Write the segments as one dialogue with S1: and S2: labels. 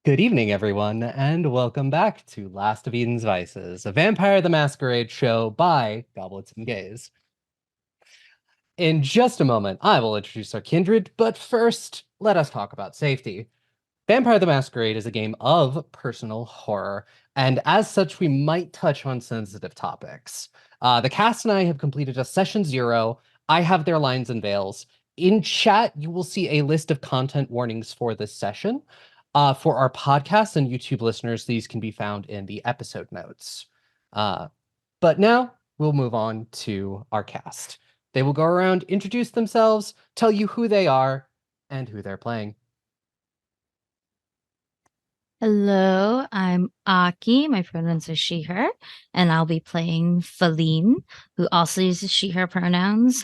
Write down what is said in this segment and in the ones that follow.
S1: Good evening, everyone, and welcome back to Last of Eden's Vices, a Vampire the Masquerade show by Goblets and Gays. In just a moment, I will introduce our kindred, but first, let us talk about safety. Vampire the Masquerade is a game of personal horror, and as such, we might touch on sensitive topics. The cast and I have completed a session 0. I have their lines and veils. In chat, you will see a list of content warnings for this session. For our podcast and YouTube listeners, these can be found in the episode notes. But now we'll move on to our cast. They will go around, introduce themselves, tell you who they are, and who they're playing.
S2: Hello, I'm Aki. My pronouns are she, her, and I'll be playing Faline, who also uses she, her pronouns.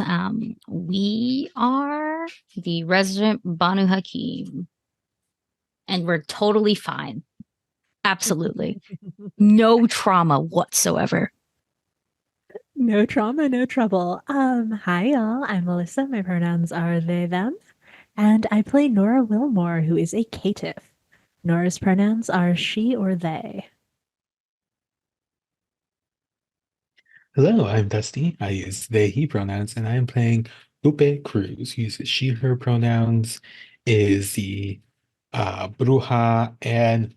S2: We are the resident Banu Hakim, and we're totally fine. Absolutely. No trauma whatsoever.
S3: No trauma, no trouble. Hi y'all. I'm Alyssa. My pronouns are they, them, and I play Nora Wilmore, who is a caitiff. Nora's pronouns are she or they.
S4: Hello, I'm Dusty. I use they, he pronouns, and I am playing Lupe Cruz, who uses she, her pronouns, is the bruja, and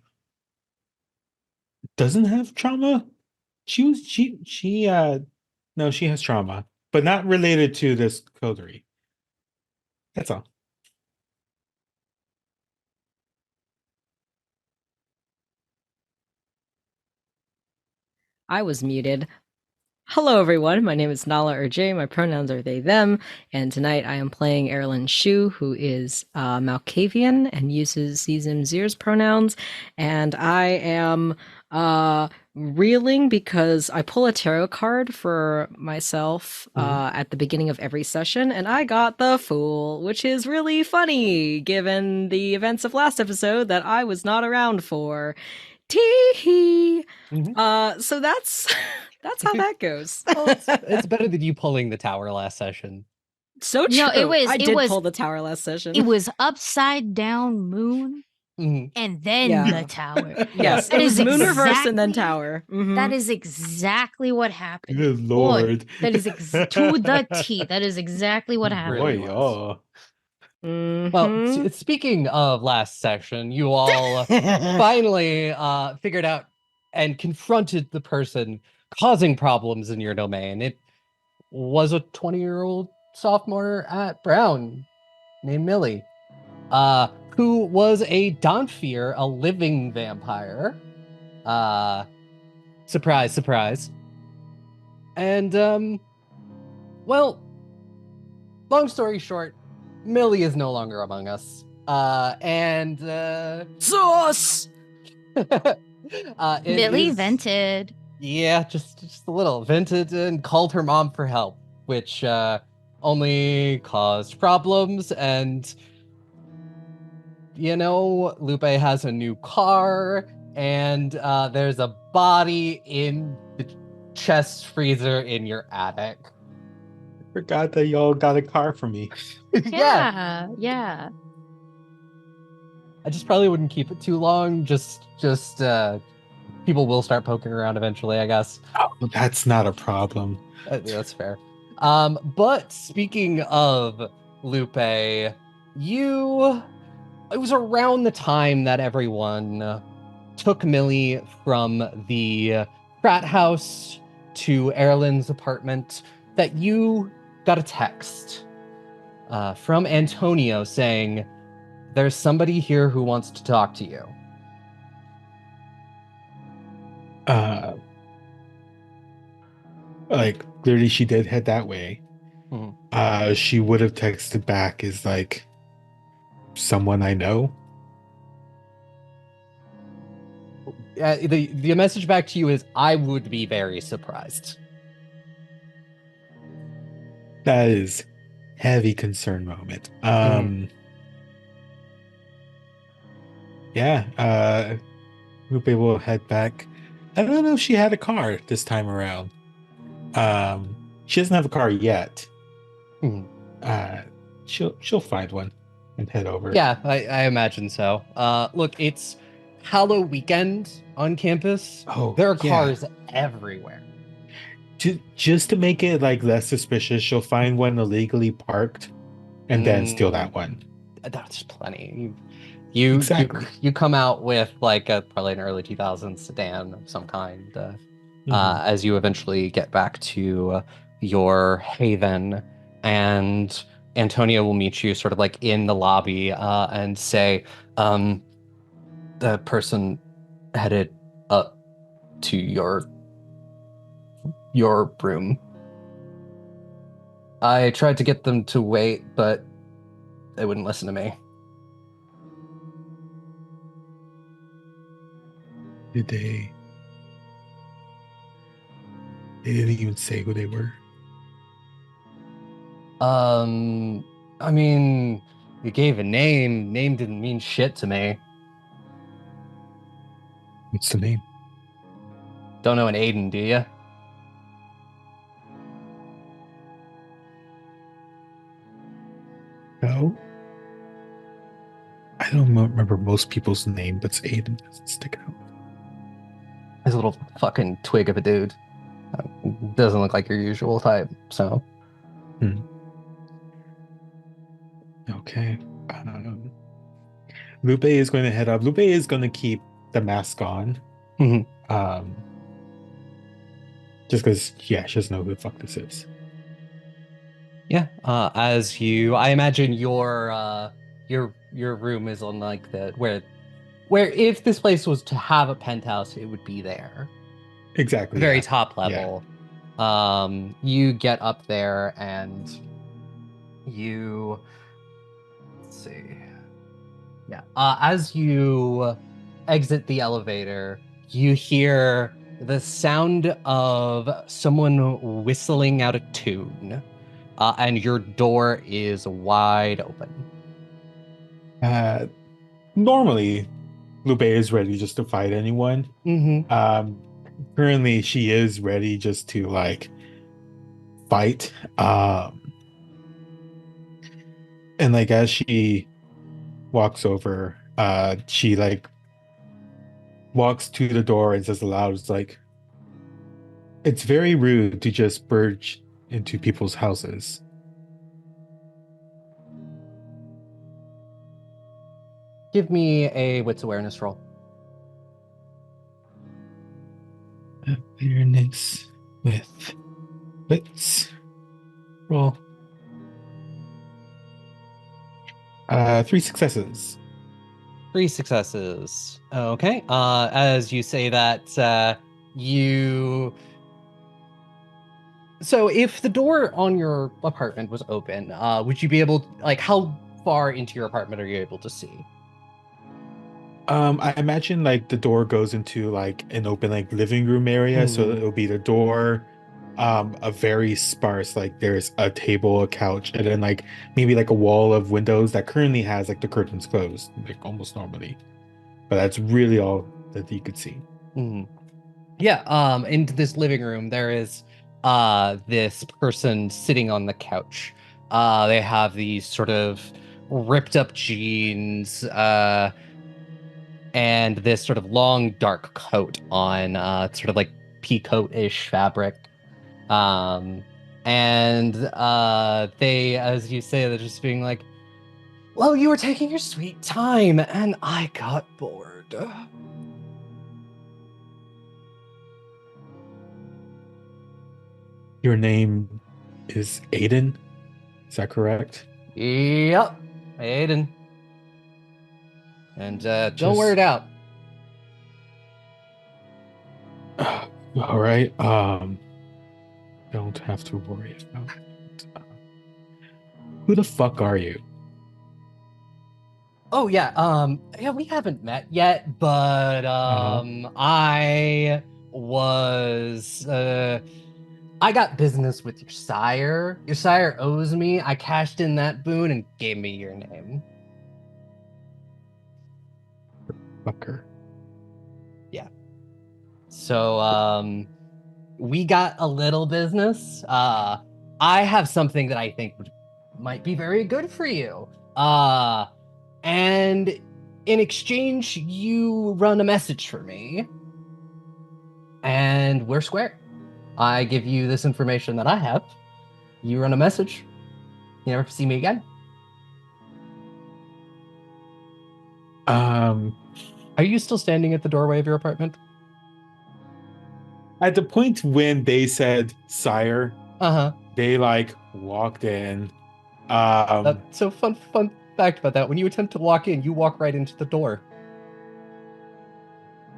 S4: doesn't have trauma. No, she has trauma, but not related to this coterie. That's all.
S5: I was muted. Hello, everyone. My name is Nala or Jay. My pronouns are they, them. And tonight I am playing Eirlin Shu, who is Malkavian and uses Zir's pronouns. And I am reeling because I pull a tarot card for myself at the beginning of every session, and I got the Fool, which is really funny given the events of last episode that I was not around for. Tee-hee. So that's how that goes.
S1: Well, it's better than you pulling the tower last session.
S5: So true.
S2: No,
S5: I did pull the tower last session.
S2: It was upside down moon and then the tower.
S5: Yes, it was moon reverse and then tower.
S2: That is exactly what happened.
S4: Good Lord.
S2: Boy, that is to the T. That is exactly what happened.
S1: Really
S4: Oh.
S1: Well, speaking of last session, you all finally figured out and confronted the person causing problems in your domain. It was a 20-year-old sophomore at Brown named Millie, who was a Donfear, a living vampire. Surprise, surprise. And, well, long story short, Millie is no longer among us.
S5: Sauce!
S2: Millie vented.
S1: Yeah, just a little. Vented and called her mom for help, which only caused problems. And, Lupe has a new car, and there's a body in the chest freezer in your attic.
S4: Forgot that y'all got a car for me.
S2: Yeah.
S1: I just probably wouldn't keep it too long. Just people will start poking around eventually, I guess.
S4: Oh, that's not a problem.
S1: That's fair. But speaking of Lupe, it was around the time that everyone took Millie from the frat house to Eirlin's apartment that you got a text from Antonio saying, "There's somebody here who wants to talk to you."
S4: Like clearly she did head that way. She would have texted back is like someone I know.
S1: The message back to you is, "I would be very surprised."
S4: That is heavy concern moment. Yeah, Lupe will head back. I don't know if she had a car this time around. She doesn't have a car yet. She'll find one and head over.
S1: Yeah, I imagine so. Look, it's Hallow weekend on campus,
S4: Oh,
S1: there are
S4: yeah.
S1: cars everywhere.
S4: Just to make it like less suspicious, she'll find one illegally parked and then steal that one.
S1: That's plenty. You
S4: Exactly.
S1: you come out with like probably an early 2000s sedan of some kind
S4: Mhm.
S1: as you eventually get back to your haven, and Antonia will meet you sort of like in the lobby and say, the person headed up to your room. I tried to get them to wait, but they wouldn't listen to me.
S4: Did they? They didn't even say who they were.
S1: I mean, you gave a name. Name didn't mean shit to me.
S4: What's the name?
S1: Don't know an Aiden, do you?
S4: No. I don't remember most people's name, but Aiden doesn't stick out.
S1: He's a little fucking twig of a dude. Doesn't look like your usual type, so.
S4: Okay. Lupe is going to head up. Lupe is going to keep the mask on.
S1: Mhm.
S4: Just because, yeah, she doesn't know who the fuck this is.
S1: Yeah. As you, I imagine your room is on like the where if this place was to have a penthouse, it would be there.
S4: Exactly.
S1: Very
S4: yeah.
S1: top level. You get up there and you, let's see. Yeah. As you exit the elevator, you hear the sound of someone whistling out a tune, and your door is wide open.
S4: Normally, Lupe is ready just to fight anyone.
S1: Mm-hmm.
S4: Currently, she is ready just to like fight. And like as she walks over, she like walks to the door and says aloud, "It's like it's very rude to just burst into people's houses."
S1: Give me a wits awareness roll.
S4: Awareness with wits roll. 3 successes.
S1: 3 successes. Okay. As you say that, you. So, if the door on your apartment was open, would you be able, like, how far into your apartment are you able to see?
S4: I imagine like the door goes into like an open like living room area, so it'll be the door, a very sparse like there's a table, a couch, and then like maybe like a wall of windows that currently has like the curtains closed, like almost normally. But that's really all that you could see.
S1: Yeah. Into this living room, there is this person sitting on the couch. They have these sort of ripped up jeans, and this sort of long dark coat on, sort of like peacoat-ish fabric. And they, as you say, they're just being like, well, you were taking your sweet time, and I got bored.
S4: Your name is Aiden, is that correct?
S1: Yep, Aiden. And don't wear it out.
S4: All right. Don't have to worry about it. Who the fuck are you?
S1: Oh yeah, yeah, we haven't met yet, but I was I got business with your sire. Your sire owes me. I cashed in that boon and gave me your name.
S4: Fucker.
S1: Yeah. So we got a little business. I have something that I think might be very good for you. And in exchange, you run a message for me, and we're square. I give you this information that I have. You run a message. You never see me again. Are you still standing at the doorway of your apartment?
S4: At the point when they said sire,
S1: Uh-huh.
S4: they like walked in.
S1: So fun fact about that. When you attempt to walk in, you walk right into the door.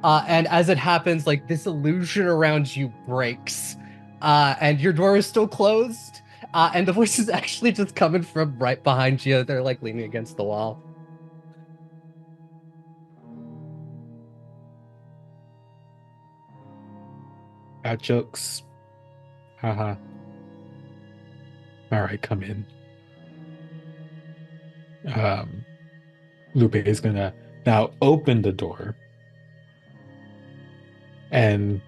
S1: And as it happens, like this illusion around you breaks. And your door is still closed. And the voice is actually just coming from right behind you. They're like leaning against the wall.
S4: Bad jokes. Haha. All right, come in. Lupe is gonna now open the door and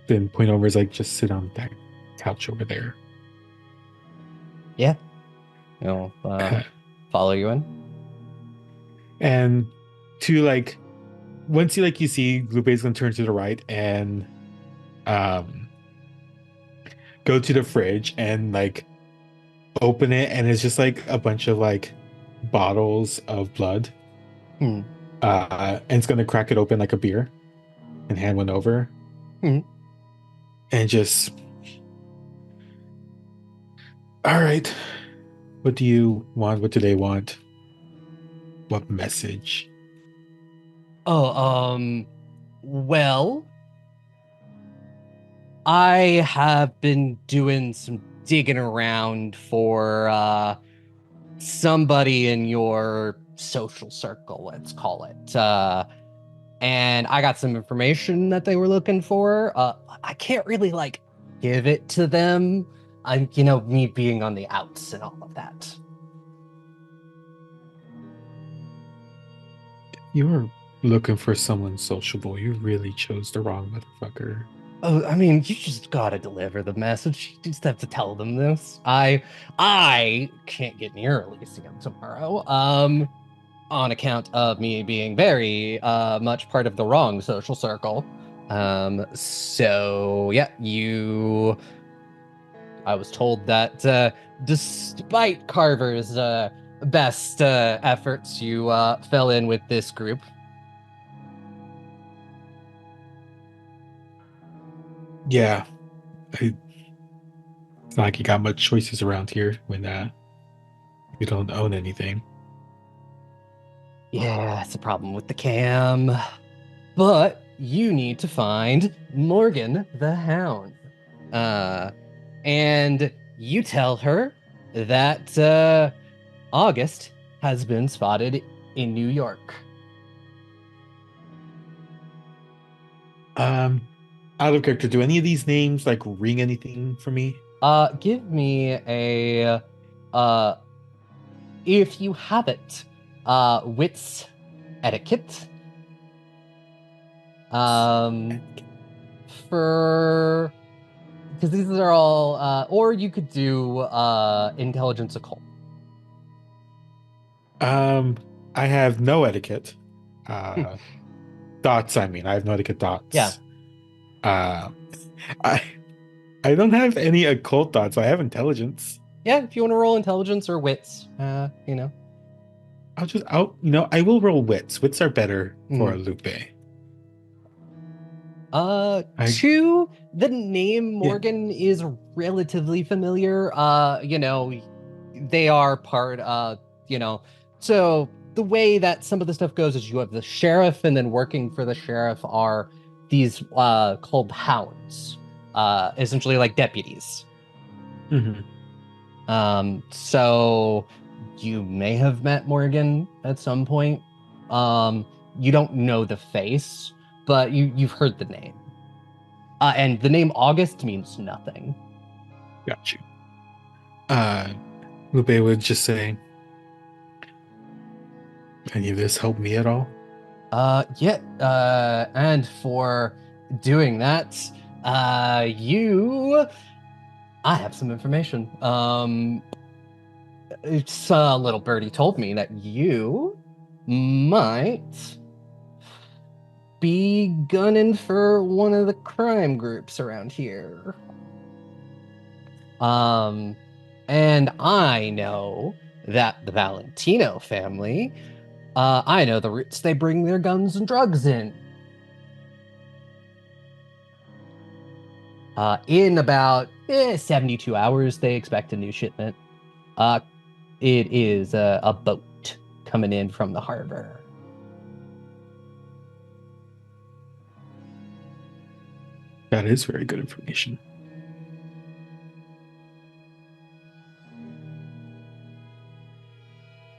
S4: then point over is like, just sit on that couch over there.
S1: Yeah. Follow you in.
S4: And to like, once you see Lupe is gonna turn to the right and go to the fridge and like open it, and it's just like a bunch of like bottles of blood. And it's gonna crack it open like a beer and hand one over. And just, all right, what do you want? What do they want? What message?
S1: Well, I have been doing some digging around for somebody in your social circle, let's call it. And I got some information that they were looking for. I can't really like give it to them. I'm, me being on the outs and all of that.
S4: You were looking for someone sociable. You really chose the wrong motherfucker.
S1: Oh, I mean, you just gotta deliver the message. You just have to tell them this. I can't get near Elysium tomorrow. On account of me being very much part of the wrong social circle. So yeah, I was told that despite Carver's best efforts, you fell in with this group.
S4: Yeah. It's not like you got much choices around here when you don't own anything.
S1: Yeah, it's a problem with the cam. But you need to find Morgan the Hound. And you tell her that August has been spotted in New York.
S4: Out of character, do any of these names like ring anything for me?
S1: Give me a if you have it, wits etiquette. For because these are all or you could do intelligence occult.
S4: I have no etiquette. Dots, I mean. I have no etiquette dots.
S1: Yeah.
S4: I don't have any occult dots. I have intelligence.
S1: Yeah, if you want to roll intelligence or wits,
S4: I will roll wits. Wits are better for Lupe.
S1: Two, the name Morgan is relatively familiar. They are part, so the way that some of the stuff goes is you have the sheriff, and then working for the sheriff are these called hounds, essentially like deputies. So you may have met Morgan at some point. You don't know the face, but you've heard the name. And the name August means nothing.
S4: Got you. Lupe would just say, any of this help me at all?
S1: Yeah. And for doing that, I have some information. It's a little birdie told me that you might be gunning for one of the crime groups around here. And I know that the Valentino family, I know the routes they bring their guns and drugs in. In about 72 hours, they expect a new shipment. It is a boat coming in from the harbor.
S4: That is very good information.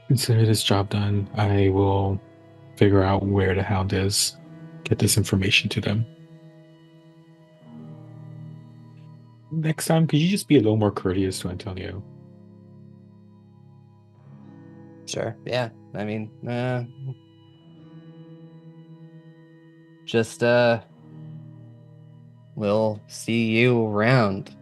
S4: Consider this job done. I will figure out where the hound is, get this information to them. Next time, could you just be a little more courteous to Antonio?
S1: Sure, yeah. I mean, just, we'll see you around.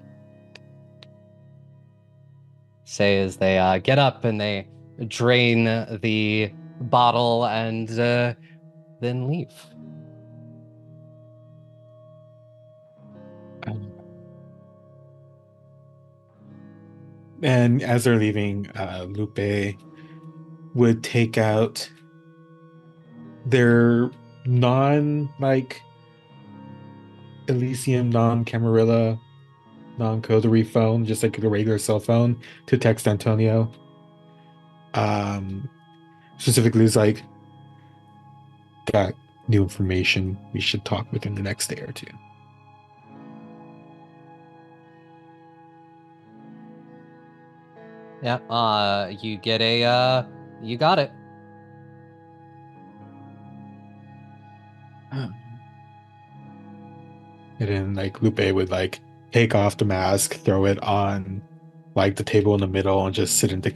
S1: Say as they get up and they drain the bottle and then leave.
S4: And as they're leaving, Lupe would take out their Elysium, non-Camarilla, non-coterie phone, just like a regular cell phone, to text Antonio. Specifically, it's like, got new information. We should talk within the next day or two.
S1: Yeah, you get you got it.
S4: And then Lupe would take off the mask, throw it on the table in the middle, and just sit on the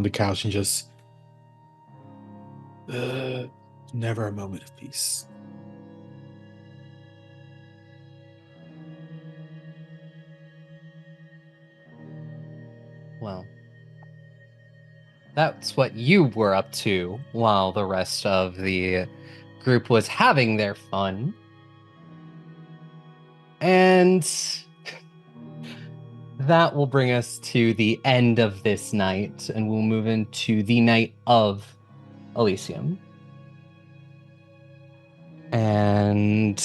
S4: couch and just never a moment of peace.
S1: Well, that's what you were up to while the rest of the group was having their fun. And that will bring us to the end of this night, and we'll move into the night of Elysium. And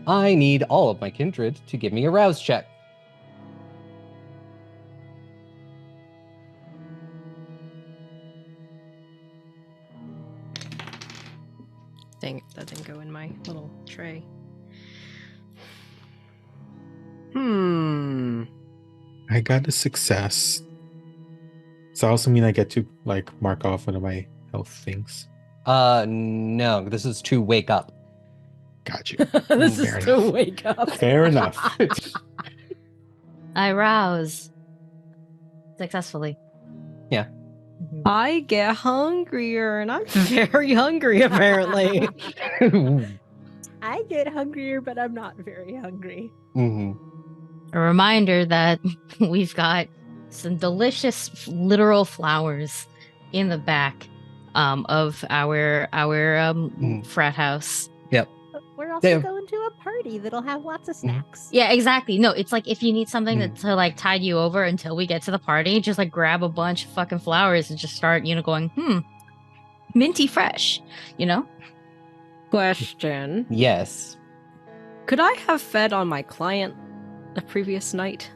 S1: I need all of my kindred to give me a rouse check.
S5: Dang it, that didn't go in my little tray.
S4: I got a success. Does that also mean I get to mark off one of my health things?
S1: No, this is to wake up.
S4: Got you.
S5: This
S4: Fair
S5: is to
S4: enough.
S5: wake up.
S4: Fair enough.
S2: I rouse successfully.
S1: Yeah.
S5: I get hungrier, and I'm very hungry, apparently.
S3: I get hungrier, but I'm not very hungry.
S1: Mm-hmm.
S2: A reminder that we've got some delicious literal flowers in the back of our frat house.
S3: But we're also
S1: Damn.
S3: going to a party that'll have lots of snacks.
S2: Yeah, exactly. No, it's like if you need something
S1: Mm.
S2: to tide you over until we get to the party, just grab a bunch of fucking flowers and just start, going, minty fresh,
S5: Question.
S1: Yes.
S5: Could I have fed on my client the previous night?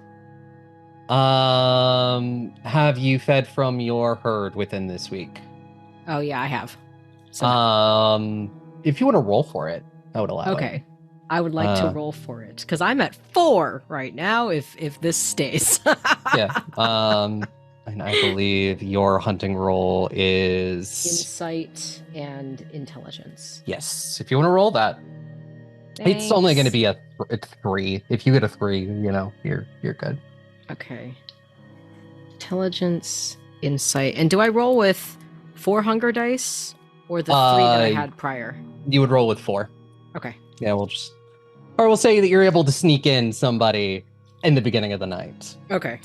S1: Have you fed from your herd within this week?
S5: Oh, yeah, I have. So,
S1: If you want to roll for it, I would allow it.
S5: okay. I would like to roll for it, because I'm at 4 right now if this stays.
S1: Yeah. And I believe your hunting roll is
S5: Insight and intelligence.
S1: yes. If you want to roll that, it's only going to
S5: Thanks.
S1: be a 3. If you get a 3, you're good.
S5: Okay. Intelligence, insight. And do I roll with 4 hunger dice or the 3 that I had prior?
S1: You would roll with 4.
S5: Okay.
S1: Yeah, we'll say that you're able to sneak in somebody in the beginning of the night.
S5: Okay.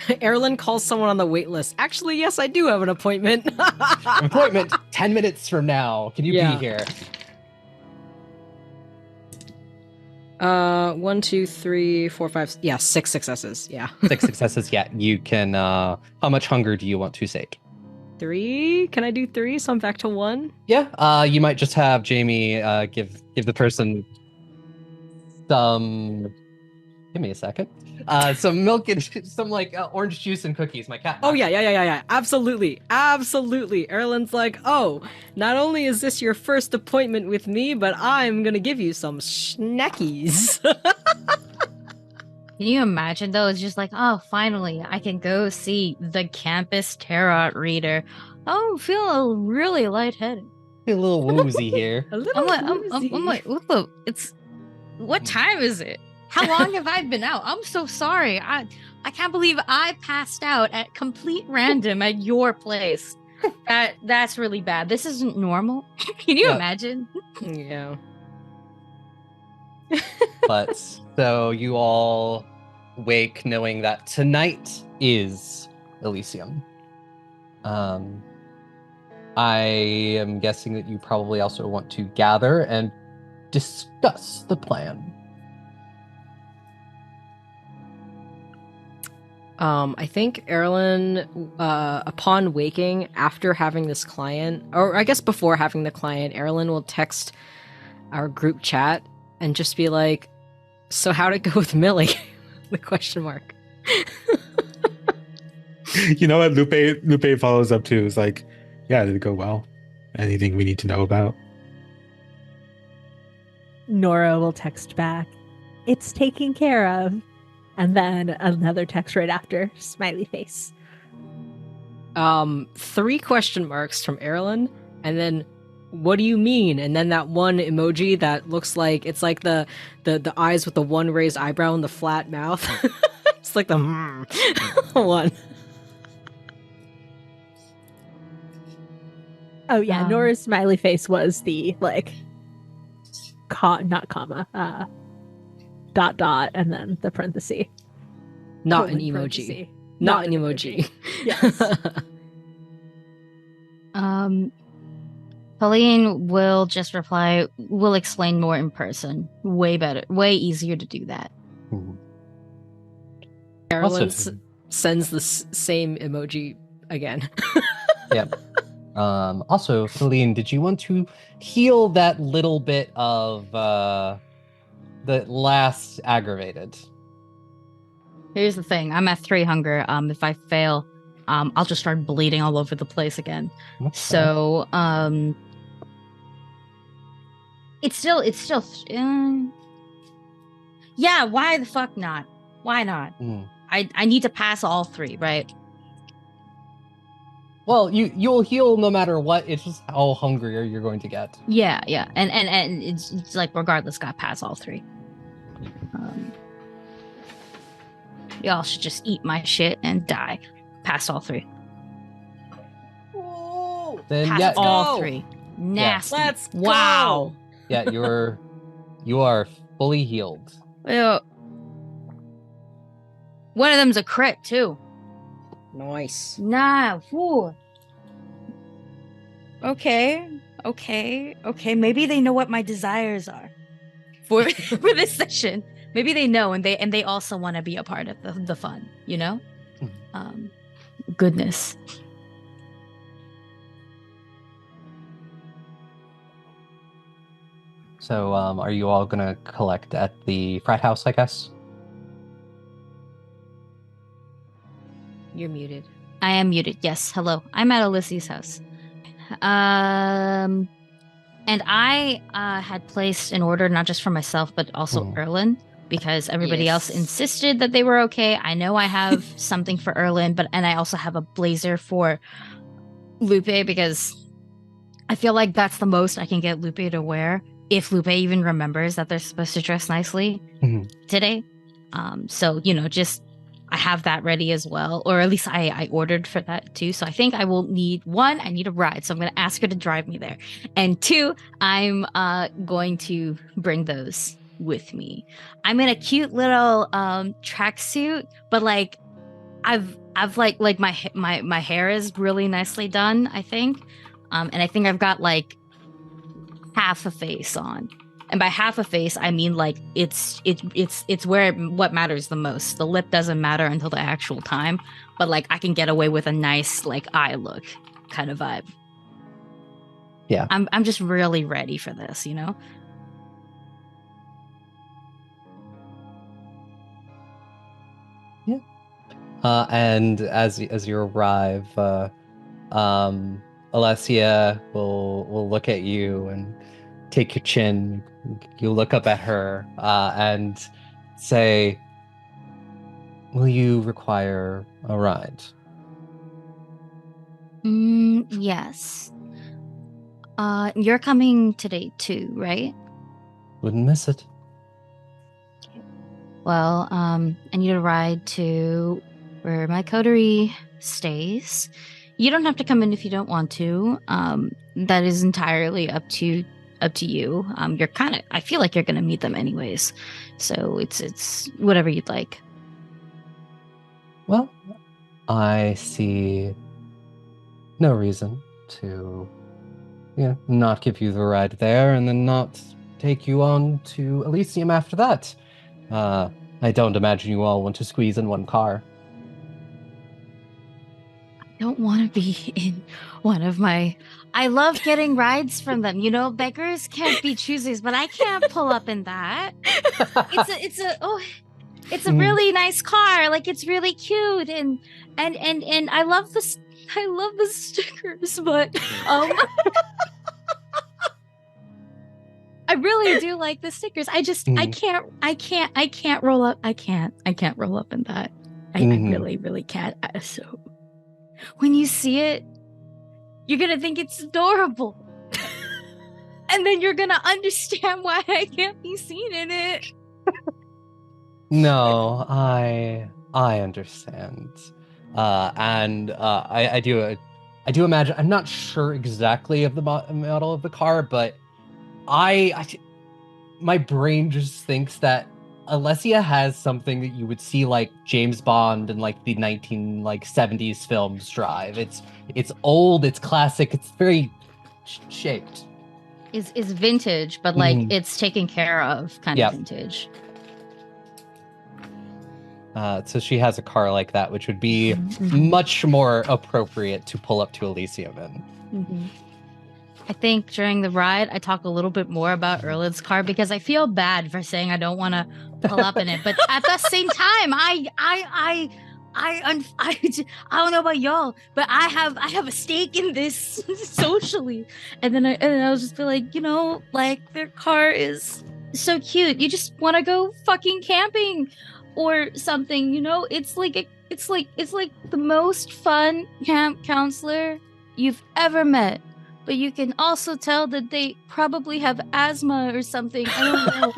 S5: Eirlin calls someone on the wait list. Actually, yes, I do have an appointment.
S1: Appointment 10 minutes from now. Can you
S5: Yeah.
S1: be here?
S5: 1, 2, 3, 4, 5. Yeah, 6 successes. Yeah.
S1: 6 successes. Yeah, you can. How much hunger do you want to sate?
S5: 3? Can I do 3? So I'm back to 1.
S1: Yeah. You might just have Jamie give the person some. Give me a second. Some milk and some orange juice and cookies. My cat.
S5: Oh yeah. Absolutely. Eirlin's like, oh, not only is this your first appointment with me, but I'm gonna give you some snackies.
S2: Can you imagine though? It's just like, oh, finally, I can go see the campus tarot reader. Oh, feel really lightheaded.
S1: A little woozy here.
S5: A little
S2: I'm like, what time is it? How long have I been out? I'm so sorry. I can't believe I passed out at complete random at your place. That's really bad. This isn't normal. Can you imagine?
S5: Yeah.
S1: But so you all wake knowing that tonight is Elysium. I am guessing that you probably also want to gather and discuss the plan.
S5: I think Eirlin, upon waking after having this client, or I guess before having the client, Eirlin will text our group chat and just be like, "So how'd it go with Millie?" The question mark.
S4: You know what Lupe follows up to is like, yeah, did it go well? Anything we need to know about?
S3: Nora will text back, "It's taken care of." And then another text right after, smiley face.
S5: 3 question marks from Eirlin, and then, what do you mean? And then that one emoji that looks like it's like the eyes with the one raised eyebrow and the flat mouth. It's like the one.
S3: Oh yeah, Nora's smiley face was the not comma, dot, and then the parenthesis.
S5: Not an
S3: Colon
S5: emoji.
S3: parenthesis.
S5: Not an emoji.
S3: Yes.
S2: Faline will just reply, we'll explain more in person. Way better, way easier to do that.
S5: Eirlin sends the same emoji again.
S1: Yep. Also, Faline, did you want to heal that little bit of the last aggravated?
S2: Here's the thing, I'm at 3 hunger. If I fail, I'll just start bleeding all over the place again.
S1: Okay.
S2: So, it's still, yeah, why the fuck not? Why not?
S1: Mm.
S2: I need to pass all 3, right?
S1: Well, you'll heal no matter what. It's just how hungrier you're going to get.
S2: Yeah, and it's like regardless, gotta pass all 3. Y'all should just eat my shit and die. Pass all 3.
S1: Then
S2: Pass
S1: yeah,
S2: all 3. Nasty.
S5: Let's go.
S2: Wow.
S1: yeah, you are fully healed.
S2: Well, one of them's a crit too.
S5: Nice.
S2: Nah. Whew. Okay. Maybe they know what my desires are for this session. Maybe they know, and they also want to be a part of the fun. You know. Goodness.
S1: So, are you all gonna collect at the frat house, I guess?
S5: You're muted.
S2: I am muted. Yes. Hello. I'm at Alyssa's house. And I had placed an order not just for myself but also Eirlin, because everybody else insisted that they were okay. I know I have something for Eirlin, and I also have a blazer for Lupe, because I feel like that's the most I can get Lupe to wear, if Lupe even remembers that they're supposed to dress nicely today. So, just I have that ready as well, or at least I ordered for that too. So I think I will need, 1, I need a ride, so I'm going to ask her to drive me there, and 2, I'm going to bring those with me. I'm in a cute little tracksuit, but I've like my hair is really nicely done, I think. And I think I've got like half a face on. And by half a face, I mean like it's where what matters the most. The lip doesn't matter until the actual time, but like I can get away with a nice like eye look kind of vibe.
S1: Yeah.
S2: I'm just really ready for this, you know?
S1: Yeah. And as you arrive, Alessia will look at you and take your chin. You look up at her and say, "Will you require a ride?"
S2: Yes. You're coming today too, right?
S1: Wouldn't miss it.
S2: Well, I need a ride to where my coterie stays. You don't have to come in if you don't want to. That is entirely up to you. I feel like you're gonna meet them anyways. So it's whatever you'd like.
S1: Well, I see no reason to not give you the ride there and then not take you on to Elysium after that. I don't imagine you all want to squeeze in one car.
S2: I don't want to be in one of my... I love getting rides from them. You know, beggars can't be choosers, but I can't pull up in that. It's a really nice car. Like, it's really cute, and I love the stickers, but I really do like the stickers. I just I can't roll up. I can't roll up in that. I really can't. So when you see it, you're gonna think it's adorable, and then you're gonna understand why I can't be seen in it.
S1: No, I understand, and I do imagine. I'm not sure exactly of the model of the car, but my brain just thinks that Alessia has something that you would see like James Bond and like the 1970s films drive. It's old, it's classic, it's very shaped.
S2: Is vintage, but like it's taken care of kind of vintage.
S1: So she has a car like that, which would be much more appropriate to pull up to Elysium in.
S2: I think during the ride, I talk a little bit more about Eirlin's car because I feel bad for saying I don't want to pull up in it. But at the same time, I don't know about y'all, but I have a stake in this socially. And then I was just be like, you know, like their car is so cute. You just want to go fucking camping or something, you know? It's like the most fun camp counselor you've ever met. But you can also tell that they probably have asthma or something. I don't know.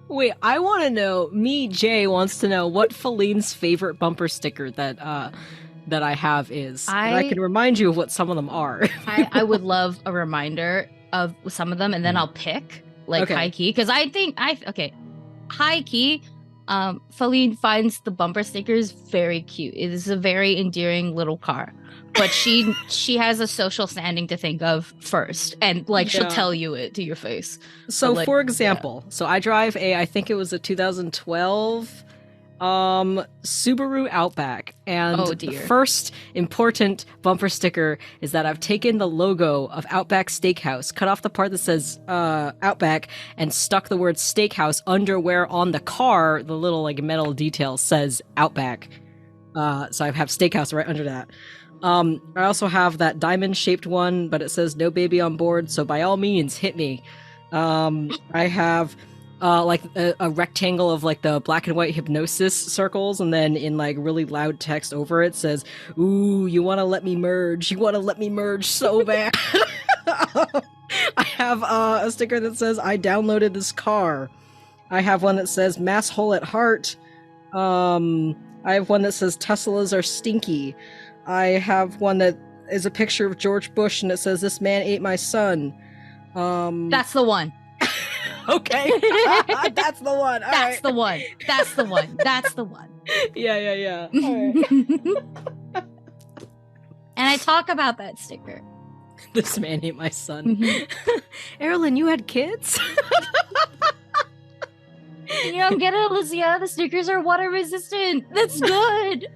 S5: Wait, I want to know. Jay wants to know what Faline's favorite bumper sticker that I have is. I can remind you of what some of them are.
S2: I would love a reminder of some of them, and then I'll pick high key because I think high key. Faline finds the bumper stickers very cute. It is a very endearing little car. But she has a social standing to think of first, and she'll tell you it to your face.
S5: So for example, so I drive I think it was a 2012 Subaru Outback, and the first important bumper sticker is that I've taken the logo of Outback Steakhouse, cut off the part that says Outback, and stuck the word Steakhouse under where on the car the little metal detail says Outback. So I have Steakhouse right under that. I also have that diamond-shaped one, but it says no baby on board, so by all means, hit me. I have a rectangle of the black and white hypnosis circles, and then in really loud text over it says, "Ooh, you want to let me merge? You want to let me merge so bad." I have a sticker that says, "I downloaded this car." I have one that says, "Mass hole at heart." I have one that says, "Teslas are stinky." I have one that is a picture of George Bush, and it says, "This man ate my son."
S2: That's the one.
S5: Okay. That's the one.
S2: That's the one. That's the one. That's the one.
S5: Yeah.
S2: And I talk about that sticker.
S5: This man ate my son.
S2: Mhm.
S5: Eirlin, you had kids?
S2: You don't get it, Alyssa. The stickers are water resistant. That's good.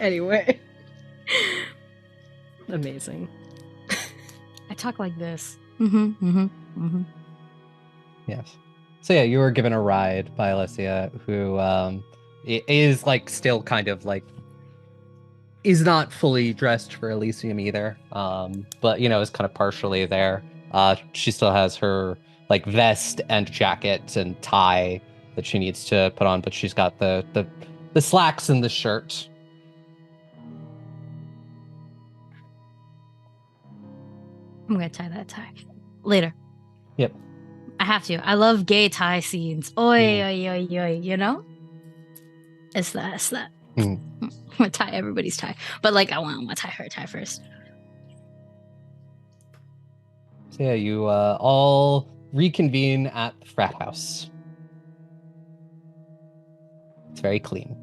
S5: Anyway. Amazing.
S2: I talk like this.
S1: Yes. So yeah, you were given a ride by Alyssa, who is like still kind of like is not fully dressed for Elysium either. But is kind of partially there. She still has her like vest and jacket and tie that she needs to put on, but she's got the slacks and the shirt.
S2: I'm gonna tie that tie later.
S1: Yep.
S2: I have to. I love gay tie scenes. Oi, oi, oi, oi, It's that.
S1: Mm.
S2: I'm gonna tie everybody's tie. But like I want to tie her tie first.
S1: So yeah, you all reconvene at the frat house. It's very clean.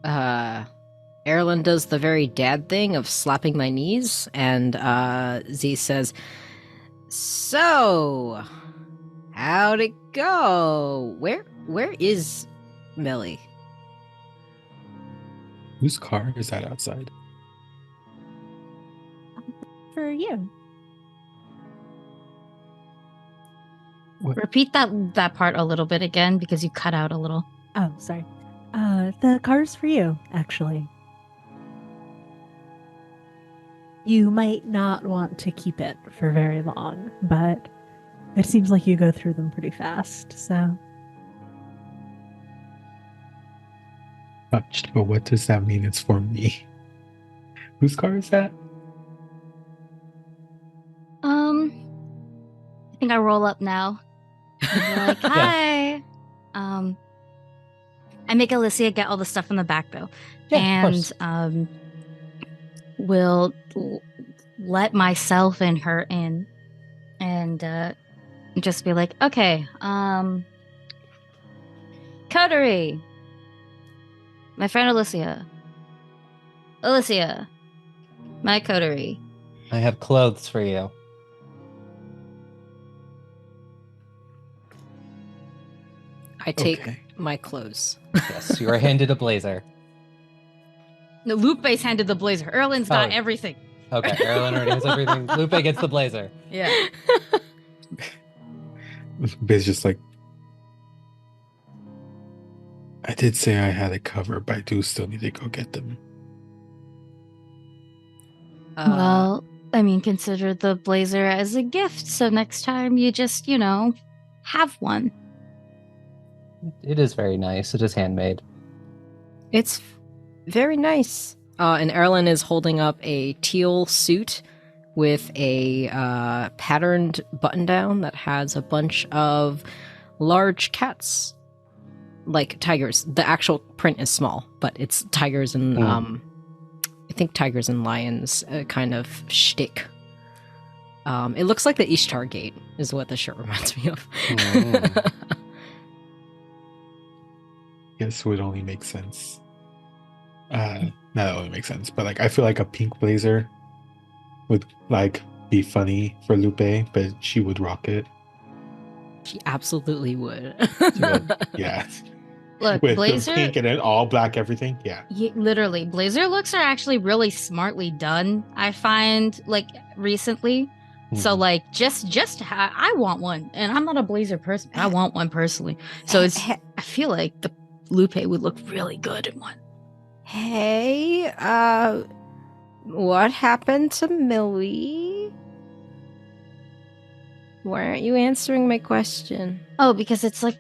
S5: Eirlin does the very dad thing of slapping my knees, and Z says, "So, how'd it go? Where is Millie?"
S4: Whose car is that outside?
S3: For you.
S2: Repeat that part a little bit again because you cut out a little.
S3: Oh, sorry. The car's for you, actually. You might not want to keep it for very long, but it seems like you go through them pretty fast, so.
S4: Touched, but what does that mean it's for me? Whose car is that?
S2: I think I roll up now. And like, hi. I make Alyssa get all the stuff in the back though.
S1: Yeah, of course.
S2: And will let myself and her in and just be like, okay, coterie, my friend Alyssa, my coterie.
S1: I have clothes for you.
S5: I take
S4: Okay.
S5: my clothes.
S1: Yes, you are handed a blazer.
S2: No, Lupe's handed the blazer. Eirlin's got
S1: Oh.
S2: everything.
S1: Okay, Eirlin already has everything. Lupe gets the blazer.
S2: Yeah.
S4: Biz just like, I did say I had it covered, but I do still need to go get them.
S2: Well, I mean, consider the blazer as a gift. So next time you just, have one.
S1: It is very nice. It is handmade.
S5: It's very nice. And Eirlin is holding up a teal suit with a patterned button down that has a bunch of large cats, like tigers. The actual print is small, but it's tigers and I think tigers and lions kind of shtick. It looks like the Ishtar Gate is what the shirt reminds me of.
S4: Guess would only make sense. Not only makes sense, but like I feel like a pink blazer would like be funny for Lupe, but she would rock it.
S5: She absolutely would.
S4: She would, yeah.
S2: Look,
S4: With
S2: blazer.
S4: the pink and then all black everything. Yeah.
S2: Literally, blazer looks are actually really smartly done. I find like recently. So like I want one, and I'm not a blazer person. But I want one personally. So I feel like the Lupe would look really good in one.
S5: Hey, what happened to Millie? Why aren't you answering my question?
S2: Oh, because it's like,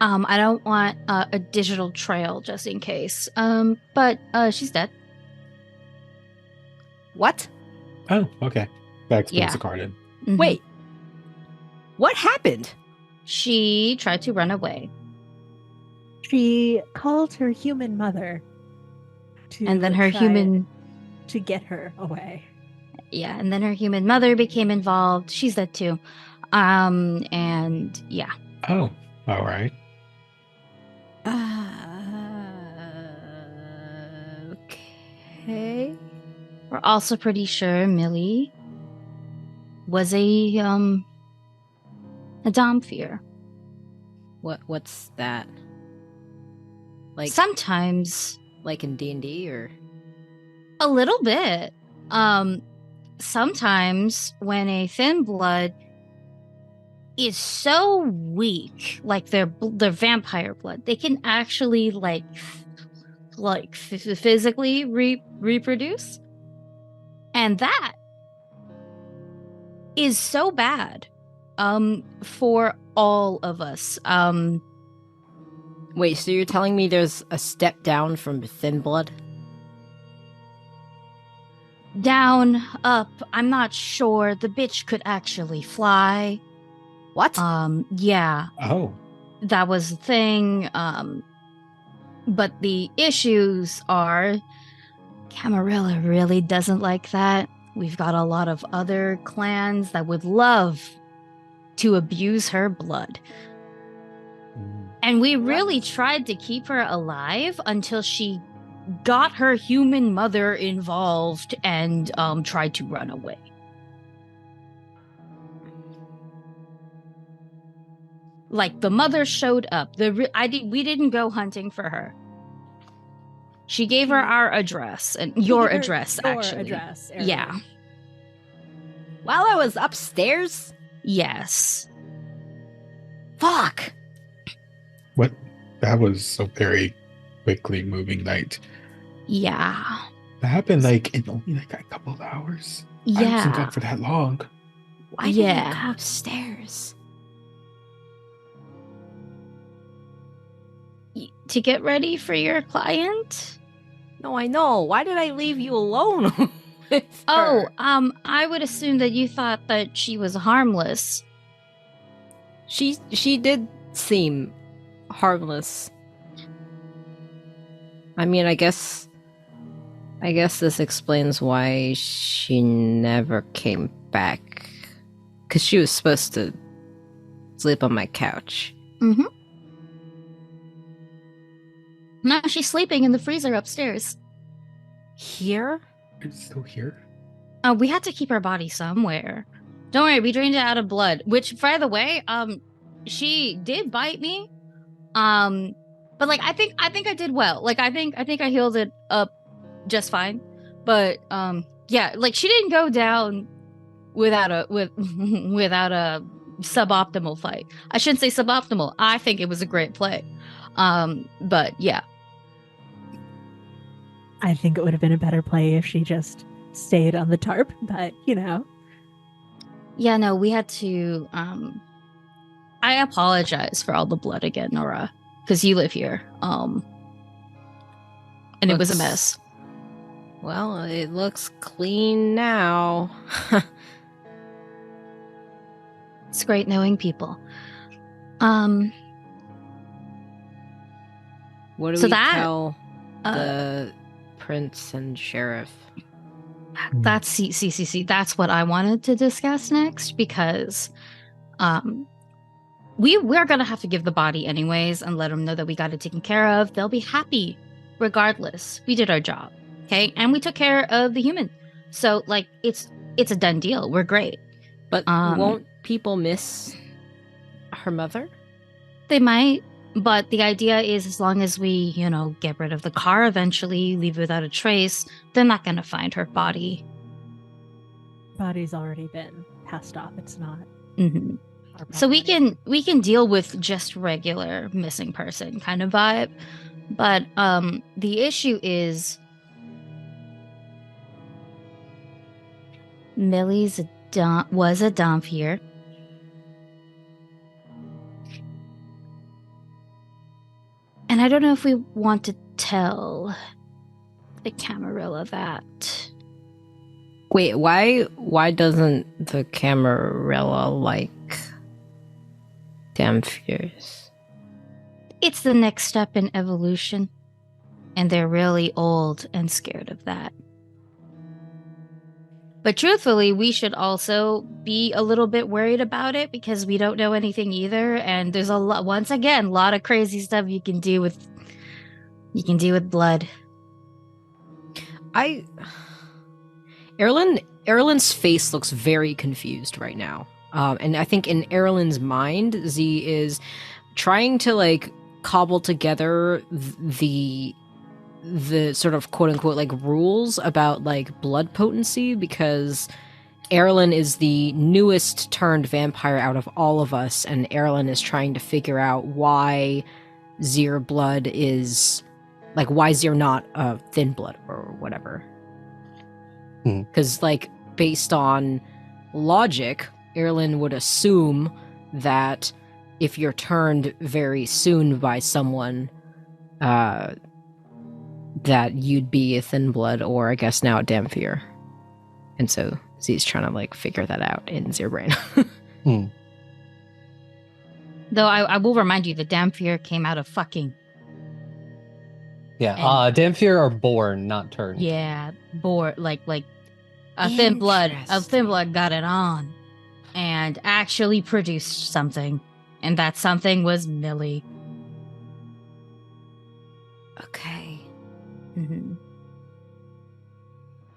S2: I don't want a digital trail just in case. But she's dead.
S5: What?
S4: Oh, okay. That explains
S2: Yeah.
S4: the card in.
S2: Mhm.
S5: Wait. What happened?
S2: She tried to run away,
S3: She called her human mother to
S2: and then her
S3: try
S2: human
S3: to get her away.
S2: yeah, and then her human mother became involved. She's dead too. And yeah.
S4: Oh, all right.
S5: Okay.
S2: We're also pretty sure Millie was a Domfear.
S5: What's that? Like
S2: Sometimes
S5: like in D&D or
S2: a little bit. Sometimes when a thin blood is so weak, like their vampire blood, they can actually physically reproduce, and that is so bad for all of us.
S5: Wait, so you're telling me there's a step down from thin blood?
S2: Down, up, I'm not sure. The bitch could actually fly.
S5: What?
S2: Yeah,
S4: Oh,
S2: that was the thing. But the issues are Camarilla really doesn't like that. We've got a lot of other clans that would love to abuse her blood. And we really tried to keep her alive until she got her human mother involved and tried to run away. Like the mother showed up. We didn't go hunting for her. She gave her our address and your address, actually.
S3: Address, Eirlin.
S2: Yeah.
S5: While I was upstairs?
S2: Yes.
S5: Fuck.
S4: what? That was a very quickly moving night.
S2: Yeah.
S4: That happened like in only like a couple of hours. I wasn't
S2: Yeah.
S4: gone for that long.
S5: Why did
S2: Yeah.
S5: I go upstairs?
S2: To get ready for your client?
S5: No, I know. Why did I leave you alone? with
S2: Oh,
S5: her?
S2: I would assume that you thought that she was harmless.
S5: She did seem harmless. I mean, I guess this explains why she never came back. Because she was supposed to sleep on my couch.
S2: Mm-hmm. Now she's sleeping in the freezer upstairs.
S5: Here?
S4: It's still here.
S2: We had to keep her body somewhere. Don't worry, we drained it out of blood. Which, by the way, she did bite me. But like I think I did well. Like I think I healed it up just fine. But yeah, like she didn't go down without a suboptimal fight. I shouldn't say suboptimal. I think it was a great play. But yeah.
S3: I think it would have been a better play if she just stayed on the tarp, but
S2: Yeah, no, we had to I apologize for all the blood again, Nora, because you live here. And it was a mess.
S5: Well, it looks clean now.
S2: It's great knowing people.
S5: What do
S2: So
S5: we
S2: that,
S5: tell the prince and sheriff?
S2: That's see. That's what I wanted to discuss next because, we're gonna have to give the body anyways and let them know that we got it taken care of. They'll be happy, regardless. We did our job, okay, and we took care of the human. So like it's a done deal. We're great.
S5: But won't people miss her mother?
S2: They might, but the idea is as long as we, get rid of the car eventually, leave without a trace, they're not gonna find her body.
S3: body's already been passed off. It's not.
S2: Mm-hmm. So we can deal with just regular missing person kind of vibe, but the issue is Millie's was a Domfear. And I don't know if we want to tell the Camarilla that.
S5: Wait, why doesn't the Camarilla like Domfears?
S2: It's the next step in evolution, and they're really old and scared of that. But truthfully, we should also be a little bit worried about it because we don't know anything either, and there's a lot of crazy stuff you can do with blood.
S5: Eirlin's face looks very confused right now. And I think in Eirlin's mind, Z is trying to like cobble together the sort of quote unquote like rules about like blood potency, because Eirlin is the newest turned vampire out of all of us, and Eirlin is trying to figure out why Zir blood is like, why Zir not thin blood or whatever. Because like based on logic, Eirlin would assume that if you're turned very soon by someone, that you'd be a thin blood, or I guess now a Damphir. And so Z's trying to like figure that out in Zir brain.
S2: Though I will remind you, the Damphir came out of fucking.
S1: Yeah,
S2: And-
S1: Damphir are born, not turned.
S2: Yeah, like a thin blood got it on, and actually produced something, and that something was Millie.
S5: Okay.
S2: Mm-hmm.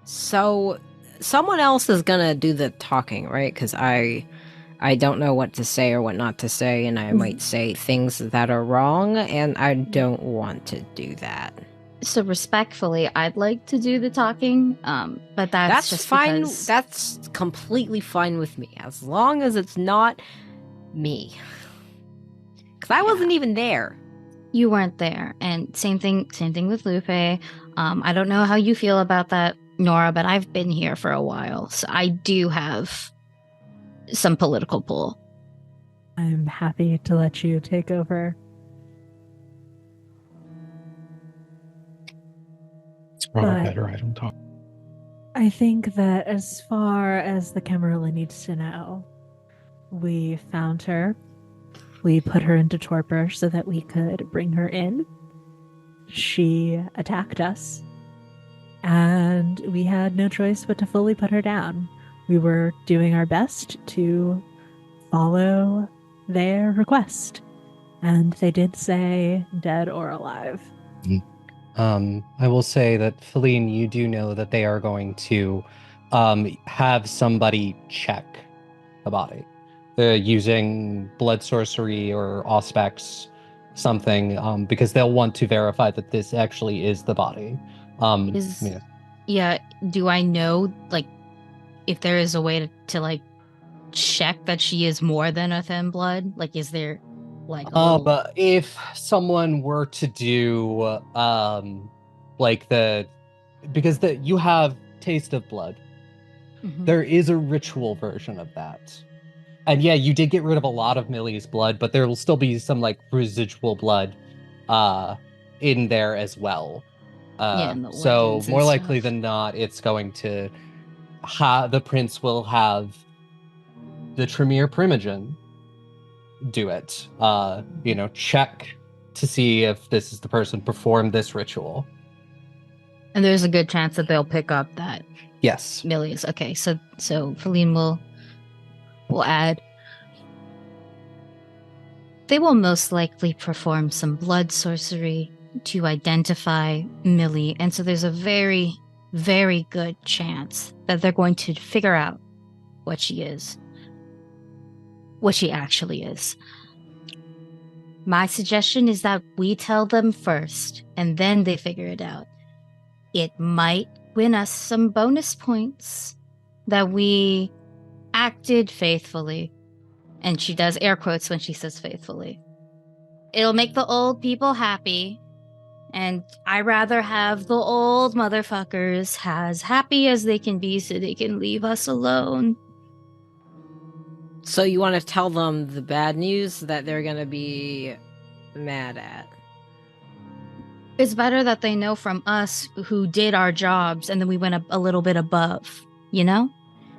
S5: So someone else is gonna do the talking, right? Because I don't know what to say or what not to say, and I might say things that are wrong, and I don't want to do that.
S2: So respectfully, I'd like to do the talking, but that's just
S5: fine.
S2: because...
S5: That's completely fine with me, as long as it's not me. Because I wasn't even there.
S2: You weren't there, and same thing with Lupe. I don't know how you feel about that, Nora, but I've been here for a while, so I do have some political pull.
S3: I'm happy to let you take over.
S4: It's probably
S3: But-
S4: better I don't talk.
S3: I think that as far as the Camarilla needs to know, we found her. We put her into torpor so that we could bring her in. She attacked us, and we had no choice but to fully put her down. We were doing our best to follow their request, and they did say dead or alive.
S1: I will say that, Faline, you do know that they are going to have somebody check the body. They're using blood sorcery or auspex, something, because they'll want to verify that this actually is the body.
S2: Yeah, do I know, like, if there is a way to like, check that she is more than a thin blood? Like, is there, like, a little...
S1: But if someone were to do, like because you have taste of blood,
S2: Mhm.
S1: there is a ritual version of that. And yeah, you did get rid of a lot of Millie's blood, but there will still be some like residual blood in there as well.
S2: And the
S1: So
S2: organs and
S1: more likely
S2: stuff.
S1: than not, it's going to the prince will have the Tremere Primogen do it. Check to see if this is the person performed this ritual.
S2: And there's a good chance that they'll pick up that
S1: Yes.
S2: Millie is okay. So Faline will add. They will most likely perform some blood sorcery to identify Millie, and so there's a very, very good chance that they're going to figure out what she is. What she actually is. My suggestion is that we tell them first, and then they figure it out. It might win us some bonus points that we acted faithfully. And she does air quotes when she says faithfully. It'll make the old people happy. And I rather have the old motherfuckers as happy as they can be so they can leave us alone.
S5: So you want to tell them the bad news that they're going to be mad at?
S2: It's better that they know from us who did our jobs and then we went a little bit above, you know?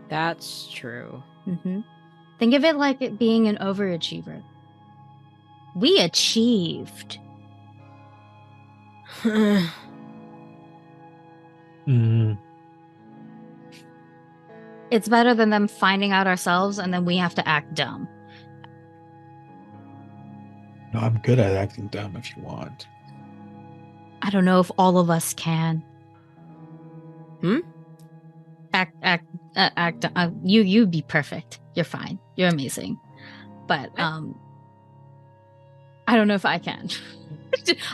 S5: That's true.
S2: Mm-hmm. Think of it like it being an overachiever. We achieved. It's better than them finding out ourselves and then we have to act dumb.
S4: No, I'm good at acting dumb if you want.
S2: I don't know if all of us can. You'd be perfect. You're fine. You're amazing. But I don't know if I can.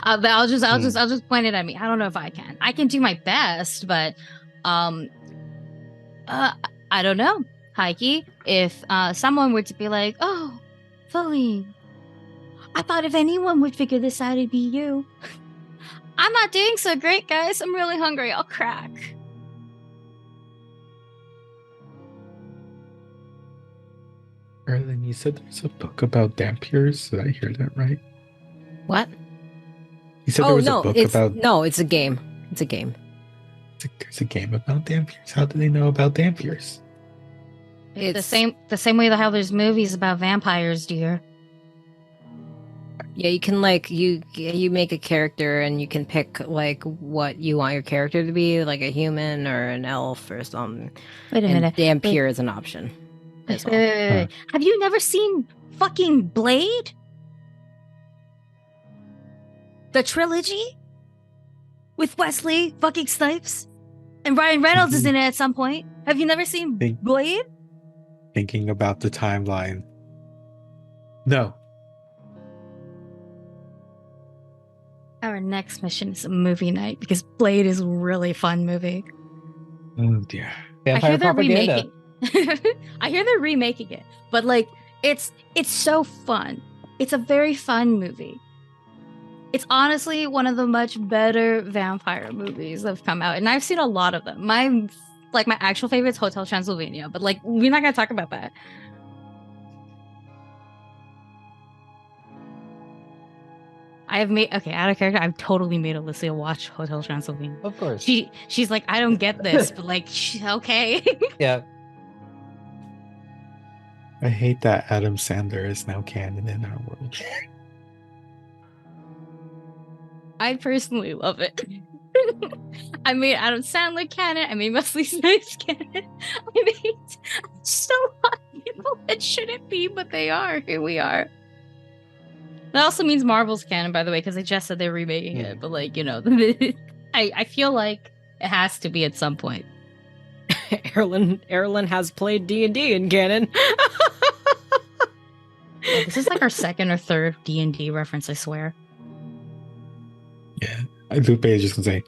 S2: I'll just point it at me. I don't know if I can. I can do my best, but I don't know. Heike, if someone were to be like, "Oh, Faline, I thought if anyone would figure this out, it'd be you." I'm not doing so great, guys. I'm really hungry. I'll crack.
S4: Eirlin, you said there's a book about Dampiers. Did I hear that right?
S5: What?
S4: You said there was a book about.
S5: No, it's a game. It's a game.
S4: There's a game about Dampiers. How do they know about Dampiers?
S2: It's the same way how there's movies about vampires, dear.
S5: Yeah, you can you make a character and you can pick like what you want your character to be, like a human or an elf or something.
S2: Wait a minute.
S5: Dampier is an option.
S2: Wait. Have you never seen fucking Blade? The trilogy? With Wesley fucking Snipes? And Ryan Reynolds is in it at some point. Have you never seen Blade?
S4: Thinking about the timeline. No.
S2: Our next mission is a movie night because Blade is a really fun movie.
S4: Oh dear.
S1: Vampire propaganda.
S2: I hear they're remaking it, but like it's so fun. It's a very fun movie. It's honestly one of the much better vampire movies that have come out, and I've seen a lot of them. My actual favorite is Hotel Transylvania, but like we're not gonna talk about that. I have made out of character. I've totally made Alyssa watch Hotel Transylvania.
S1: Of course.
S2: She's like, I don't get this, but like, okay.
S1: Yeah.
S4: I hate that Adam Sandler is now canon in our world.
S2: I personally love it. I made Adam Sandler canon. I made Wesley Snipes canon. I made so lot of people that shouldn't be, but they are. Here we are. That also means Marvel's canon, by the way, because they just said they're remaking it. But like, I feel like it has to be at some point.
S5: Eirlin has played D&D in canon.
S2: This is like our second or third D&D reference, I swear.
S4: Yeah. Lupe is just gonna say,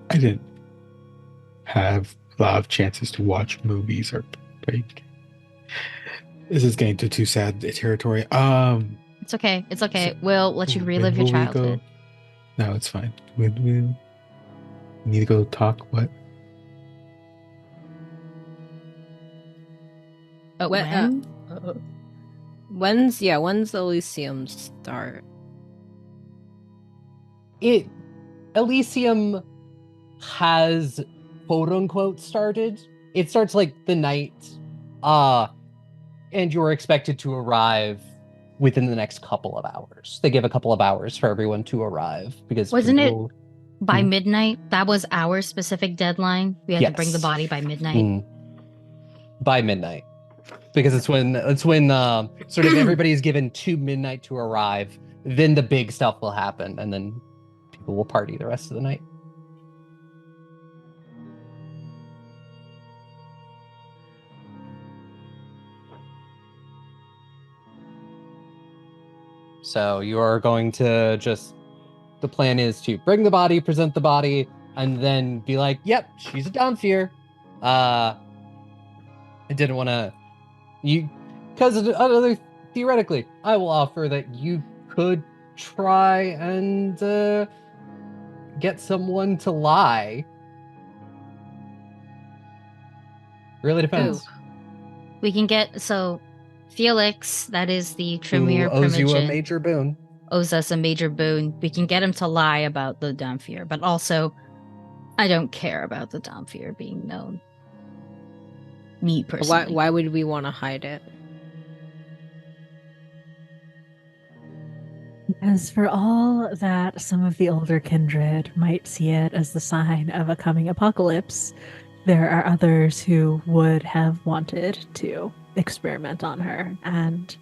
S4: I didn't have a lot of chances to watch movies or like. This is getting to too sad territory.
S2: It's okay. It's okay. We'll let you
S4: when
S2: relive your
S4: will we
S2: childhood.
S4: go? No, it's fine. We need to go talk. What?
S2: When?
S5: When's Elysium start?
S1: Elysium has quote unquote started. It starts like the night, and you're expected to arrive within the next couple of hours. They give a couple of hours for everyone to arrive because
S2: Wasn't it by midnight? That was our specific deadline. We had to bring the
S1: Yes.
S2: body by midnight.
S1: By midnight, because it's when sort of everybody's given to midnight to arrive. Then the big stuff will happen, and then people will party the rest of the night. So you are going to the plan is to bring the body, present the body, and then be like, yep, she's a Dampier. I didn't want to, because theoretically, I will offer that you could try and get someone to lie. Really depends.
S2: We can get, Felix, that is the
S1: Who
S2: Tremere
S1: owes you a
S2: Primogen,
S1: major boon.
S2: owes us a major boon. We can get him to lie about the Dampier, but also, I don't care about the Dampier being known. Me personally.
S5: Why would we want to hide it?
S3: As for all that some of the older kindred might see it as the sign of a coming apocalypse, there are others who would have wanted to experiment on her and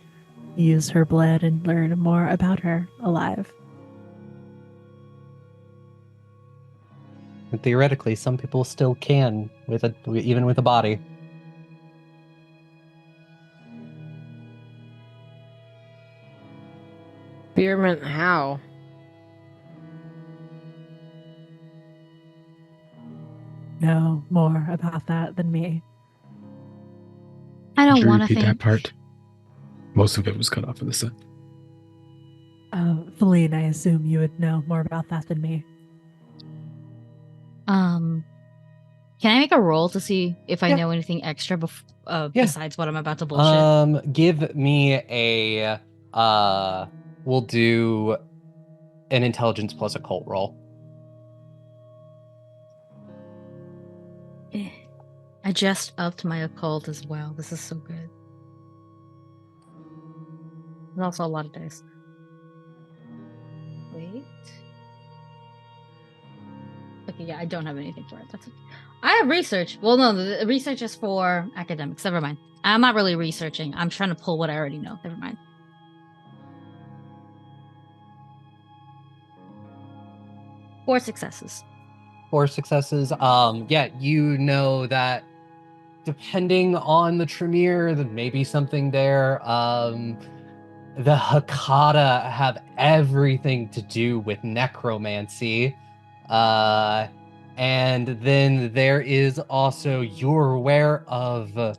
S3: use her blood and learn more about her alive.
S1: theoretically, some people still can even with a body.
S5: Experiment how?
S3: Know more about that than me.
S2: I
S4: Could
S2: don't
S4: you
S2: want to
S4: repeat
S2: think.
S4: that part? Most of it was cut off, Alyssa.
S3: Faline, I assume you would know more about that than me.
S2: Can I make a roll to see if I
S1: Yeah.
S2: know anything extra
S1: Yeah.
S2: besides what I'm about to bullshit?
S1: Give me a we'll do an intelligence plus occult roll.
S2: I just upped my occult as well. This is so good. There's also a lot of dice. Wait. Okay, yeah, I don't have anything for it. That's okay. I have research. Well, no, the research is for academics. Never mind. I'm not really researching. I'm trying to pull what I already know. Never mind. Four successes.
S1: 4 successes. Yeah, you know that depending on the Tremere, there may be something there. The Hakata have everything to do with necromancy. And then there is also, you're aware of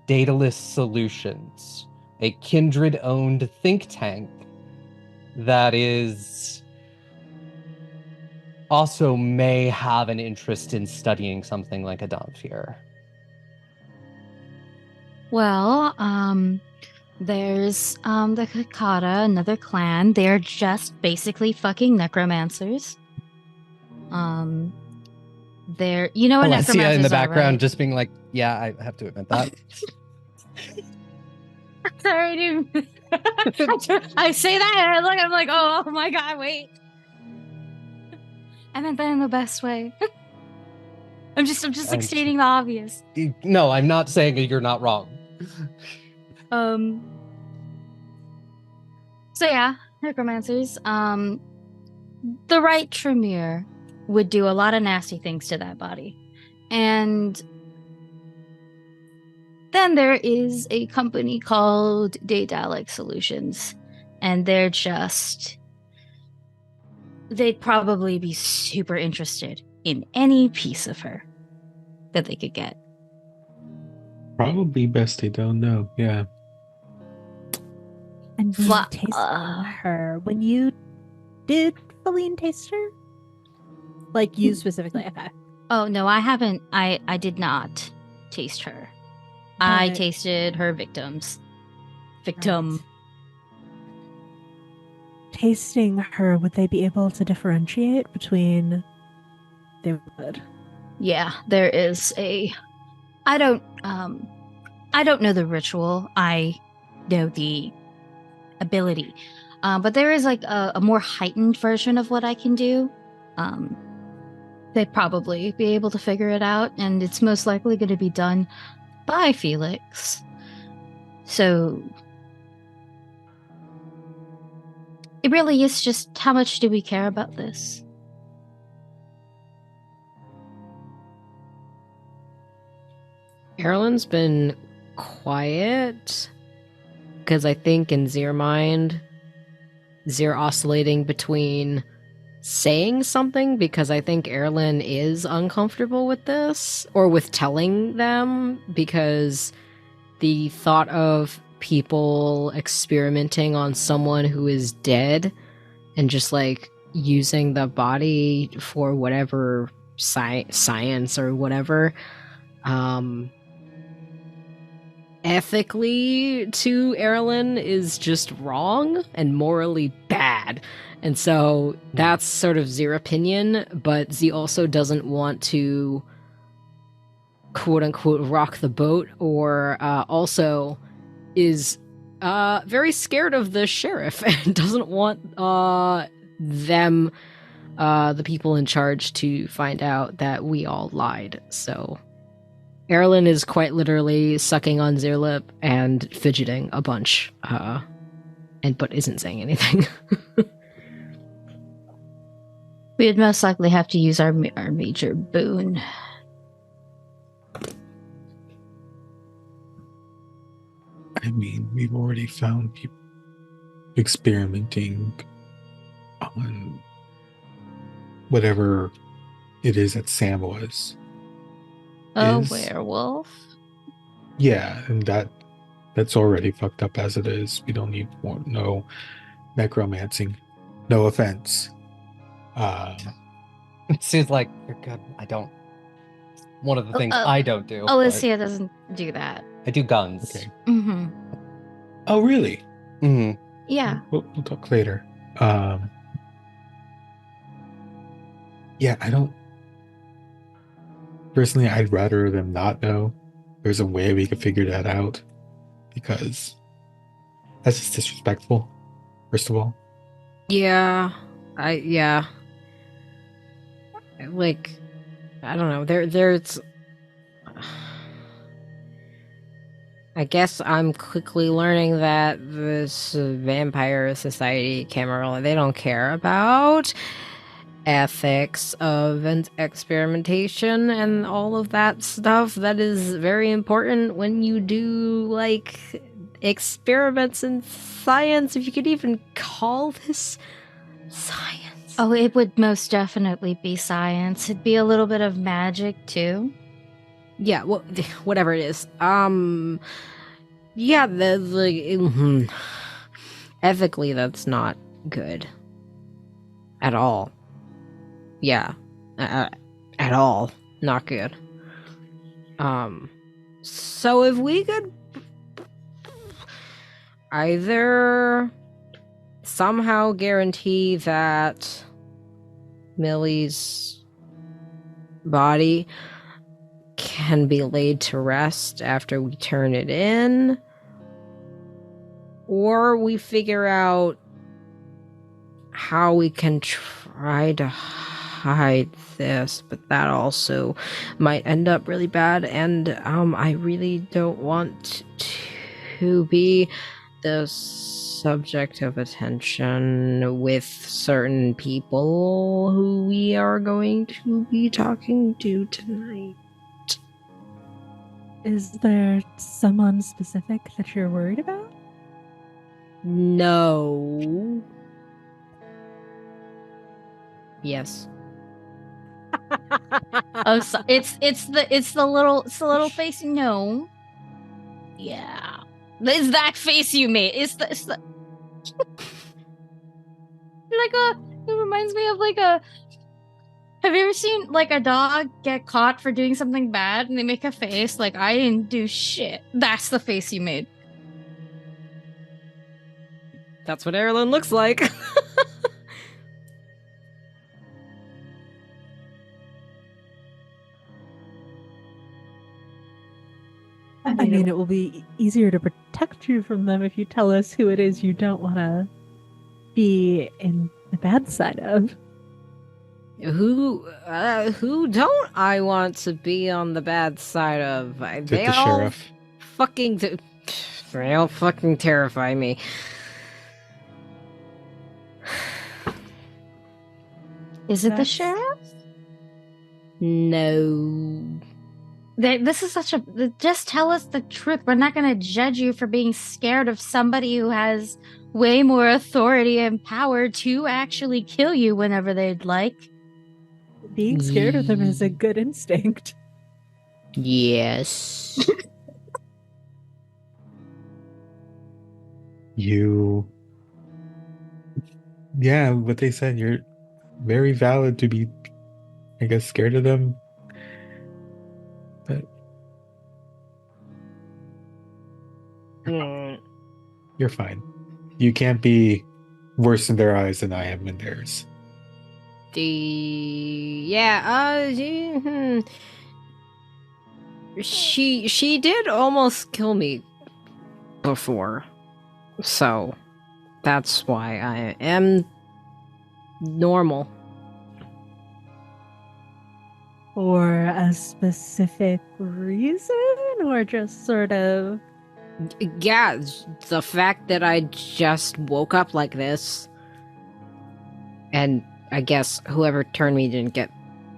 S1: Daedalus Solutions, a kindred-owned think tank that is also may have an interest in studying something like a Donphier.
S2: Well, there's the Hakata, another clan. They're just basically fucking necromancers. They're what
S1: Alessia
S2: necromancers
S1: in the
S2: are,
S1: background
S2: right?
S1: just being like, yeah, I have to admit that.
S2: Sorry, dude. I say that and I'm like, oh my god, wait. I meant that in the best way. I'm just like stating the obvious.
S1: No, I'm not saying you're not wrong.
S2: So yeah, necromancers. The right Tremere would do a lot of nasty things to that body. And then there is a company called Daedalic Solutions. And they'd probably be super interested in any piece of her that they could get.
S4: Probably best they don't know. Yeah.
S3: And you tasted her. When you did Faline taste her? Like you specifically, okay.
S2: Oh no, I haven't. I did not taste her. I
S3: But-
S2: tasted her victims. Victim.
S3: Right. Tasting her, would they be able to differentiate between? They would.
S2: Yeah, there is I don't know the ritual. I know the ability. But there is like a more heightened version of what I can do. They'd probably be able to figure it out, and it's most likely going to be done by Felix. So it really is just how much do we care about this?
S5: Eirlin's been quiet because I think in Zir mind, Zir oscillating between saying something because I think Eirlin is uncomfortable with this or with telling them because the thought of people experimenting on someone who is dead and just like using the body for whatever science or whatever ethically to Eirlin is just wrong and morally bad. And so that's sort of Z's opinion, but Z also doesn't want to quote unquote rock the boat or also is very scared of the sheriff and doesn't want them, the people in charge, to find out that we all lied. So Eirlin is quite literally sucking on Z's lip and fidgeting a bunch, but isn't saying anything.
S2: We would most likely have to use our major boon.
S4: I mean, we've already found people experimenting on whatever it is that Sam was.
S2: A
S4: Is-
S2: werewolf?
S4: Yeah, and that's already fucked up as it is. We don't need more, no necromancing. No offense.
S1: It seems like you're good. I don't. One of the things I don't do. but
S2: Alyssa doesn't do that.
S1: I do guns.
S4: Okay.
S2: Mm-hmm.
S4: Oh, really?
S1: Mhm.
S2: Yeah.
S4: We'll talk later. Yeah, I don't. Personally, I'd rather them not know. There's a way we could figure that out, because that's just disrespectful. First of all,
S5: Yeah. Like, I don't know. There's. I guess I'm quickly learning that this vampire society, Camarilla, they don't care about ethics of experimentation and all of that stuff. That is very important when you do, like, experiments in science, if you could even call this science.
S2: Oh, it would most definitely be science. It'd be a little bit of magic too.
S5: Yeah, well, whatever it is. Yeah, ethically, that's not good at all. Yeah, at all, not good. So if we could either somehow guarantee that Millie's body can be laid to rest after we turn it in, or we figure out how we can try to hide this, but that also might end up really bad, and I really don't want to be the subject of attention with certain people who we are going to be talking to tonight.
S3: Is there someone specific that you're worried about?
S5: No. Yes.
S2: Oh, so it's the little face you know. Yeah, it's that face you made. It's the it reminds me of like a. Have you ever seen like a dog get caught for doing something bad and they make a face like I didn't do shit? That's the face you made.
S5: That's what Eirlin looks like.
S3: I mean, it will be easier to protect you from them if you tell us who it is you don't want to be in the bad side of.
S5: Who don't I want to be on the bad side of? They
S4: the
S5: all
S4: sheriff.
S5: they all fucking terrify me.
S2: Is it the
S3: That's-
S2: sheriff?
S5: No.
S2: This is such a. Just tell us the truth. We're not going to judge you for being scared of somebody who has way more authority and power to actually kill you whenever they'd like.
S3: Being scared of them is a good instinct.
S5: Yes.
S4: Yeah, what they said, you're very valid to be, I guess, scared of them. But
S5: Mm,
S4: you're fine. You can't be worse in their eyes than I am in theirs.
S5: She did almost kill me before, so that's why I am normal.
S3: For a specific reason? Or just sort of.
S5: Yeah, the fact that I just woke up like this and I guess whoever turned me didn't get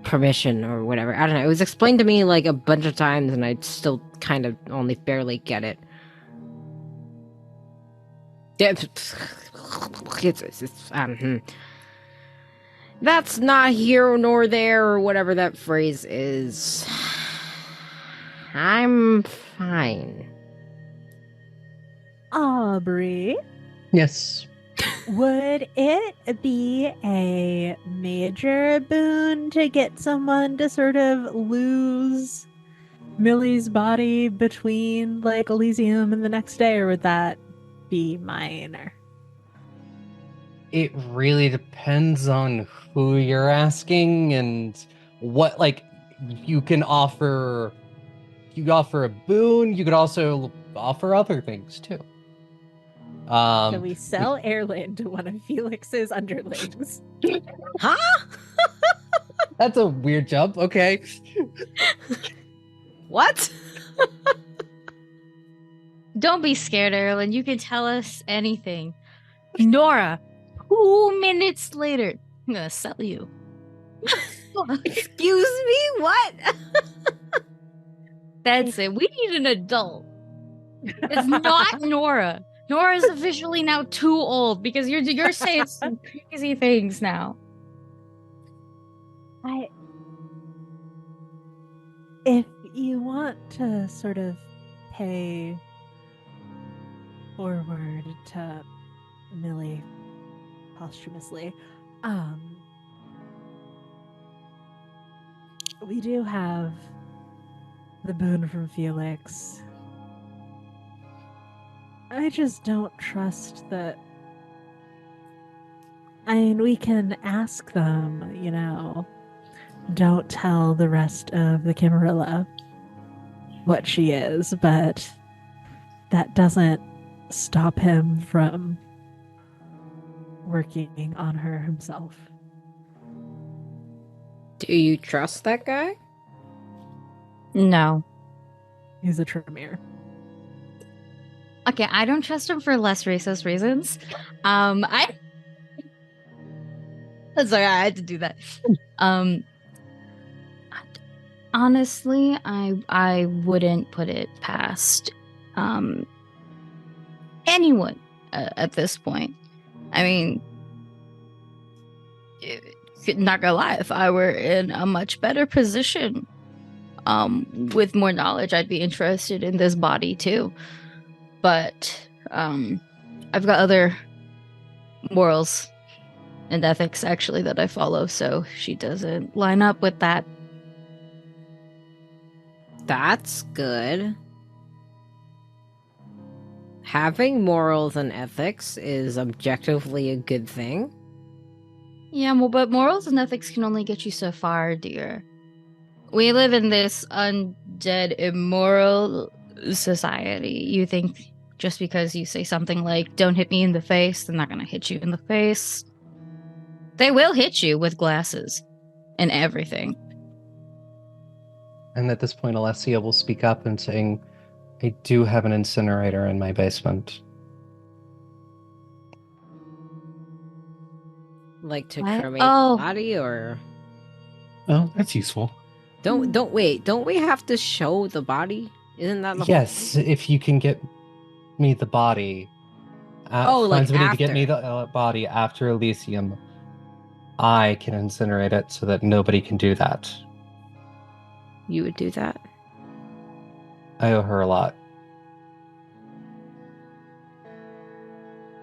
S5: permission or whatever. I don't know. It was explained to me like a bunch of times, and I still kind of only barely get it. That's not here nor there, or whatever that phrase is. I'm fine.
S3: Aubrey,
S1: Yes.
S3: would it be a major boon to get someone to sort of lose Millie's body between like Elysium and the next day, or would that be minor?
S1: It really depends on who you're asking and what, like, you can offer. You could offer a boon. You could also offer other things too.
S3: Can we sell Eirlin to one of Felix's underlings?
S5: Huh?
S1: That's a weird jump. Okay.
S5: What?
S2: Don't be scared, Eirlin. You can tell us anything. Nora, 2 minutes later, I'm gonna sell you.
S5: Excuse me? What?
S2: That's it. We need an adult. It's not Nora. Nora's officially now too old because you're saying some crazy things now.
S3: If you want to sort of pay forward to Millie posthumously, we do have the boon from Felix. I just don't trust that. I mean, we can ask them, you know, don't tell the rest of the Camarilla what she is, but that doesn't stop him from working on her himself.
S5: Do you trust that guy?
S2: No.
S3: He's a Tremere.
S2: Okay, I don't trust him for less racist reasons. I sorry, I had to do that. Honestly, I wouldn't put it past anyone at this point. I mean, not gonna lie, if I were in a much better position, with more knowledge, I'd be interested in this body too. But I've got other morals and ethics actually that I follow, so she doesn't line up with that.
S5: That's good. Having morals and ethics is objectively a good thing.
S2: Yeah, well, but morals and ethics can only get you so far, dear. We live in this undead, immoral society. You think just because you say something like, don't hit me in the face, they're not going to hit you in the face. They will hit you with glasses and everything.
S1: And at this point, Alessia will speak up and saying, I do have an incinerator in my basement.
S5: Like to
S2: What?
S5: cremate
S2: Oh.
S5: the body, or
S4: Oh, that's useful.
S5: don't wait. Don't we have to show the body? Isn't that the whole
S1: Yes,
S5: thing?
S1: if you can get me the body.
S5: Oh, like
S1: find somebody to get me
S5: after.
S1: the body after Elysium, I can incinerate it so that nobody can do that.
S5: You would do that?
S1: I owe her a lot.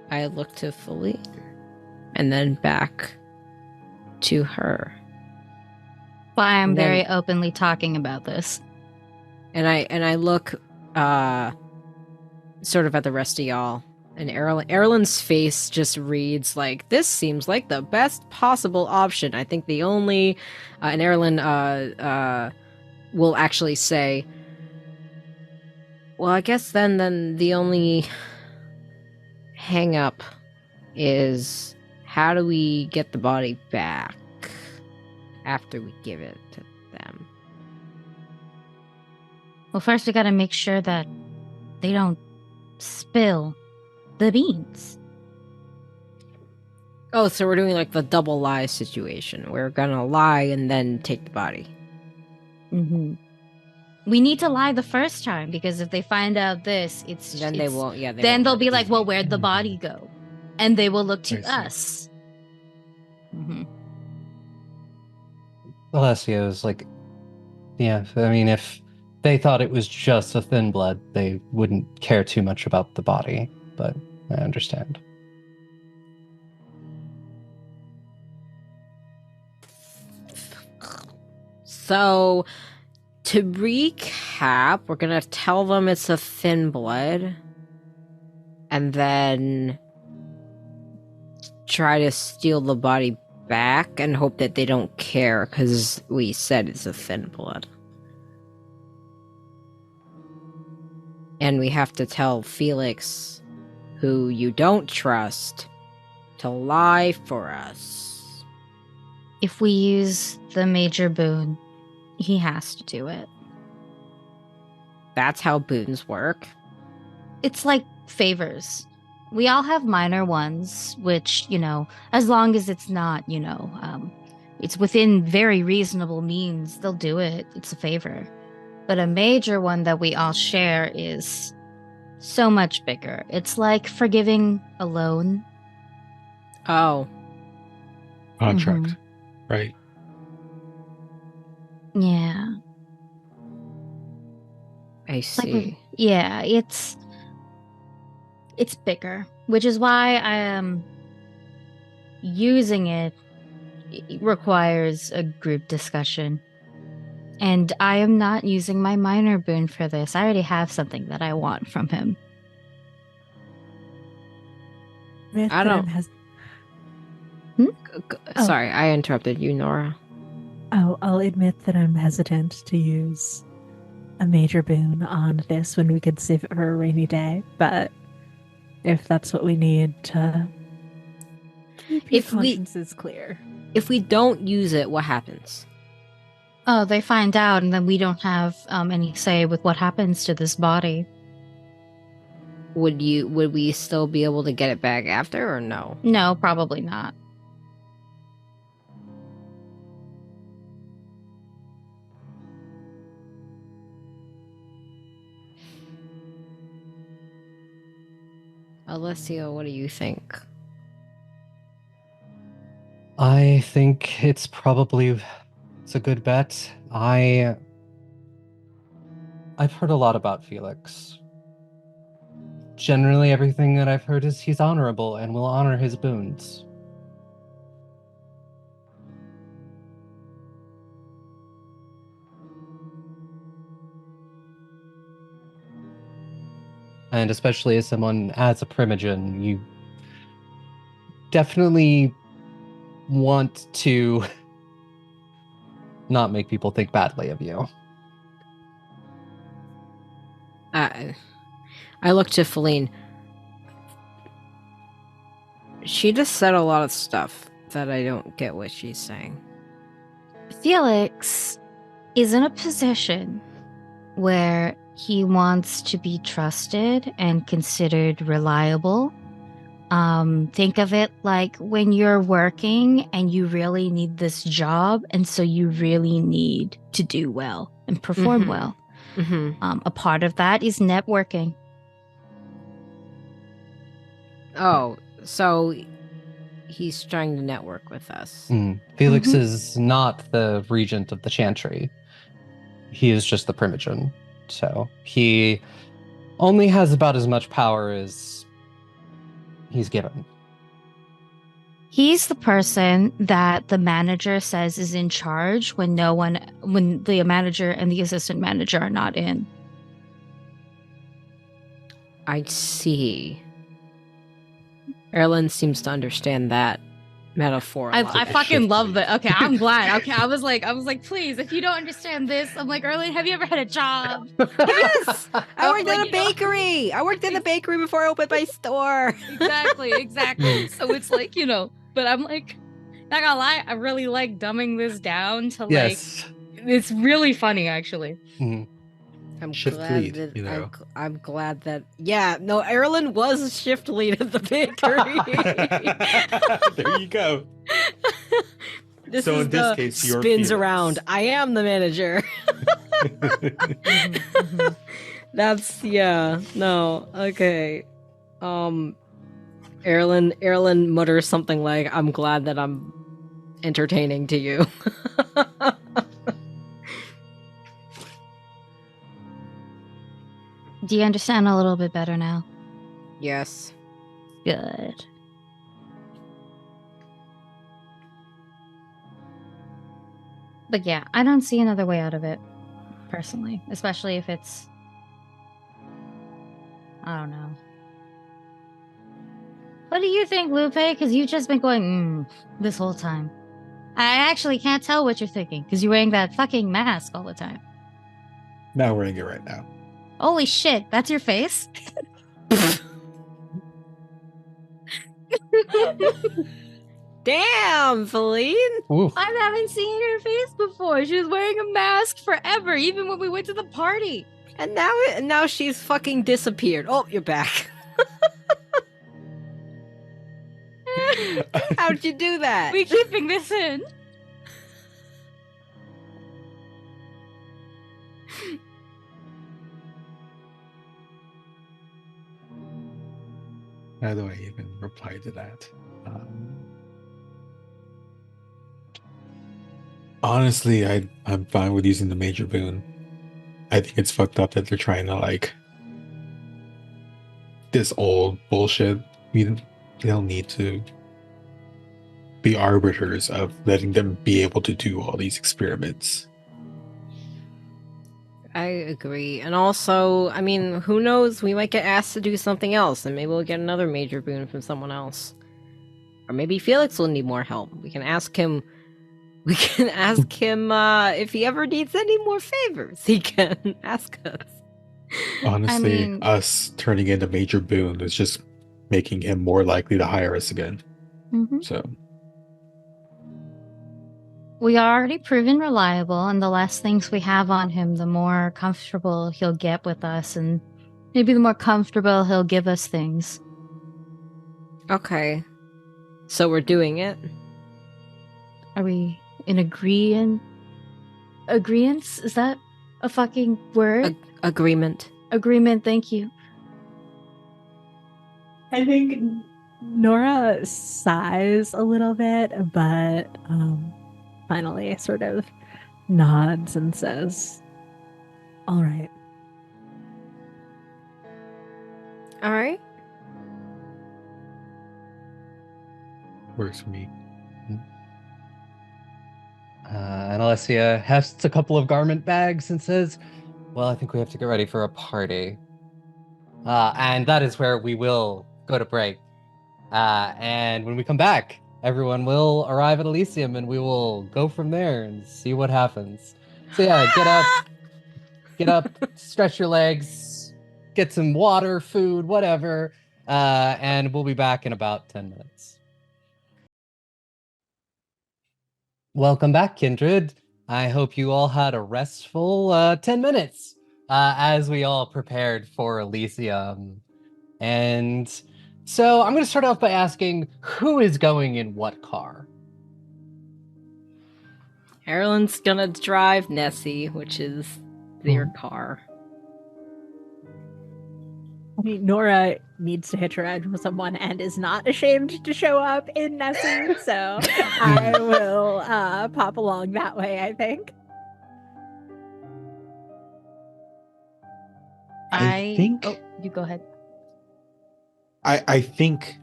S5: I look to Faline and then back to her.
S2: Why I'm
S5: And then-
S2: very openly talking about this.
S5: And I look sort of at the rest of y'all. And Eirlin's face just reads like, this seems like the best possible option. I think the only and Eirlin will actually say, well, I guess then the only hang up is, how do we get the body back after we give it to them?
S2: Well, first we gotta make sure that they don't spill the beans.
S5: Oh, so we're doing like the double lie situation. We're gonna lie and then take the body.
S2: Mm-hmm. We need to lie the first time because if they find out this,
S5: Then they won't. Yeah.
S2: Then they'll be like, "Well,
S5: participate.
S2: where'd the body go?" And they will look to
S4: I see.
S2: us. Mm-hmm.
S1: Alessio's like, yeah, I mean, if they thought it was just a thin blood, they wouldn't care too much about the body, but I understand.
S5: So, to recap, we're gonna tell them it's a thin blood, and then try to steal the body back and hope that they don't care because we said it's a thin blood. And we have to tell Felix, who you don't trust, to lie for us.
S2: If we use the major boon, he has to do it.
S5: That's how boons work.
S2: It's like favors. We all have minor ones, which, as long as it's not, it's within very reasonable means, they'll do it. It's a favor. But a major one that we all share is so much bigger. It's like forgiving a loan.
S5: Oh,
S4: Contract, right?
S2: Yeah.
S5: I see.
S2: Yeah, it's bigger, which is why I am using it requires a group discussion. And I am not using my minor boon for this. I already have something that I want from him.
S5: I don't-
S3: Oh.
S5: Sorry, I interrupted you, Nora.
S3: Oh, I'll admit that I'm hesitant to use a major boon on this when we could save it for a rainy day, but if that's what we need to keep your consciences clear.
S5: If we don't use it, what happens?
S2: Oh, they find out, and then we don't have any say with what happens to this body.
S5: Would we still be able to get it back after, or no?
S2: No, probably not.
S5: Alessio, what do you think?
S1: I think it's a good bet. I've heard a lot about Felix. Generally, everything that I've heard is he's honorable and will honor his boons. And especially as someone as a primogen, you definitely want to not make people think badly of you.
S5: I look to Faline. She just said a lot of stuff that I don't get what she's saying.
S2: Felix is in a position where he wants to be trusted and considered reliable. Think of it like when you're working and you really need this job, and so you really need to do well and perform well. A part of that is networking.
S5: Oh, so he's trying to network with us.
S1: Felix is not the regent of the Chantry. He is just the primogen. So he only has about as much power as he's given.
S2: He's the person that the manager says is in charge when the manager and the assistant manager are not in.
S5: I see. Eirlin seems to understand that metaphor a lot.
S2: I fucking love that. Okay, I'm glad. Okay, I was like, please, if you don't understand this, I'm like, Eirlin, have you ever had a job?
S5: Yes! I worked in a bakery! I worked in a bakery before I opened my store!
S2: Exactly. So it's like, but I'm like, not gonna lie, I really like dumbing this down to
S1: Yes.
S2: it's really funny, actually.
S5: I'm
S4: Shift
S5: glad
S4: lead,
S5: that
S4: you know.
S5: I'm glad that Eirlin was a shift lead at the bakery.
S4: There you go.
S5: This
S4: So
S5: is
S4: in this
S5: the
S4: case, you're
S5: spins
S4: Felix.
S5: around. I am the manager. That's no, okay. Eirlin mutters something like, "I'm glad that I'm entertaining to you."
S2: Do you understand a little bit better now?
S5: Yes.
S2: Good. But yeah, I don't see another way out of it, personally. Especially if it's... I don't know. What do you think, Lupe? Because you've just been going, this whole time. I actually can't tell what you're thinking, because you're wearing that fucking mask all the time.
S4: Not wearing it right now.
S2: Holy shit, that's your face?
S5: Damn, Faline!
S1: Oof.
S2: I haven't seen her face before. She was wearing a mask forever, even when we went to the party.
S5: And now she's fucking disappeared. Oh, you're back. How'd you do that?
S2: We keeping this in.
S4: How do I even reply to that? Honestly, I'm fine with using the major boon. I think it's fucked up that they're trying to like this old bullshit. They don't need to be arbiters of letting them be able to do all these experiments.
S5: I agree. And also, I mean, who knows? We might get asked to do something else, and maybe we'll get another major boon from someone else. Or maybe Felix will need more help. We can ask him if he ever needs any more favors. He can ask us.
S4: Honestly, us turning into major boon is just making him more likely to hire us again.
S2: Mm-hmm.
S4: So
S2: We are already proven reliable, and the less things we have on him, the more comfortable he'll get with us, and maybe the more comfortable he'll give us things.
S5: Okay. So we're doing it?
S2: Are we in agreeance? Is that a fucking word?
S5: Agreement.
S2: Agreement, thank you.
S3: I think Nora sighs a little bit, but finally sort of nods and says, "All right."
S5: All right.
S4: works for me.
S1: And Alessia hefts a couple of garment bags and says, well, I think we have to get ready for a party. And that is where we will go to break. And when we come back, everyone will arrive at Elysium and we will go from there and see what happens. So yeah, get up, stretch your legs, get some water, food, whatever. And we'll be back in about 10 minutes. Welcome back, Kindred. I hope you all had a restful 10 minutes as we all prepared for Elysium. And so I'm going to start off by asking, who is going in what car?
S5: Eirlin's gonna drive Nessie, which is their car.
S3: I mean, Nora needs to hitch a ride with someone and is not ashamed to show up in Nessie, so I will pop along that way, I think.
S4: I think
S2: Oh, you go ahead.
S4: I think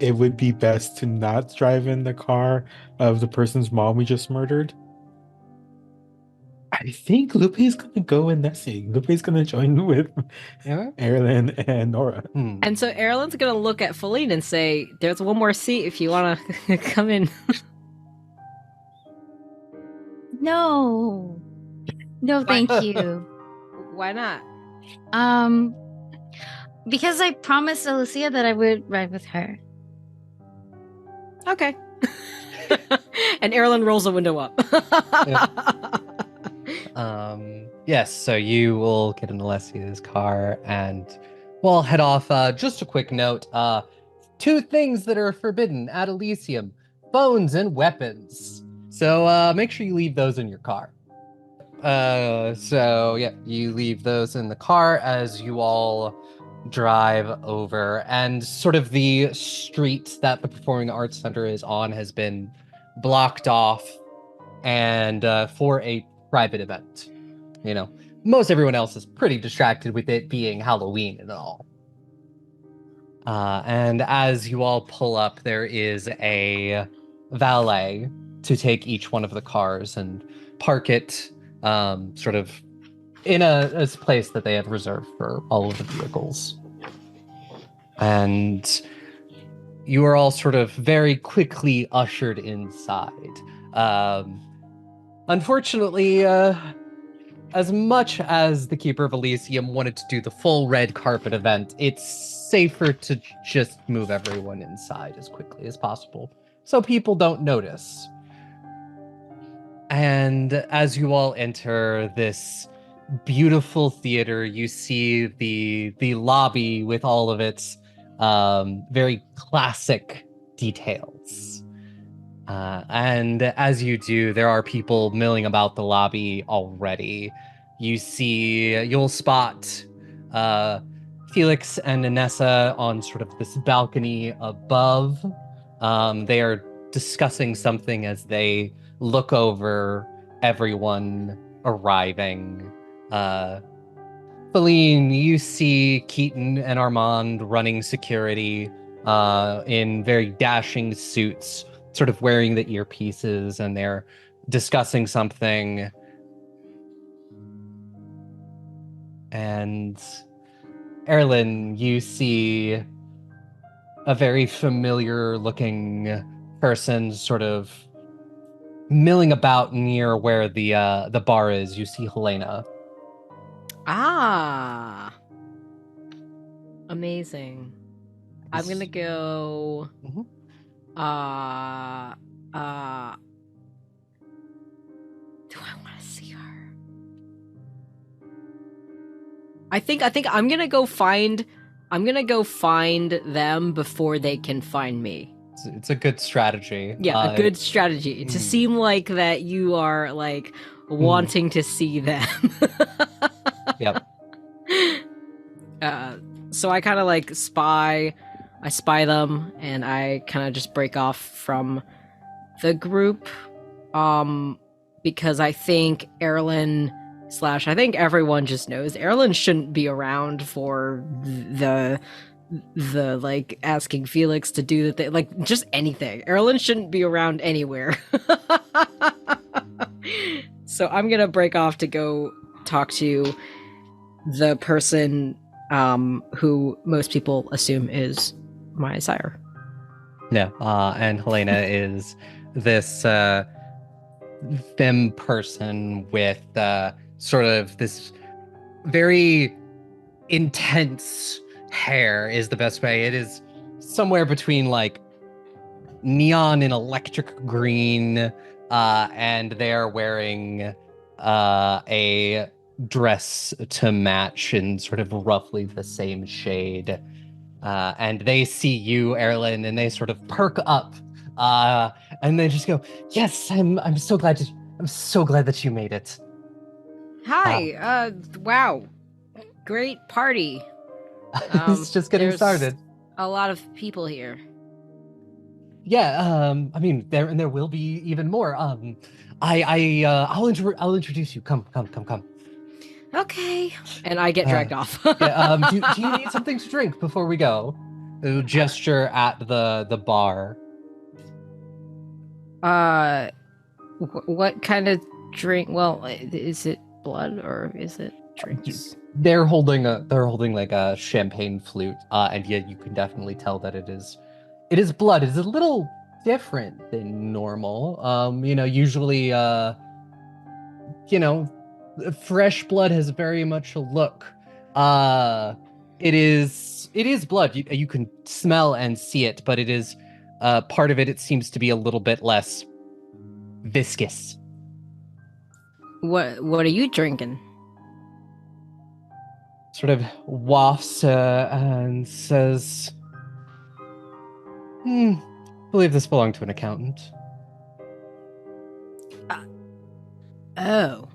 S4: it would be best to not drive in the car of the person's mom we just murdered. I think Lupe's gonna go in Nessie. Lupe's gonna join with Eirlin and Nora.
S5: And so Eirlin's gonna look at Faline and say, there's one more seat if you wanna come in.
S2: No. No, thank you.
S5: Why not?
S2: Because I promised Alyssa that I would ride with her.
S5: Okay. And Eirlin rolls the window up.
S1: Yes, so you will get in Alessia's car and we'll head off. Just a quick note, two things that are forbidden at Elysium: phones and weapons. So make sure you leave those in your car. So yeah, you leave those in the car as you all drive over, and sort of the street that the Performing Arts Center is on has been blocked off, and for a private event. You know, most everyone else is pretty distracted with it being Halloween and all. And as you all pull up, there is a valet to take each one of the cars and park it sort of in a place that they have reserved for all of the vehicles. And you are all sort of very quickly ushered inside. Unfortunately, as much as the Keeper of Elysium wanted to do the full red carpet event, it's safer to just move everyone inside as quickly as possible so people don't notice. And as you all enter this beautiful theater, you see the lobby with all of its very classic details. And as you do, there are people milling about the lobby already. You'll spot Felix and Inessa on sort of this balcony above. They are discussing something as they look over everyone arriving. Faline, you see Keaton and Armand running security in very dashing suits, sort of wearing the earpieces, and they're discussing something. And Eirlin, you see a very familiar looking person sort of milling about near where the bar is. You see Helena.
S5: Ah. Amazing. I'm gonna go.
S1: Mhm.
S5: Do I want to see her? I think I'm gonna go find. I'm gonna go find them before they can find me.
S1: It's a good strategy.
S5: Yeah, a good strategy to seem like that you are like wanting to see them.
S1: Yep.
S5: So I kind of like spy them, and I kind of just break off from the group, because I think Eirlin / I think everyone just knows Eirlin shouldn't be around for the like asking Felix to do the thing, like just anything. Eirlin shouldn't be around anywhere. So I'm gonna break off to go talk to the person who most people assume is my sire.
S1: Yeah, and Helena is this femme person with sort of this very intense hair is the best way. It is somewhere between like neon and electric green, and they're wearing a dress to match in sort of roughly the same shade. And they see you, Eirlin, and they sort of perk up, and they just go, "Yes, I'm so glad that you made it."
S5: Hi, wow, great party.
S1: It's just getting
S5: there's
S1: started.
S5: A lot of people here.
S1: Yeah, I mean, there will be even more. I'll introduce you. Come.
S5: Okay. And I get dragged off.
S1: Yeah, do you need something to drink before we go? It'll gesture at the bar.
S5: What kind of drink? Well, is it blood or is it drinks?
S1: They're holding like a champagne flute, and yeah, you can definitely tell that it is blood. It's a little different than normal. Usually, fresh blood has very much a look. It is blood. You can smell and see it, but it is part of it. It seems to be a little bit less viscous.
S5: What are you drinking?
S1: Sort of wafts and says, believe this belonged to an accountant.
S5: Oh.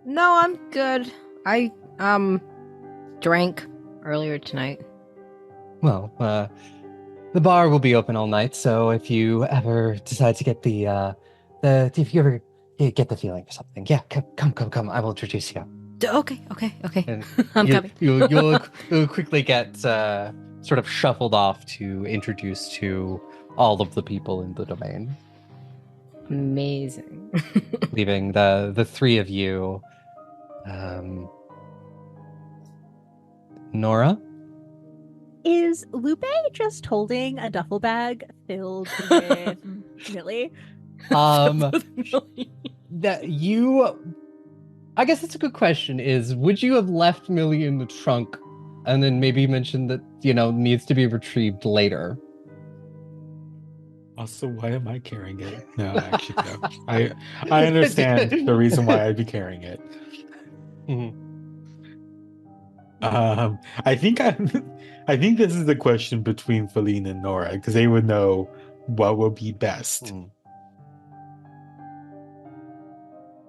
S5: No, I'm good. I drank earlier tonight.
S1: Well, the bar will be open all night, so if you ever decide to get if you ever get the feeling for something, yeah, come, I will introduce you.
S5: Okay.
S1: And
S5: I'm coming.
S1: you'll quickly get sort of shuffled off to introduce to all of the people in the domain,
S5: Amazing.
S1: leaving the three of you. Nora?
S3: Is Lupe just holding a duffel bag filled with Millie?
S1: That you, I guess that's a good question, is would you have left Millie in the trunk and then maybe mentioned that, needs to be retrieved later?
S4: Also, why am I carrying it? No, actually, no. I understand the reason why I'd be carrying it. I think this is the question between Faline and Nora, because they would know what would be best.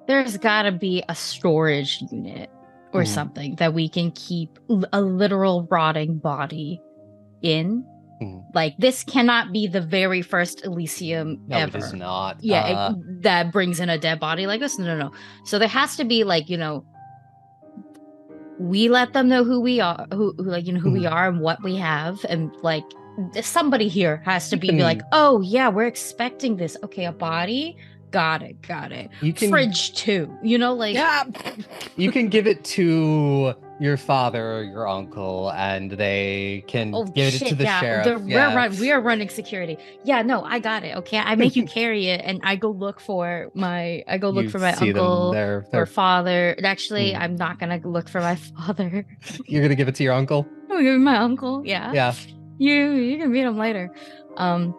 S2: There's got to be a storage unit or something that we can keep a literal rotting body in. Like, this cannot be the very first Elysium
S1: No,
S2: ever.
S1: it is not.
S2: Yeah, that brings in a dead body like this. No. So there has to be, like, we let them know who we are, who we are and what we have, and like somebody here has to be like, oh yeah, we're expecting this. Okay, a body. Got it. Fridge too.
S5: Yeah.
S1: You can give it to your father or your uncle, and they can give it to the sheriff.
S2: We are running security. Yeah, no, I got it. Okay, I make you carry it, and I go look for my uncle or father. Actually, I'm not gonna look for my father.
S1: You're gonna give it to your uncle?
S2: Oh, you're my uncle. Yeah.
S1: Yeah.
S2: You can meet him later. But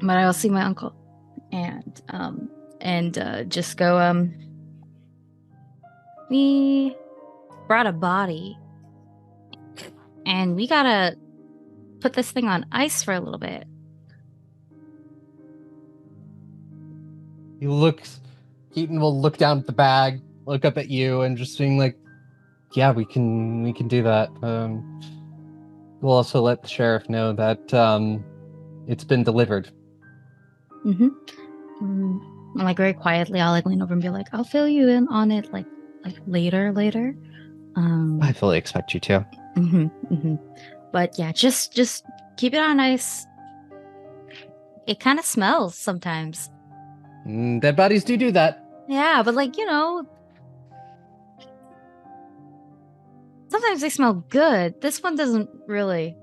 S2: I'll see my uncle, and just go. We brought a body, and we gotta put this thing on ice for a little bit.
S1: Keaton will look down at the bag, look up at you, and just being like, yeah, we can do that. We'll also let the sheriff know that it's been delivered.
S2: Like, very quietly, I'll like lean over and be like, I'll fill you in on it like later.
S1: I fully expect you to.
S2: But yeah, just keep it on ice. It kind of smells sometimes.
S1: Dead bodies do that.
S2: Yeah, but sometimes they smell good. This one doesn't really.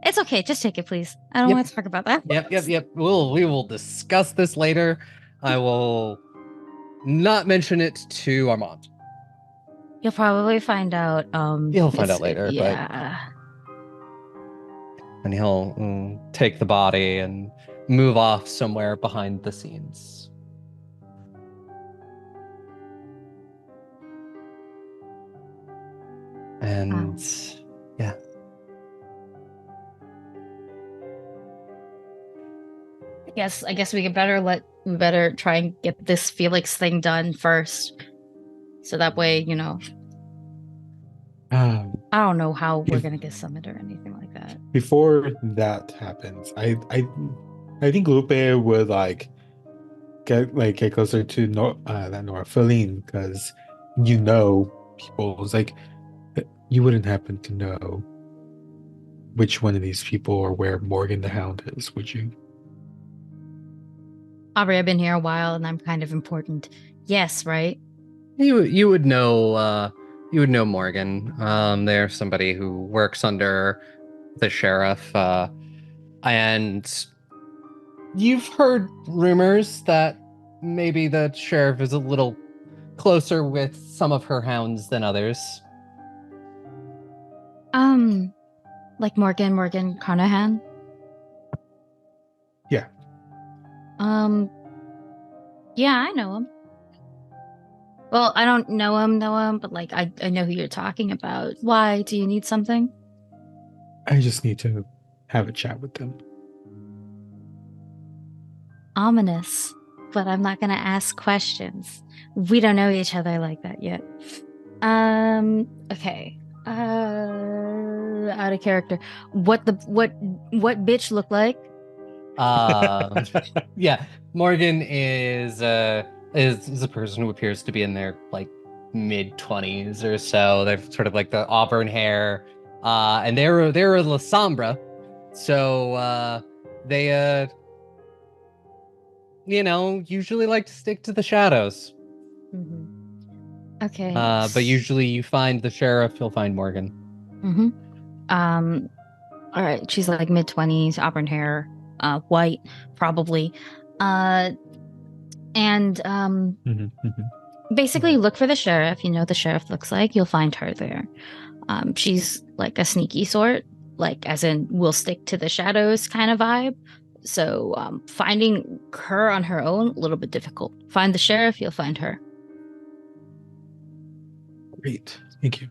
S2: It's okay. Just take it, please. I don't want to talk about that.
S1: Yep. We will discuss this later. I will not mention it to Armand.
S2: You'll probably find out.
S1: He'll find out later.
S2: Yeah.
S1: And he'll take the body and move off somewhere behind the scenes. And yeah.
S2: I guess we better try and get this Felix thing done first. So that way, I don't know how we're gonna get summoned or anything like that.
S4: Before that happens, I think Lupe would get closer to Nora Faline, because people. It's like, you wouldn't happen to know which one of these people or where Morgan the Hound is, would you?
S2: Aubrey, I've been here a while and I'm kind of important. Yes, right?
S1: You would know Morgan. They're somebody who works under the sheriff, and you've heard rumors that maybe the sheriff is a little closer with some of her hounds than others.
S2: Like Morgan Carnahan?
S4: Yeah.
S2: Yeah, I know him. Well, I don't know him, but like I know who you're talking about. Why? Do you need something?
S4: I just need to have a chat with them.
S2: Ominous. But I'm not gonna ask questions. We don't know each other like that yet. Okay. Out of character. What bitch look like?
S1: Yeah, Morgan is a person who appears to be in their like mid-20s or so. They've sort of like the auburn hair, and they're a La Sombra, so they usually like to stick to the shadows.
S2: Okay.
S1: But usually you find the sheriff, you'll find Morgan.
S2: All right. She's like mid-20s, auburn hair, white, probably. Basically look for the sheriff. You know what the sheriff looks like. You'll find her there. She's like a sneaky sort, like as in we'll stick to the shadows kind of vibe. So finding her on her own, a little bit difficult. Find the sheriff, you'll find her.
S4: Great. Thank you.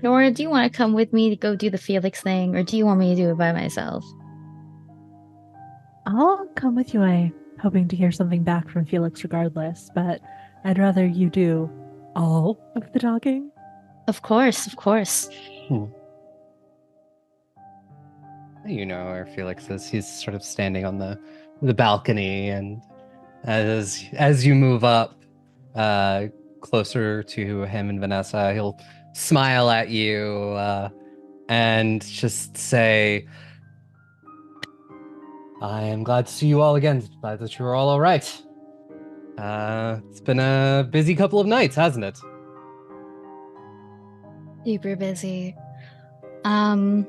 S2: Nora, do you want to come with me to go do the Felix thing, or do you want me to do it by myself?
S3: I'll come with you. I'm hoping to hear something back from Felix regardless, but I'd rather you do all of the talking.
S2: Of course, of course.
S1: You know where Felix is. He's sort of standing on the balcony, and as you move up closer to him and Vanessa, he'll smile at you and just say, I am glad to see you all again. Glad that you're all right. It's been a busy couple of nights, hasn't it?
S2: Super busy. Do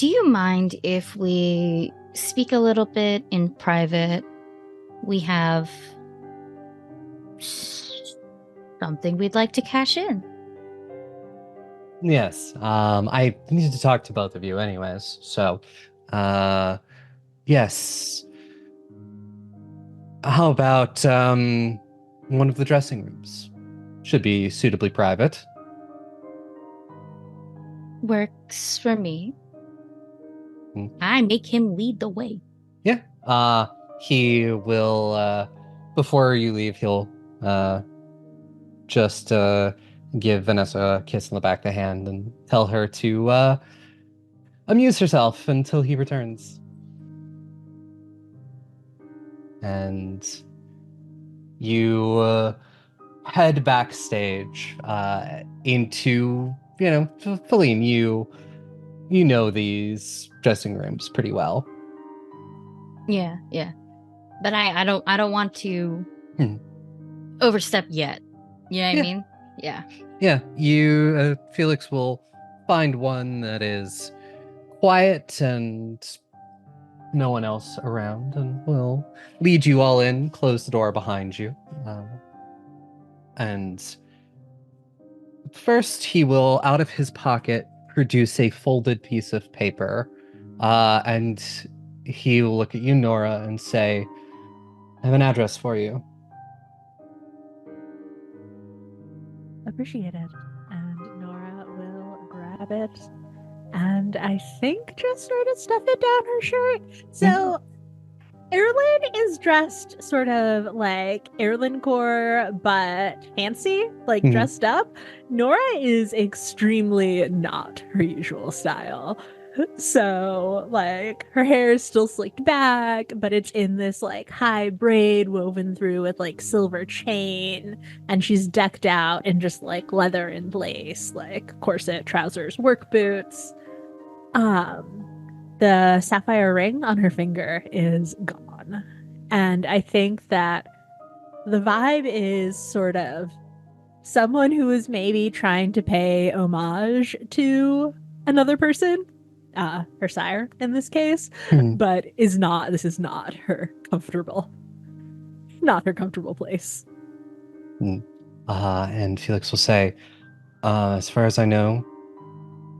S2: you mind if we speak a little bit in private? We have something we'd like to cash in.
S1: Yes. I needed to talk to both of you anyways. So, yes. How about one of the dressing rooms? Should be suitably private.
S2: Works for me. I make him lead the way.
S1: Yeah. He will before you leave, he'll just give Vanessa a kiss on the back of the hand and tell her to amuse herself until he returns. And you head backstage into, Faline, you know these dressing rooms pretty well.
S2: Yeah. But I don't want to overstep yet. You know what I mean? Yeah.
S1: Yeah, you, Felix will find one that is quiet and no one else around, and will lead you all in, close the door behind you. And first he will, out of his pocket, produce a folded piece of paper, and he will look at you, Nora, and say, I have an address for you.
S3: Appreciated. And Nora will grab it and I think just sort of stuff it down her shirt. So Eirlin is dressed sort of like Eirlin core, but fancy, like dressed up. Nora is extremely not her usual style. So, like, her hair is still slicked back, but it's in this, like, high braid woven through with, like, silver chain. And she's decked out in just, like, leather and lace, like, corset, trousers, work boots. The sapphire ring on her finger is gone. And I think that the vibe is sort of someone who is maybe trying to pay homage to another person. Her sire in this case, but this is not her comfortable place.
S1: And Felix will say, as far as I know,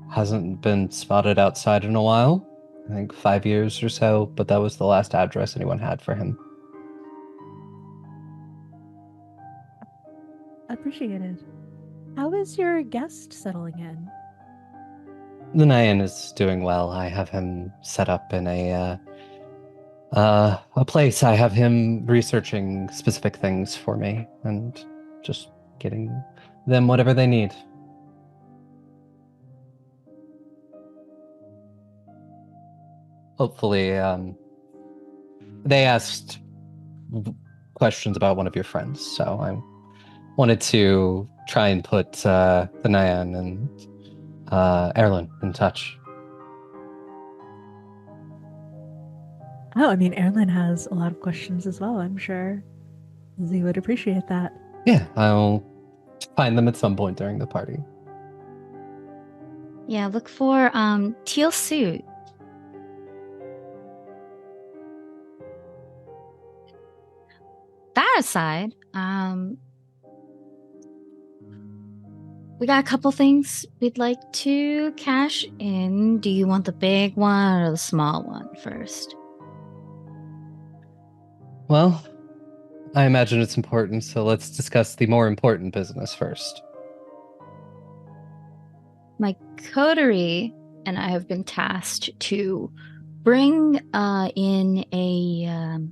S1: hasn't been spotted outside in a while. I think 5 years or so, but that was the last address anyone had for him.
S3: Appreciated. How is your guest settling in?
S1: The Nyan is doing well. I have him set up in a place. I have him researching specific things for me and just getting them whatever they need. Hopefully, they asked questions about one of your friends, so I wanted to try and put the Nyan and Eirlin in touch.
S3: Oh, I mean, Eirlin has a lot of questions as well, I'm sure. Z would appreciate that.
S1: Yeah, I'll find them at some point during the party.
S2: Yeah, look for teal suit. That aside, we got a couple things we'd like to cash in. Do you want the big one or the small one first?
S1: Well, I imagine it's important, so let's discuss the more important business first.
S2: My coterie and I have been tasked to bring in a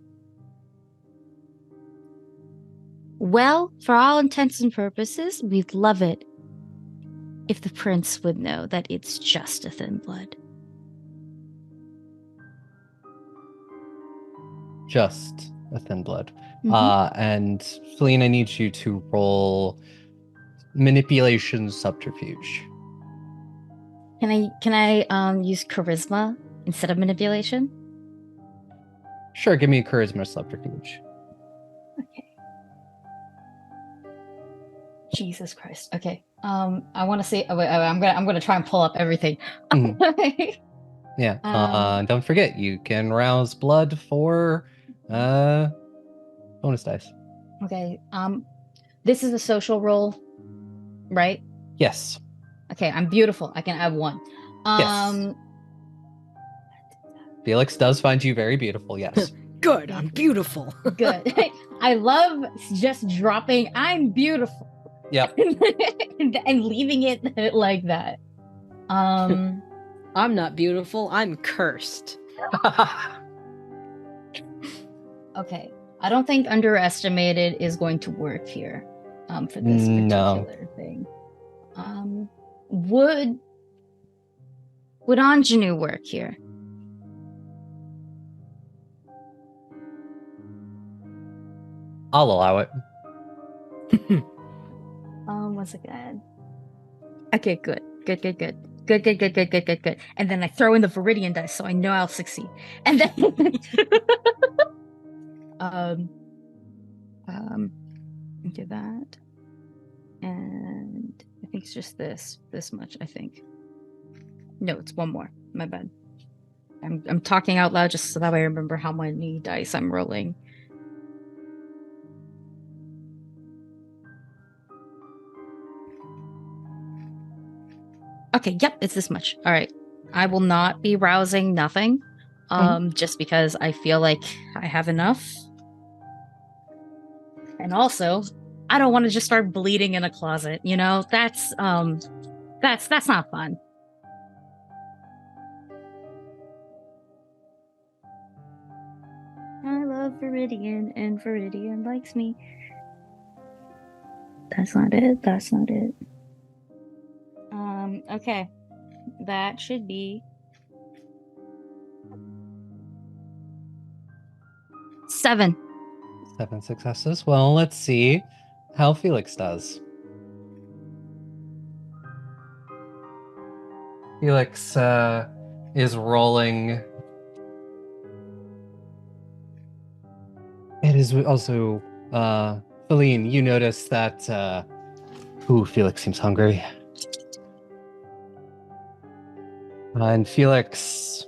S2: well, for all intents and purposes, we'd love it if the prince would know that it's just a thin blood.
S1: Just a thin blood.
S2: Mhm.
S1: And Faline, I need you to roll manipulation subterfuge.
S2: Can I use charisma instead of manipulation?
S1: Sure, give me a charisma subterfuge.
S2: Okay. Jesus Christ. Okay. I want to say. Oh, wait, I'm gonna try and pull up everything.
S1: Yeah. Don't forget, you can rouse blood for bonus dice.
S2: Okay. This is a social roll, right?
S1: Yes.
S2: Okay. I'm beautiful. I can add one.
S1: Yes. Felix does find you very beautiful. Yes.
S5: Good, I'm beautiful.
S2: Good. I love just dropping. I'm beautiful.
S1: Yep.
S2: and leaving it like that.
S5: I'm not beautiful, I'm cursed.
S2: Okay. I don't think underestimated is going to work here for this
S1: No.
S2: particular thing. Would ingenue work here?
S1: I'll allow it.
S2: Once again. Okay, good. Good. And then I throw in the Viridian dice so I know I'll succeed. And then do that. And I think it's just this much, I think. No, it's one more. My bad. I'm talking out loud just so that way I remember how many dice I'm rolling. Okay, yep, it's this much. All right. I will not be rousing nothing. Just because I feel like I have enough. And also, I don't want to just start bleeding in a closet, you know? That's not fun. I love Viridian and Viridian likes me. That's not it. Okay. That should be 7.
S1: 7 successes. Well, let's see how Felix does. Felix is rolling. It is also Faline, you notice that Felix seems hungry. And Felix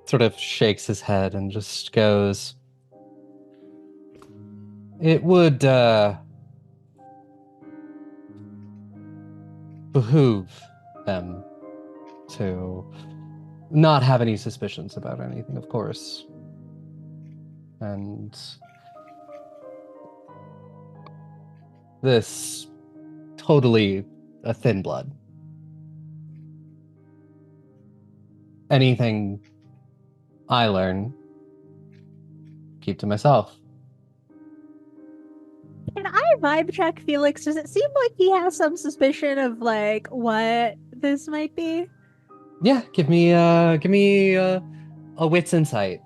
S1: sort of shakes his head and just goes, it would behoove them to not have any suspicions about anything, of course. And this totally a thin blood. Anything I learn, keep to myself.
S3: Can I vibe check Felix? Does it seem like he has some suspicion of like what this might be?
S1: Yeah, give me a wits insight.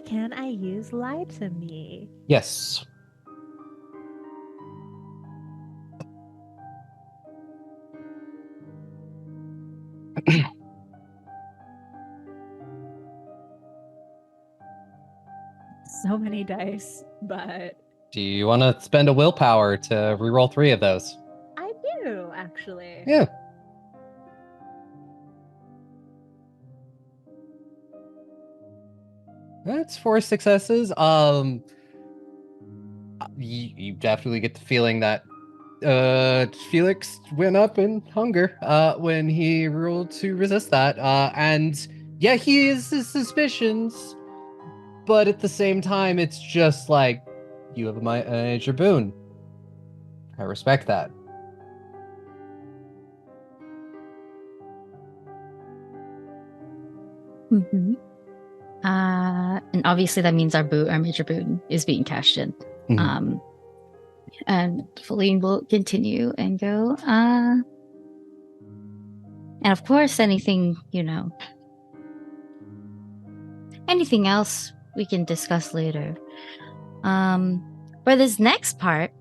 S3: Can I use lie to me?
S1: Yes.
S3: So many dice, but
S1: Do you want to spend a willpower to reroll 3 of those?
S3: I do actually.
S1: Yeah. That's 4 successes. You definitely get the feeling that Felix went up in hunger when he rolled to resist that. And yeah, he is his suspicions, but at the same time, it's just like you have a major boon. I respect that.
S2: Mm-hmm. And obviously that means our major boon is being cashed in.
S1: Mhm.
S2: And Faline will continue and go, and of course anything else we can discuss later. For this next part,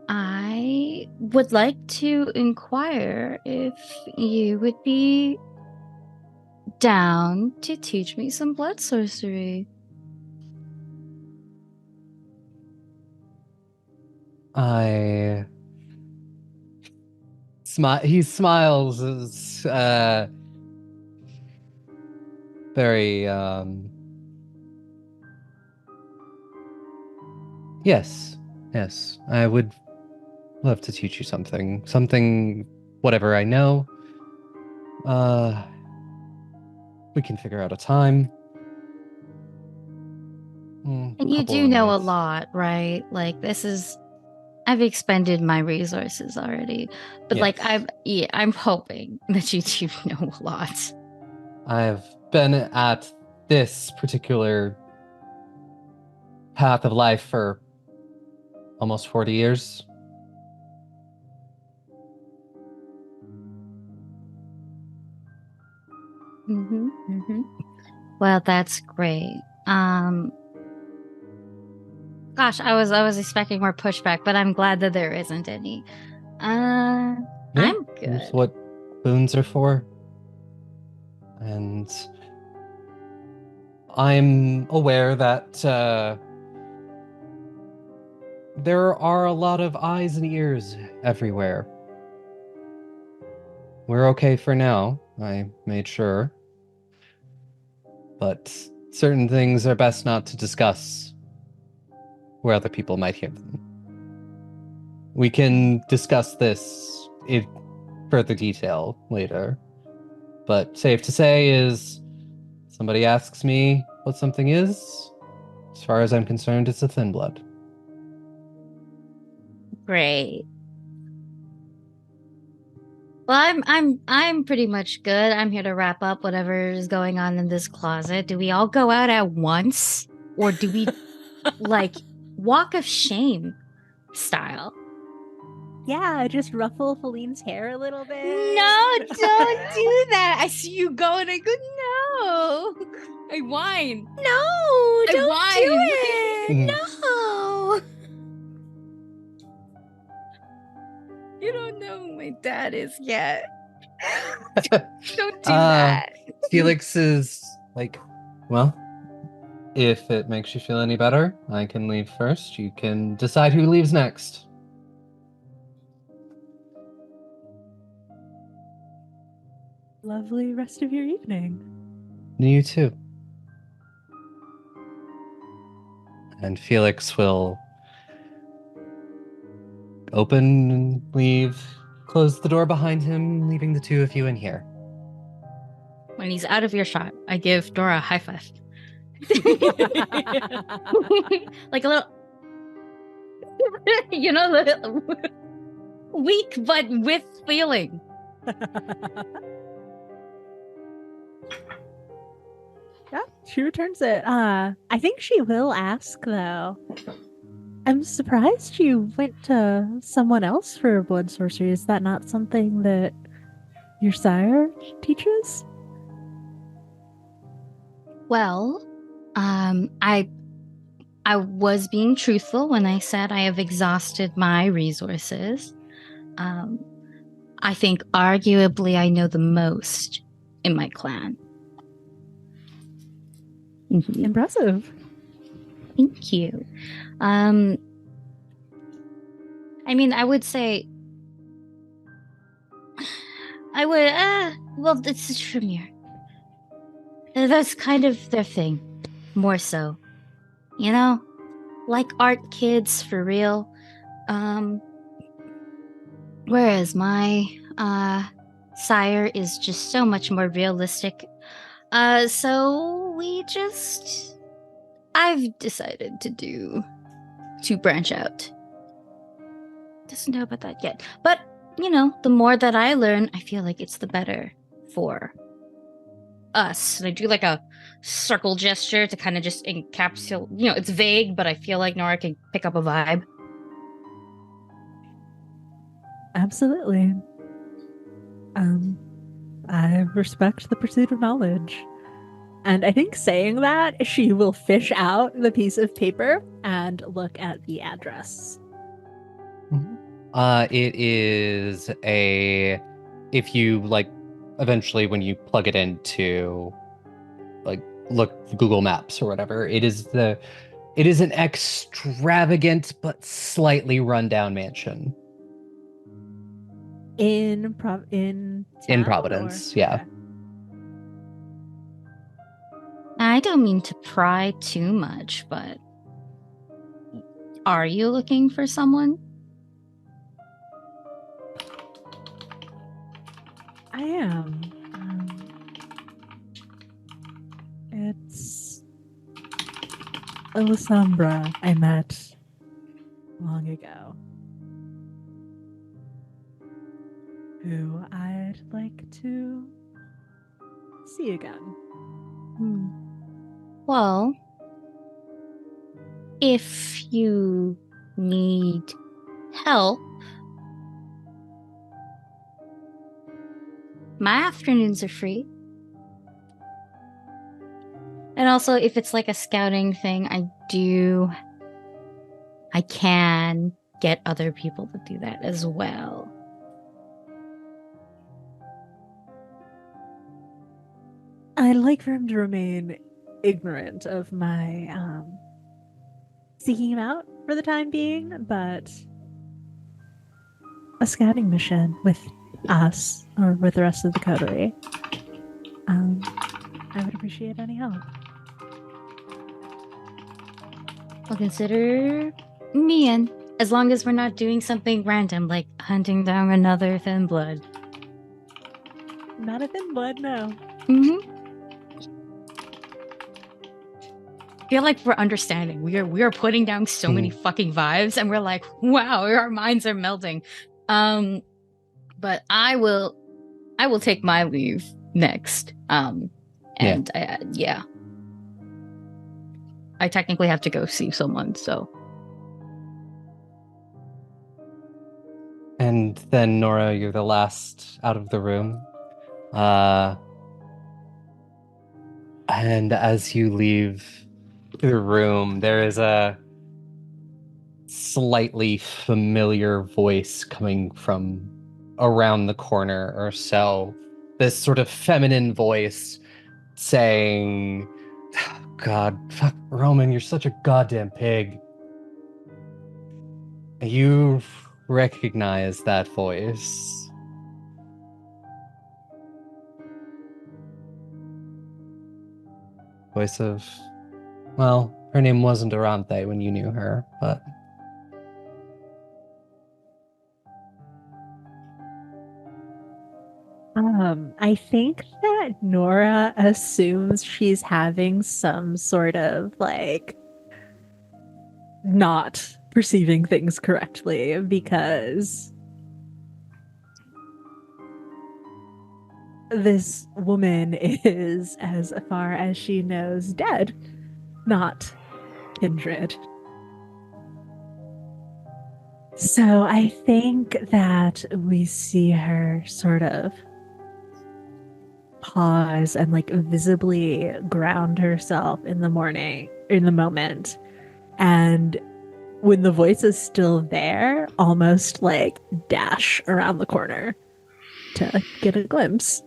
S2: I would like to inquire if you would be down to teach me some blood sorcery.
S1: He smiles as very yes, I would love to teach you something whatever I know. We can figure out a time.
S2: And you
S1: Couple
S2: do
S1: of
S2: know a
S1: nights.
S2: lot, right? Like I've expended my resources already, but like
S1: Yes.
S2: I'm hoping that you do know a lot.
S1: I've been at this particular path of life for almost 40 years.
S2: Well, that's great. Gosh, I was expecting more pushback, but I'm glad that there isn't any. I'm
S1: That's
S2: good.
S1: what boons are for. And I'm aware that there are a lot of eyes and ears everywhere. We're okay for now, I made sure. But certain things are best not to discuss where other people might hear them. We can discuss this in further detail later. But safe to say is, somebody asks me what something is, as far as I'm concerned, it's a thin blood.
S2: Great. Well, I'm pretty much good. I'm here to wrap up whatever is going on in this closet. Do we all go out at once, or do we like walk of shame style?
S3: Yeah, just ruffle Feline's hair a little bit.
S2: No, don't do that. I see you go and I go, no. I whine.
S3: No, don't
S2: whine.
S3: do it. No.
S2: You don't know who my dad is yet. Don't do
S1: Uh,
S2: that.
S1: Felix is like, well, if it makes you feel any better, I can leave first. You can decide who leaves next.
S3: Lovely rest of your evening.
S1: You too. And Felix will open and leave, close the door behind him, leaving the two of you in here.
S2: When he's out of earshot, I give Nora a high five. Like a little, weak but with feeling.
S3: Yeah, she returns it. I think she will ask, though. I'm surprised you went to someone else for blood sorcery. Is that not something that your sire teaches?
S2: Well, I was being truthful when I said I have exhausted my resources. I think arguably I know the most in my clan. Mhm.
S3: Impressive.
S2: Thank you. I mean, I would say well, it's a Tremere. That's kind of their thing, more so. You know, like art kids for real. Whereas my sire is just so much more realistic. So I've decided to branch out. Doesn't know about that yet. But, the more that I learn, I feel like it's the better for us. And I do like a circle gesture to kind of just encapsulate, it's vague, but I feel like Nora can pick up a vibe.
S3: Absolutely. I respect the pursuit of knowledge. And I think saying that, she will fish out the piece of paper and look at the address.
S1: It is if you eventually when you plug it into look Google Maps or whatever, it is an extravagant but slightly rundown mansion.
S3: In
S1: Providence, yeah.
S3: Okay.
S2: I don't mean to pry too much, but are you looking for someone?
S3: I am. It's Alyssa I met long ago, who I'd like to see again.
S2: Well, if you need help, my afternoons are free. And also, if it's like a scouting thing, I can get other people to do that as well.
S3: I'd like for him to remain ignorant of my seeking him out for the time being, but a scouting mission with us or with the rest of the coterie, I would appreciate any help.
S2: I'll consider me in, as long as we're not doing something random like hunting down another thin blood.
S3: Not a thin blood, no.
S2: I feel like we're understanding. We are putting down so many fucking vibes, and we're like, wow, our minds are melding. But I will take my leave next. I technically have to go see someone, so.
S1: And then Nora, you're the last out of the room. And as you leave the room, there is a slightly familiar voice coming from around the corner or so. This sort of feminine voice saying, God, fuck, Roman, you're such a goddamn pig. You recognize that voice. Voice of, well, her name wasn't Aranthe when you knew her, but...
S3: I think that that Nora assumes she's having some sort of like not perceiving things correctly because this woman is, as far as she knows, dead, not kindred. So I think that we see her sort of pause and like visibly ground herself in the moment. And when the voice is still there, almost like dash around the corner to get a glimpse.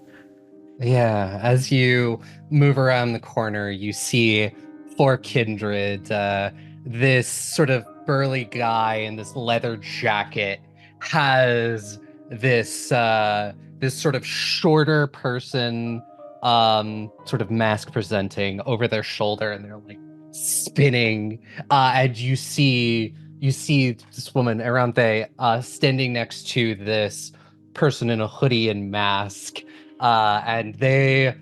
S1: Yeah, as you move around the corner, you see for Kindred, this sort of burly guy in this leather jacket has this sort of shorter person, sort of mask presenting over their shoulder, and they're like spinning. And you see this woman Arante standing next to this person in a hoodie and mask. And Arante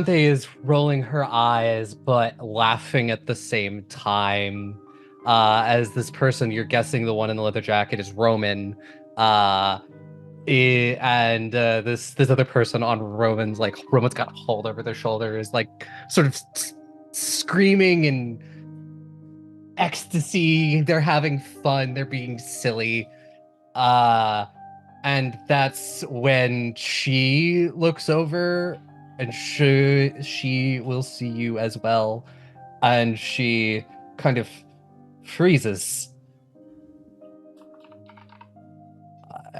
S1: is rolling her eyes, but laughing at the same time. As this person, you're guessing the one in the leather jacket is Roman. And this other person on Roman's got a hold over their shoulder, is like sort of screaming in ecstasy. They're having fun. They're being silly. And that's when she looks over, and she will see you as well, and she kind of freezes.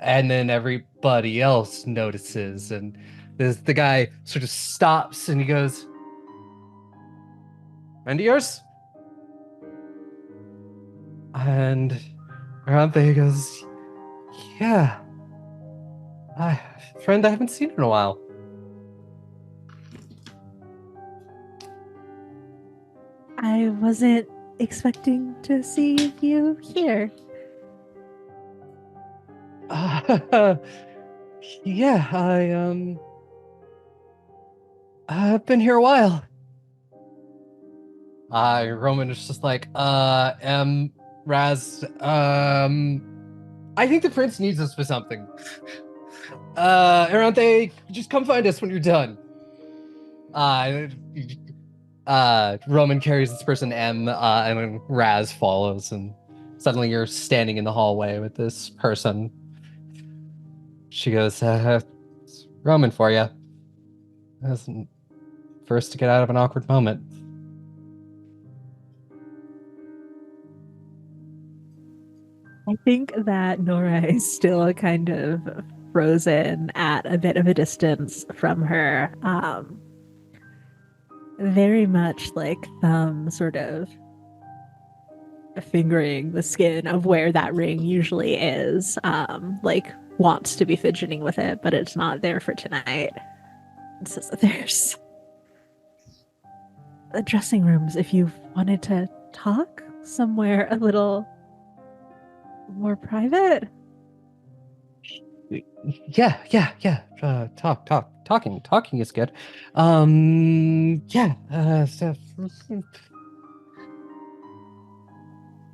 S1: And then everybody else notices, and the guy sort of stops and he goes, "And yours?" And Aranthe goes, "Yeah. Friend I haven't seen in a while."
S3: I wasn't expecting to see you here.
S1: Yeah, I've been here a while. Roman is just like, Raz, I think the prince needs us for something. Arante, just come find us when you're done. Roman carries this person M, and then Raz follows, and suddenly you're standing in the hallway with this person. She goes, "It's Roman for you." That's first to get out of an awkward moment.
S3: I think that Nora is still kind of frozen at a bit of a distance from her. Very much like thumb sort of fingering the skin of where that ring usually is. Like wants to be fidgeting with it, but it's not there for tonight. It says that there's the dressing rooms if you wanted to talk somewhere a little more private.
S1: Yeah. Talking is good. Yeah.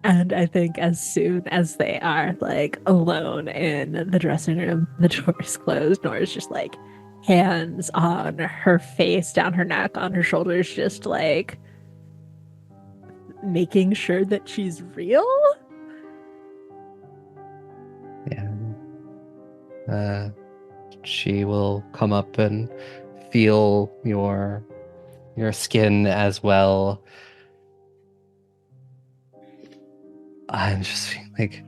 S3: And I think as soon as they are like alone in the dressing room, the door is closed. Nora's just like hands on her face, down her neck, on her shoulders, just like making sure that she's real.
S1: Yeah. She will come up and feel your skin as well. I'm just feeling like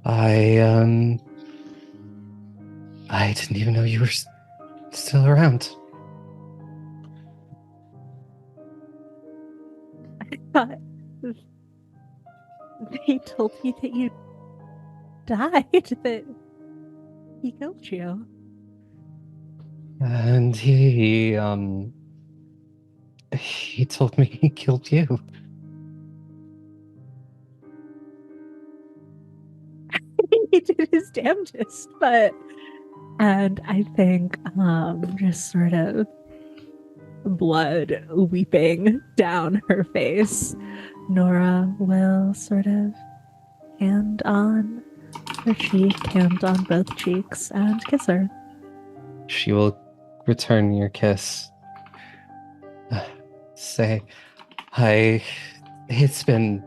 S1: I didn't even know you were still around.
S3: I thought they told me that you died, that he killed you.
S1: And he told me he killed you.
S3: He did his damnedest, but And I think just sort of blood weeping down her face, Nora will sort of hand on her cheek, hand on both cheeks, and kiss her.
S1: She will return your kiss. Say, it's been,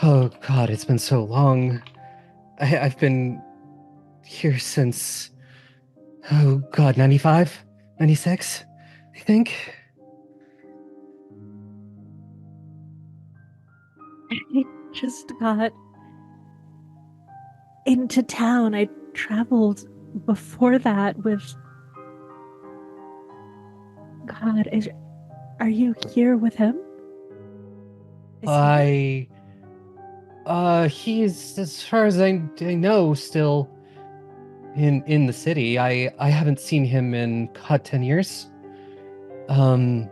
S1: oh God, it's been so long. I've been here since, oh God, 95, 96, I think.
S3: I just got into town. I traveled before that with. God, are you here with him?
S1: He's, as far as I know, still in the city. I haven't seen him in 10 years. After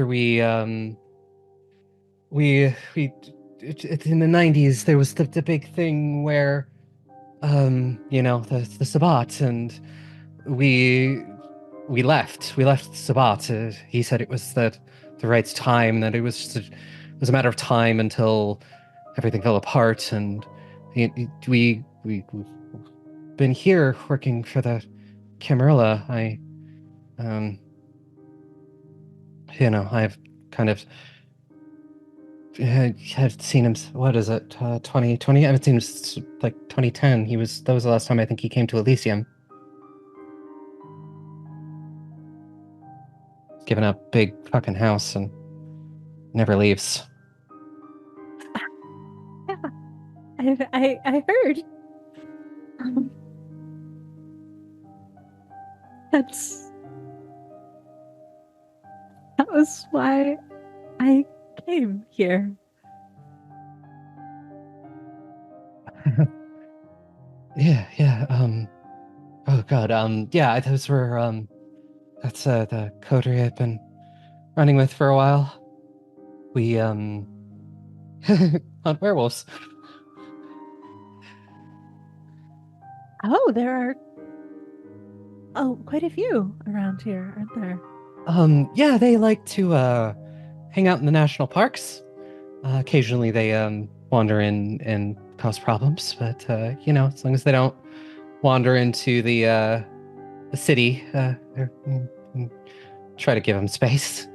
S1: we in the 90s there was the big thing where the Sabbat, and we left Sabbat. He said it was the right time, that it was it was a matter of time until everything fell apart, and we've been here working for the Camarilla. I've kind of have seen him. What is it? 2020. I haven't seen him since like 2010. That was the last time I think he came to Elysium. Given a big fucking house and never leaves.
S3: Yeah, I heard. That was why I came here.
S1: Yeah. Oh God. Yeah. Those were. That's the coterie I've been running with for a while. We on werewolves.
S3: Oh, there are quite a few around here, aren't there?
S1: Yeah, they like to hang out in the national parks. Occasionally they wander in and cause problems, but as long as they don't wander into the city, try to give them space.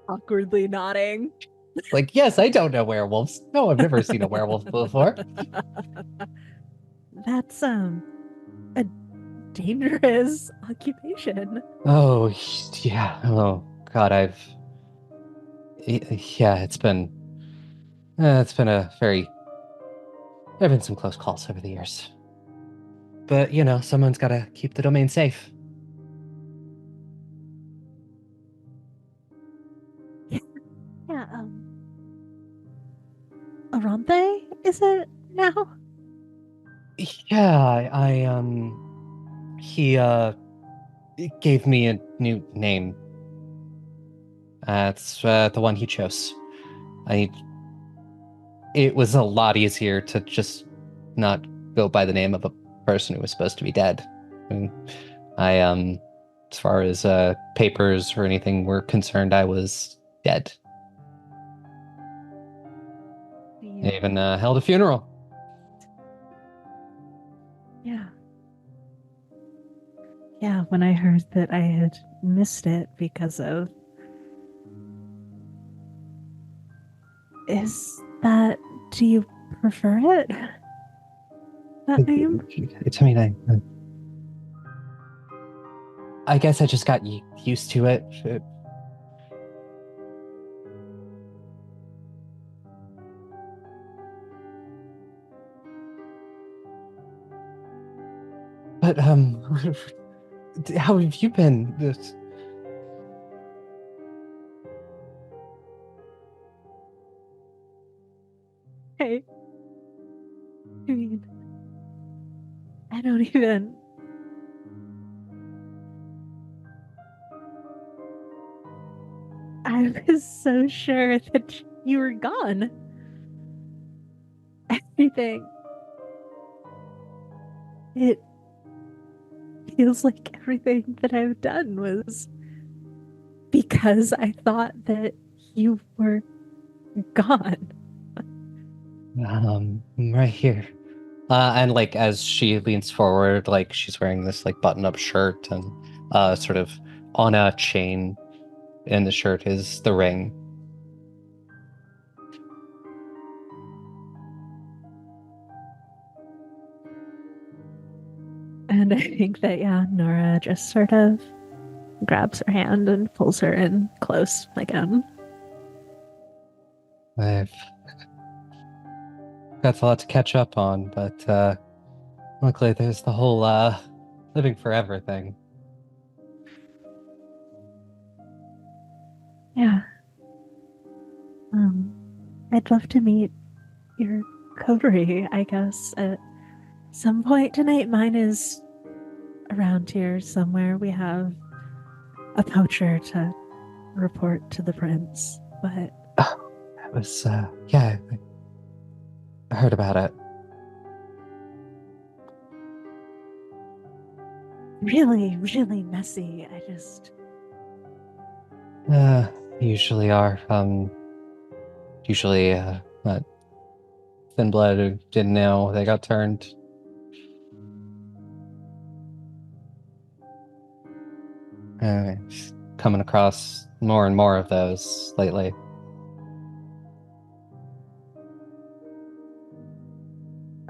S3: Awkwardly nodding.
S1: Like, yes, I don't know werewolves. No, I've never seen a werewolf before.
S3: That's a dangerous occupation.
S1: Oh, yeah. Oh, God, yeah, it's been a very, there have been some close calls over the years. But, someone's got to keep the domain safe.
S3: Yeah, Aranthe, is it now?
S1: Yeah, he gave me a new name. It's the one he chose. It was a lot easier to just not go by the name of a person who was supposed to be dead. As far as papers or anything were concerned, I was dead. I even held a funeral.
S3: Yeah. Yeah, when I heard that I had missed it because of... Do you prefer it? That name?
S1: I mean, I guess I just got used to it. But how have you been?
S3: Hey. I mean, I don't even... I was so sure that you were gone. everything. It feels like everything that I've done was because I thought that you were gone.
S1: Right here. And like as she leans forward, like she's wearing this like button-up shirt, and sort of on a chain in the shirt is the ring.
S3: And I think that, yeah, Nora just sort of grabs her hand and pulls her in close again.
S1: I've got a lot to catch up on, but luckily there's the whole living forever thing.
S3: Yeah. I'd love to meet your coterie, I guess, at some point tonight. Mine is around here somewhere. We have a poacher to report to the prince, but
S1: It was yeah, I heard about it.
S3: really, really messy. I just
S1: Usually are. Usually that thin blood who didn't know they got turned. Just coming across more and more of those lately.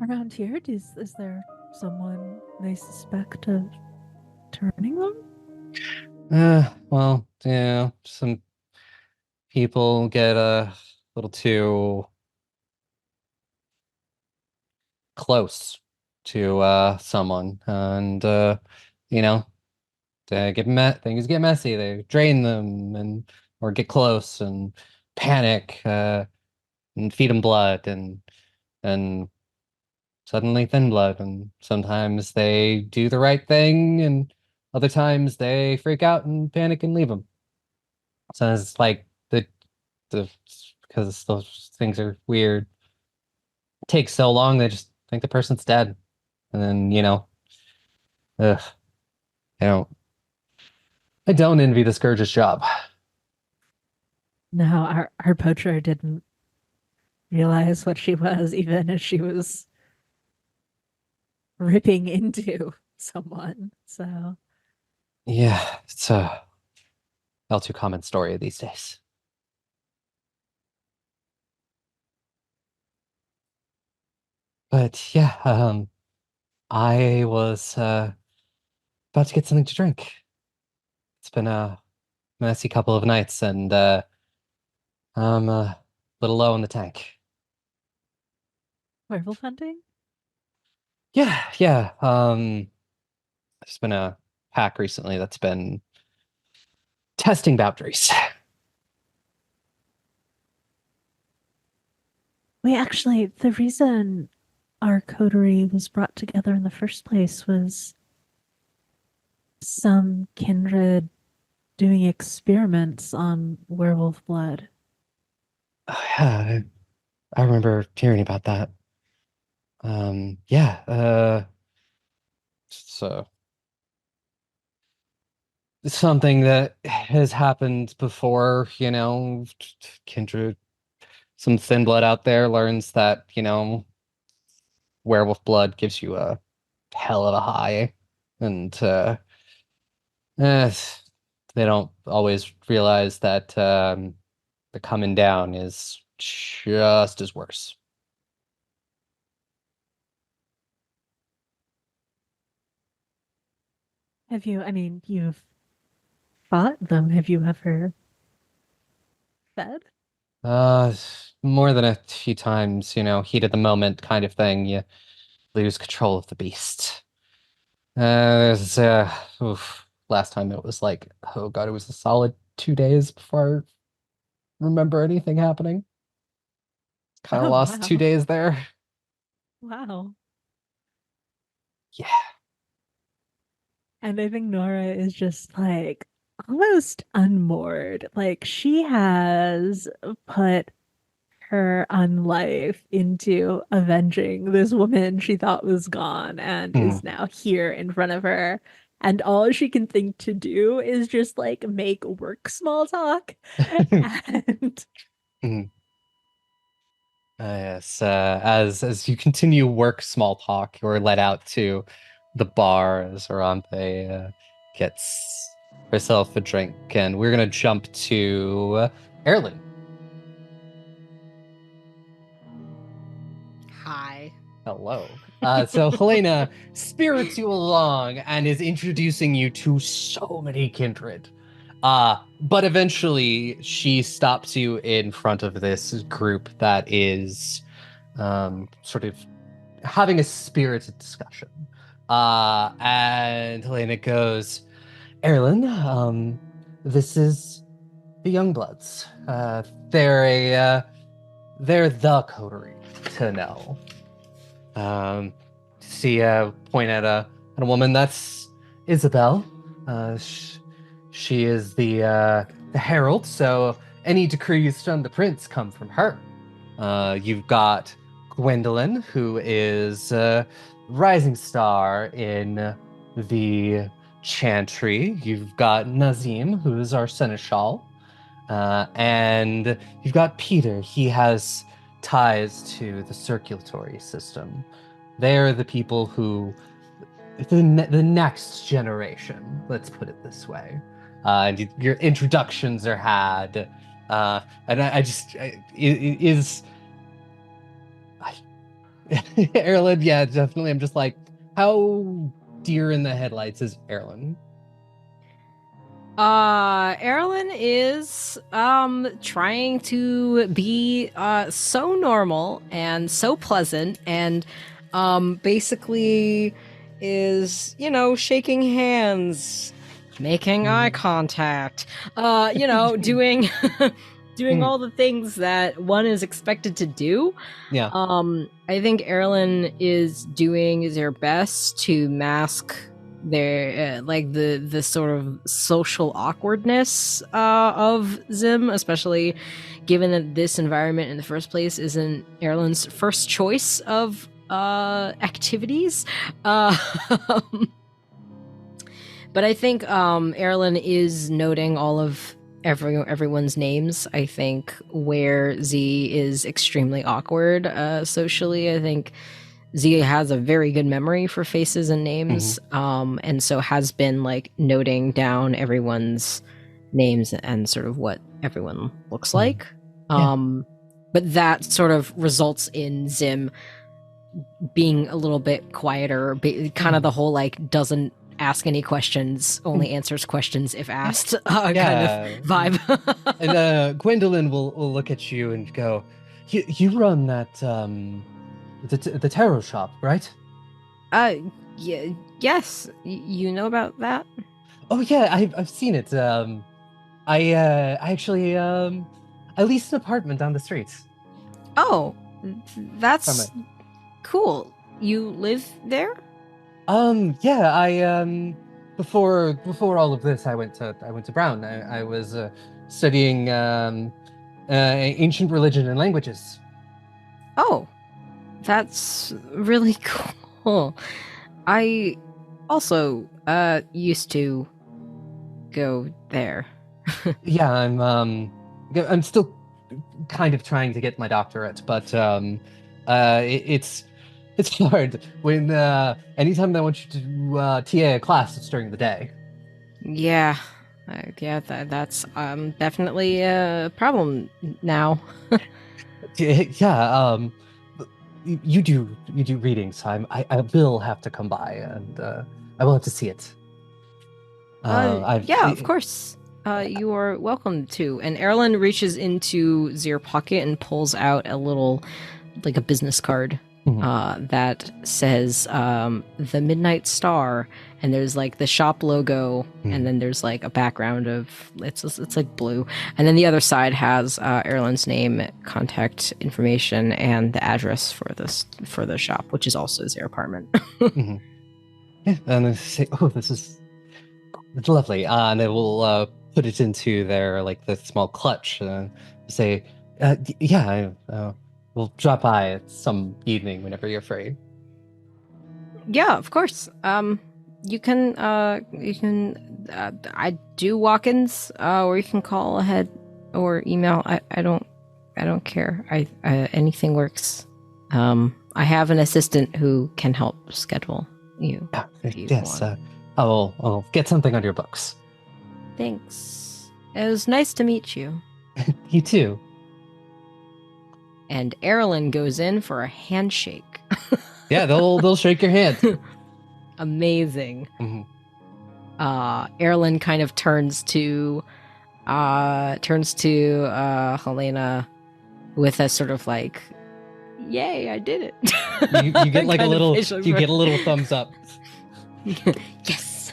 S3: around here, is there someone they suspect of turning them?
S1: Well, yeah, some people get a little too close to someone, and you know, things get messy. They drain them, and or get close and panic, and feed them blood, and suddenly thin blood. And sometimes they do the right thing, and other times they freak out and panic and leave them. So it's like the because those things are weird. It takes so long, they just think the person's dead, and then ugh, I don't. I don't envy the Scourge's job.
S3: No, our poacher didn't realize what she was, even as she was ripping into someone. So
S1: Yeah, it's a all too common story these days. But yeah, I was about to get something to drink. It's been a messy couple of nights, and I'm a little low in the tank.
S3: werewolf hunting?
S1: Yeah, yeah. There's been a pack recently that's been testing boundaries.
S3: Wait, actually, the reason our coterie was brought together in the first place was some kindred doing experiments on werewolf blood.
S1: Oh, yeah, I remember hearing about that. Yeah, so something that has happened before, kindred, some thin blood out there learns that, werewolf blood gives you a hell of a high, and eh, they don't always realize that the coming down is just as worse.
S3: Have you, I mean, you've fought them. Have you ever fed?
S1: Uh, More than a few times, heat of the moment kind of thing. You lose control of the beast. There's last time it was like, oh God, it was a solid 2 days before I remember anything happening. Kind of
S3: Oh,
S1: lost 2 days there.
S3: wow.
S1: Yeah.
S3: And I think Nora is just like almost unmoored. Like she has put her unlife into avenging this woman she thought was gone and is now here in front of her. And all she can think to do is just like make work small talk. And
S1: Yes, as you continue work small talk, you're led out to the bar as Orante gets herself a drink, and we're gonna jump to Eirlin.
S5: Hi.
S1: Hello. So Helena spirits you along and is introducing you to so many kindred. But eventually she stops you in front of this group that is sort of having a spirited discussion. And Helena goes, Eirlin, this is the Youngbloods. They're the coterie to know. Point at a woman. That's Isabel. She is the herald, so any decrees from the prince come from her. You've got Gwendolyn, who is rising star in the chantry. You've got Nazim, who is our seneschal. And you've got Peter. He has ties to the circulatory system. They're the people who, the next generation, let's put it this way. And your introductions are had. Eirlin, yeah, definitely. I'm just like, how deer in the headlights is Eirlin?
S5: Eirlin is trying to be so normal and so pleasant, and basically is, shaking hands, making eye contact, doing doing all the things that one is expected to do.
S1: Yeah.
S5: I think Eirlin is doing their best to mask their the sort of social awkwardness of Zim, especially given that this environment in the first place isn't Eirlin's first choice of activities. But I think Eirlin is noting all of everyone's names. I think where Z is extremely awkward socially, I think Z has a very good memory for faces and names, and so has been noting down everyone's names and sort of what everyone looks like. But that sort of results in Zim being a little bit quieter, kind of the whole doesn't ask any questions, only answers questions if asked kind of vibe.
S1: And Gwendolyn will look at you and go, you run that the tarot shop, right?
S5: Yes. You know about that?
S1: Oh yeah, I've seen it. I actually I leased an apartment down the street.
S5: Oh, that's cool. You live there?
S1: Yeah, I before all of this, I went to Brown. I was studying ancient religion and languages.
S5: Oh, that's really cool. I also used to go there.
S1: Yeah, I'm still kind of trying to get my doctorate, but it's hard when anytime I want you to TA a class, it's during the day.
S5: Yeah, that's definitely a problem now.
S1: Yeah, you do readings. I will have to come by, and I will have to see it.
S5: Yeah, of course. You are welcome to. And Eirlin reaches into their pocket and pulls out a little, a business card that says the Midnight Star, and there's the shop logo, and then there's a background of it's blue, and then the other side has Eirlin's name, contact information, and the address for the shop, which is also their apartment.
S1: Yeah, and they say, "Oh, it's lovely," and they will put it into their the small clutch and say, Yeah, we'll drop by at some evening whenever you're free.
S5: Yeah, of course. You can I do walk-ins, or you can call ahead or email. I don't care. Anything works. I have an assistant who can help schedule you. if you
S1: Yes,
S5: want.
S1: I'll get something on your books.
S5: Thanks. It was nice to meet you.
S1: You too.
S5: And Eirlin goes in for a handshake.
S1: Yeah, they'll shake your hand.
S5: Amazing.
S1: Mhm.
S5: Eirlin kind of turns to Helena with a sort of like, "Yay, I did it!"
S1: You get like a
S5: kind of
S1: little
S5: facial
S1: you get a little thumbs up.
S5: Yes.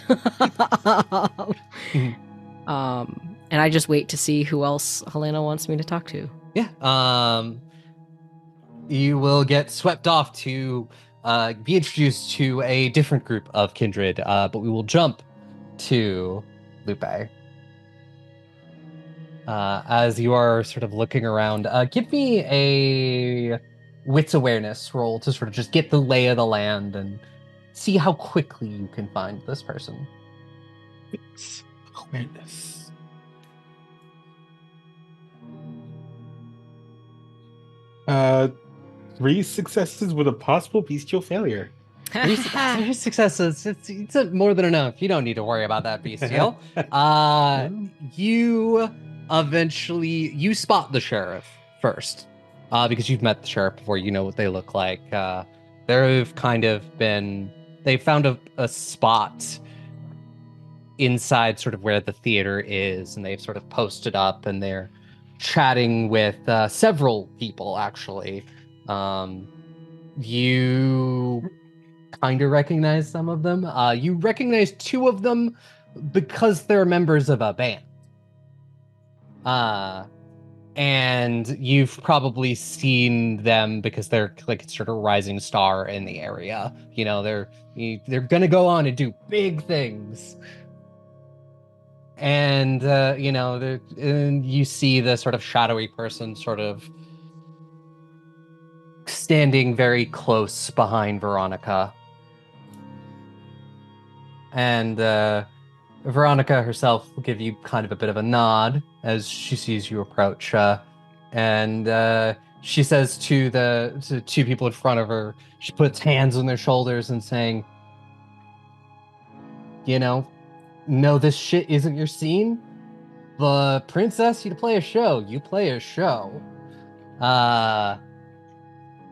S5: And I just wait to see who else Helena wants me to talk to.
S1: Yeah. You will get swept off to be introduced to a different group of kindred, but we will jump to Lupe. As you are sort of looking around, give me a wits awareness roll to sort of just get the lay of the land and see how quickly you can find this person.
S4: It's awareness. Three successes with a possible bestial failure.
S1: Three successes. It's more than enough. You don't need to worry about that bestial. You eventually spot the sheriff first, because you've met the sheriff before. You know what they look like. They've kind of been. They found a spot inside sort of where the theater is, and they've sort of posted up, and they're chatting with several people actually. You kind of recognize some of them. You recognize two of them because they're members of a band. And you've probably seen them because they're like sort of rising star in the area. You know, they're gonna go on and do big things. And and you see the sort of shadowy person sort of standing very close behind Veronica. And Veronica herself will give you kind of a bit of a nod as she sees you approach. And she says to the two people in front of her, she puts hands on their shoulders and saying, no, this shit isn't your scene. The prince asked you to play a show. You play a show.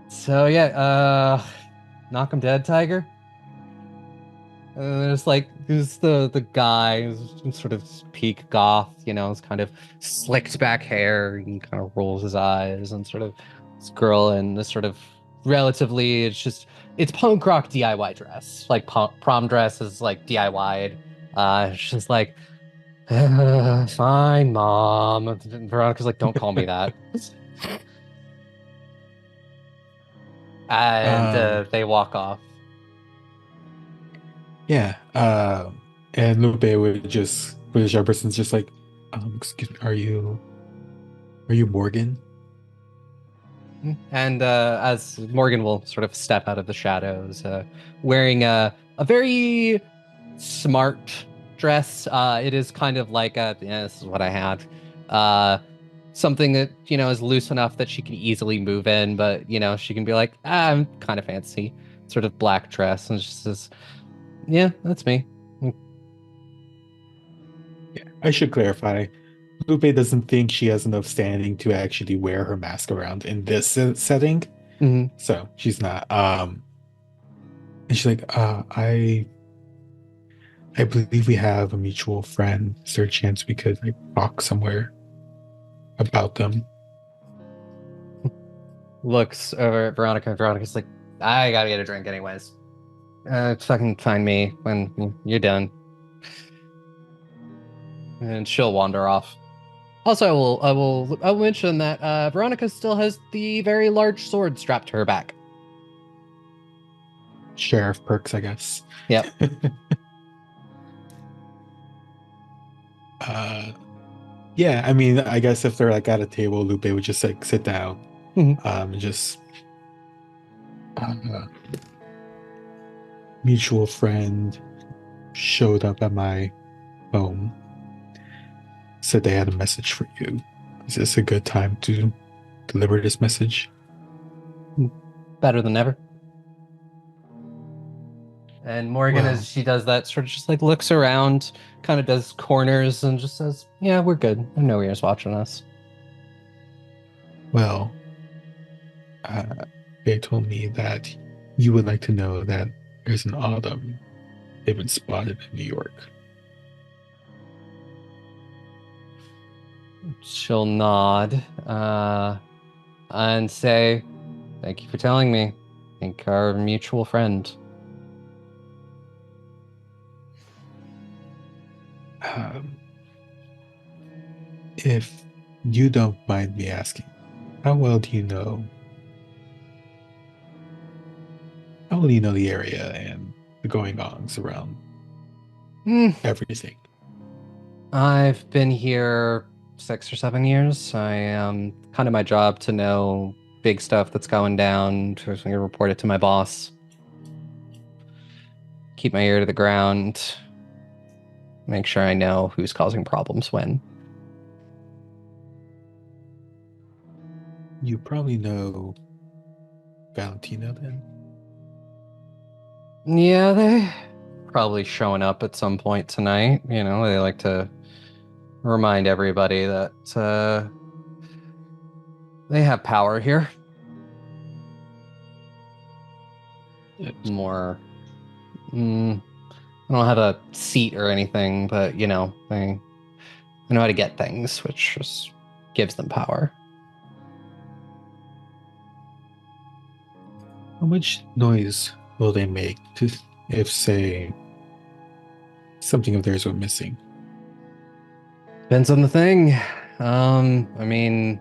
S1: So yeah, knock 'em dead, Tiger. There's the guy who's sort of peak goth, it's kind of slicked back hair and kind of rolls his eyes, and sort of this girl in this sort of relatively, it's punk rock DIY dress, like prom dress is like DIY'd. It's just like, fine, mom. And Veronica's like, don't call me that. And they walk off.
S4: Yeah. And Lupe would just, with a sharp person's just like, excuse me, are you Morgan?
S1: And as Morgan will sort of step out of the shadows, wearing a very smart dress. It is kind of like this is what I had. Something that, is loose enough that she can easily move in, but, she can be like, I'm kind of fancy. Sort of black dress. And she says, yeah, that's me.
S4: Yeah, I should clarify. Lupe doesn't think she has enough standing to actually wear her mask around in this setting.
S1: Mm-hmm.
S4: So she's not. And she's like, I believe we have a mutual friend. Is there a chance we could like talk somewhere about them?
S1: Looks over at Veronica, and Veronica's like, I gotta get a drink anyways. Fucking find me when you're done. And she'll wander off. Also, I will mention that Veronica still has the very large sword strapped to her back.
S4: Sheriff perks, I guess.
S1: Yep.
S4: Yeah, I mean, I guess if they're like at a table, Lupe would just like sit down,
S1: Mhm.
S4: and just mutual friend showed up at my home, said they had a message for you. Is this a good time to deliver this message?
S1: Better than ever. And Morgan,
S4: Well.
S1: as she does that, sort of just like looks around, kind of does corners, and just says, "Yeah, we're good. I know you're watching us."
S4: Well, they told me that you would like to know that there's an autumn they've been spotted in New York.
S1: She'll nod, and say, "Thank you for telling me. I think our mutual friend."
S4: Um, if you don't mind me asking, how well do you know? How well do you know the area and the going-ons around
S1: Hmm.
S4: everything?
S1: I've been here 6 or 7 years. Kind of my job to know big stuff that's going down, so I can report it to my boss. Keep my ear to the ground. Make sure I know who's causing problems when.
S4: You probably know Valentina then?
S1: Yeah, they probably showing up at some point tonight. You know, they like to remind everybody that they have power here. More. I don't have a seat or anything, but you know, they know how to get things, which just gives them power.
S4: How much noise will they make if, say, something of theirs went missing?
S1: Depends on the thing. I mean,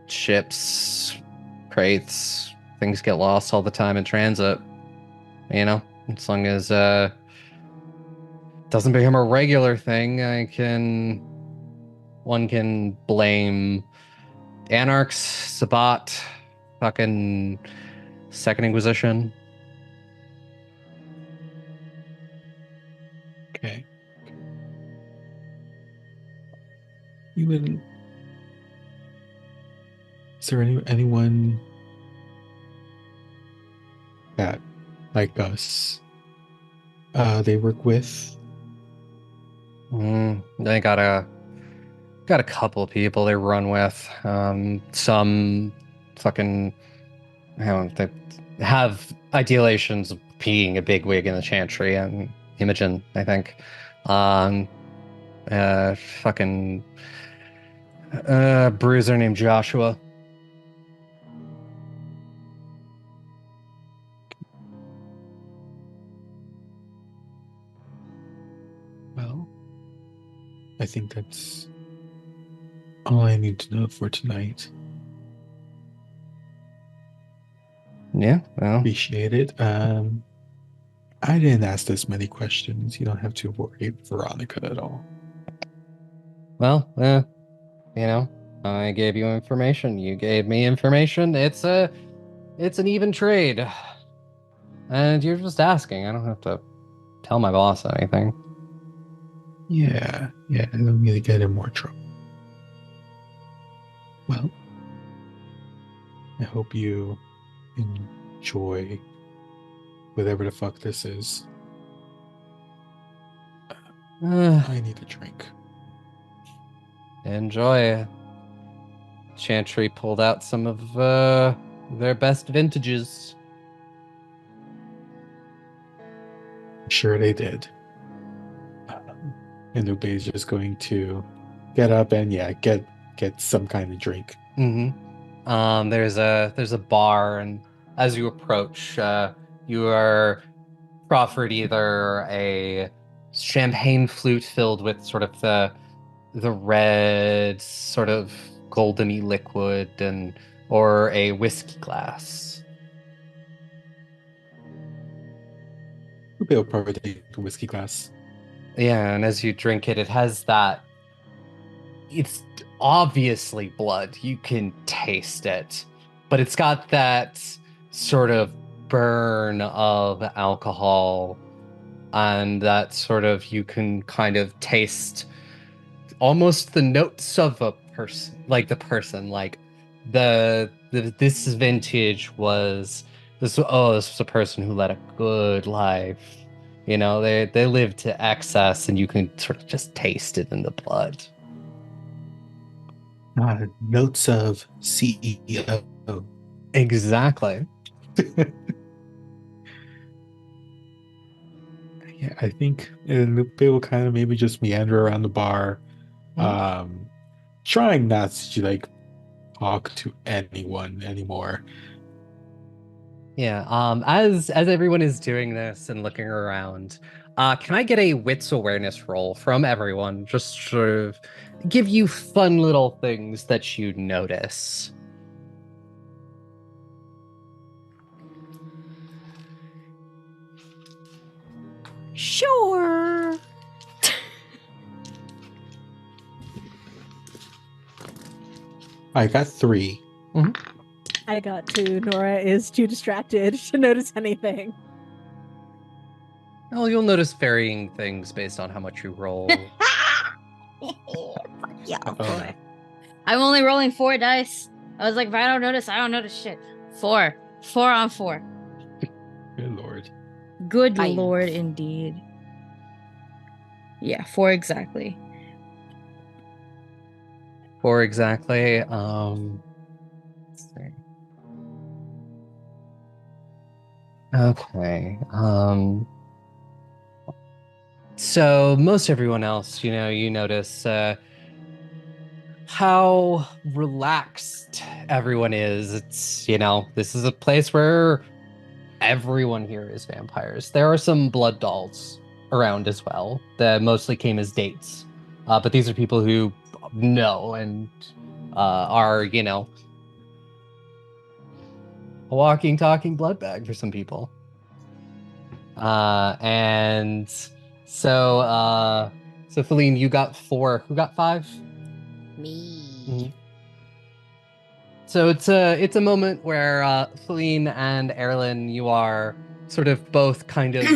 S1: ships, crates, things get lost all the time in transit. You know, as long as doesn't become a regular thing, one can blame anarchs, Sabbat, fucking Second Inquisition.
S4: Okay. You wouldn't. Is there anyone that, like us, they work with?
S1: They got a couple of people they run with. Some fucking, I don't know, they have ideations of being a big wig in the Chantry and Imogen, I think. Um, fucking bruiser named Joshua.
S4: Well, I think that's all I need to know for tonight.
S1: Yeah, well,
S4: Appreciate it. I didn't ask this many questions. You don't have to worry, Veronica, at all.
S1: well, you know, I gave you information. You gave me information. It's an even trade. And you're just asking. I don't have to tell my boss anything.
S4: Yeah, I don't need to get in more trouble. Well, I hope you enjoy whatever the fuck this is. I need a drink.
S1: Enjoy. Chantry pulled out some of their best vintages.
S4: Sure they did. And Lupe is just going to get up and get some kind of drink.
S1: There's a bar, and as you approach, you are proffered either a champagne flute filled with sort of the red sort of goldeny liquid, and or a whiskey glass.
S4: Lupe will probably take a whiskey glass.
S1: Yeah, and as you drink it, it has that it's obviously blood. You can taste it, but it's got that sort of burn of alcohol, and that sort of, you can kind of taste almost the notes of a person, like this vintage was this. Oh, this was a person who led a good life. You know, they lived to excess, and you can sort of just taste it in the blood.
S4: Notes of CEO.
S1: Exactly.
S4: Yeah, I think Lupe will kind of maybe just meander around the bar, trying not to like talk to anyone anymore.
S1: Yeah. As everyone is doing this and looking around, can I get a wits awareness roll from everyone? Just sort of give you fun little things that you notice.
S5: Sure.
S4: I got 3.
S3: I got 2. Nora is too distracted to notice anything.
S1: Well, you'll notice varying things based on how much you roll.
S2: Yeah,
S4: Oh,
S2: boy. I'm only rolling 4 dice. I was like, if I don't notice, I don't notice shit. 4. 4 on 4.
S4: good lord.
S2: Good
S5: Aye.
S2: lord, indeed. Yeah, 4 exactly.
S1: 4 exactly. Let's see. Okay. So most everyone else, you notice how relaxed everyone is. It's, this is a place where everyone here is vampires. There are some blood dolls around as well that mostly came as dates. But these are people who know and are, a walking, talking blood bag for some people. And so Faline, you got 4. Who got 5?
S5: Me.
S1: Mhm. So it's a moment where Faline and Eirlin, you are sort of both kind of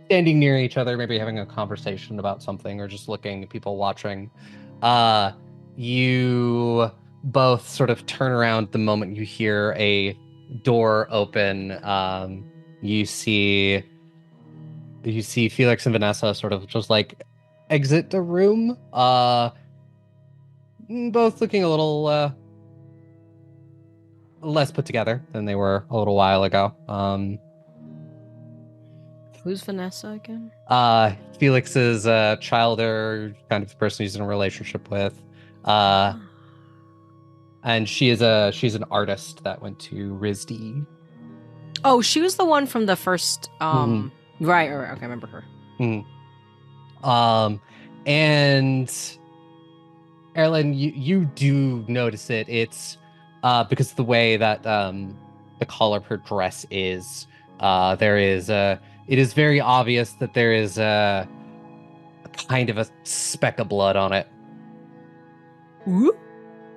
S1: standing near each other, maybe having a conversation about something or just looking at people watching. You both sort of turn around the moment you hear a door open. You see Felix and Vanessa sort of just like exit the room. Both looking a little less put together than they were a little while ago.
S5: Who's Vanessa again?
S1: Felix's child, or kind of person he's in a relationship with. And she's an artist that went to RISD.
S5: Oh, she was the one from the first.
S1: Mhm.
S5: Right. Okay, I remember her.
S1: And Eirlin, you do notice it. It's because of the way that the collar of her dress is. It is very obvious that there is a kind of a speck of blood on it.
S5: Ooh.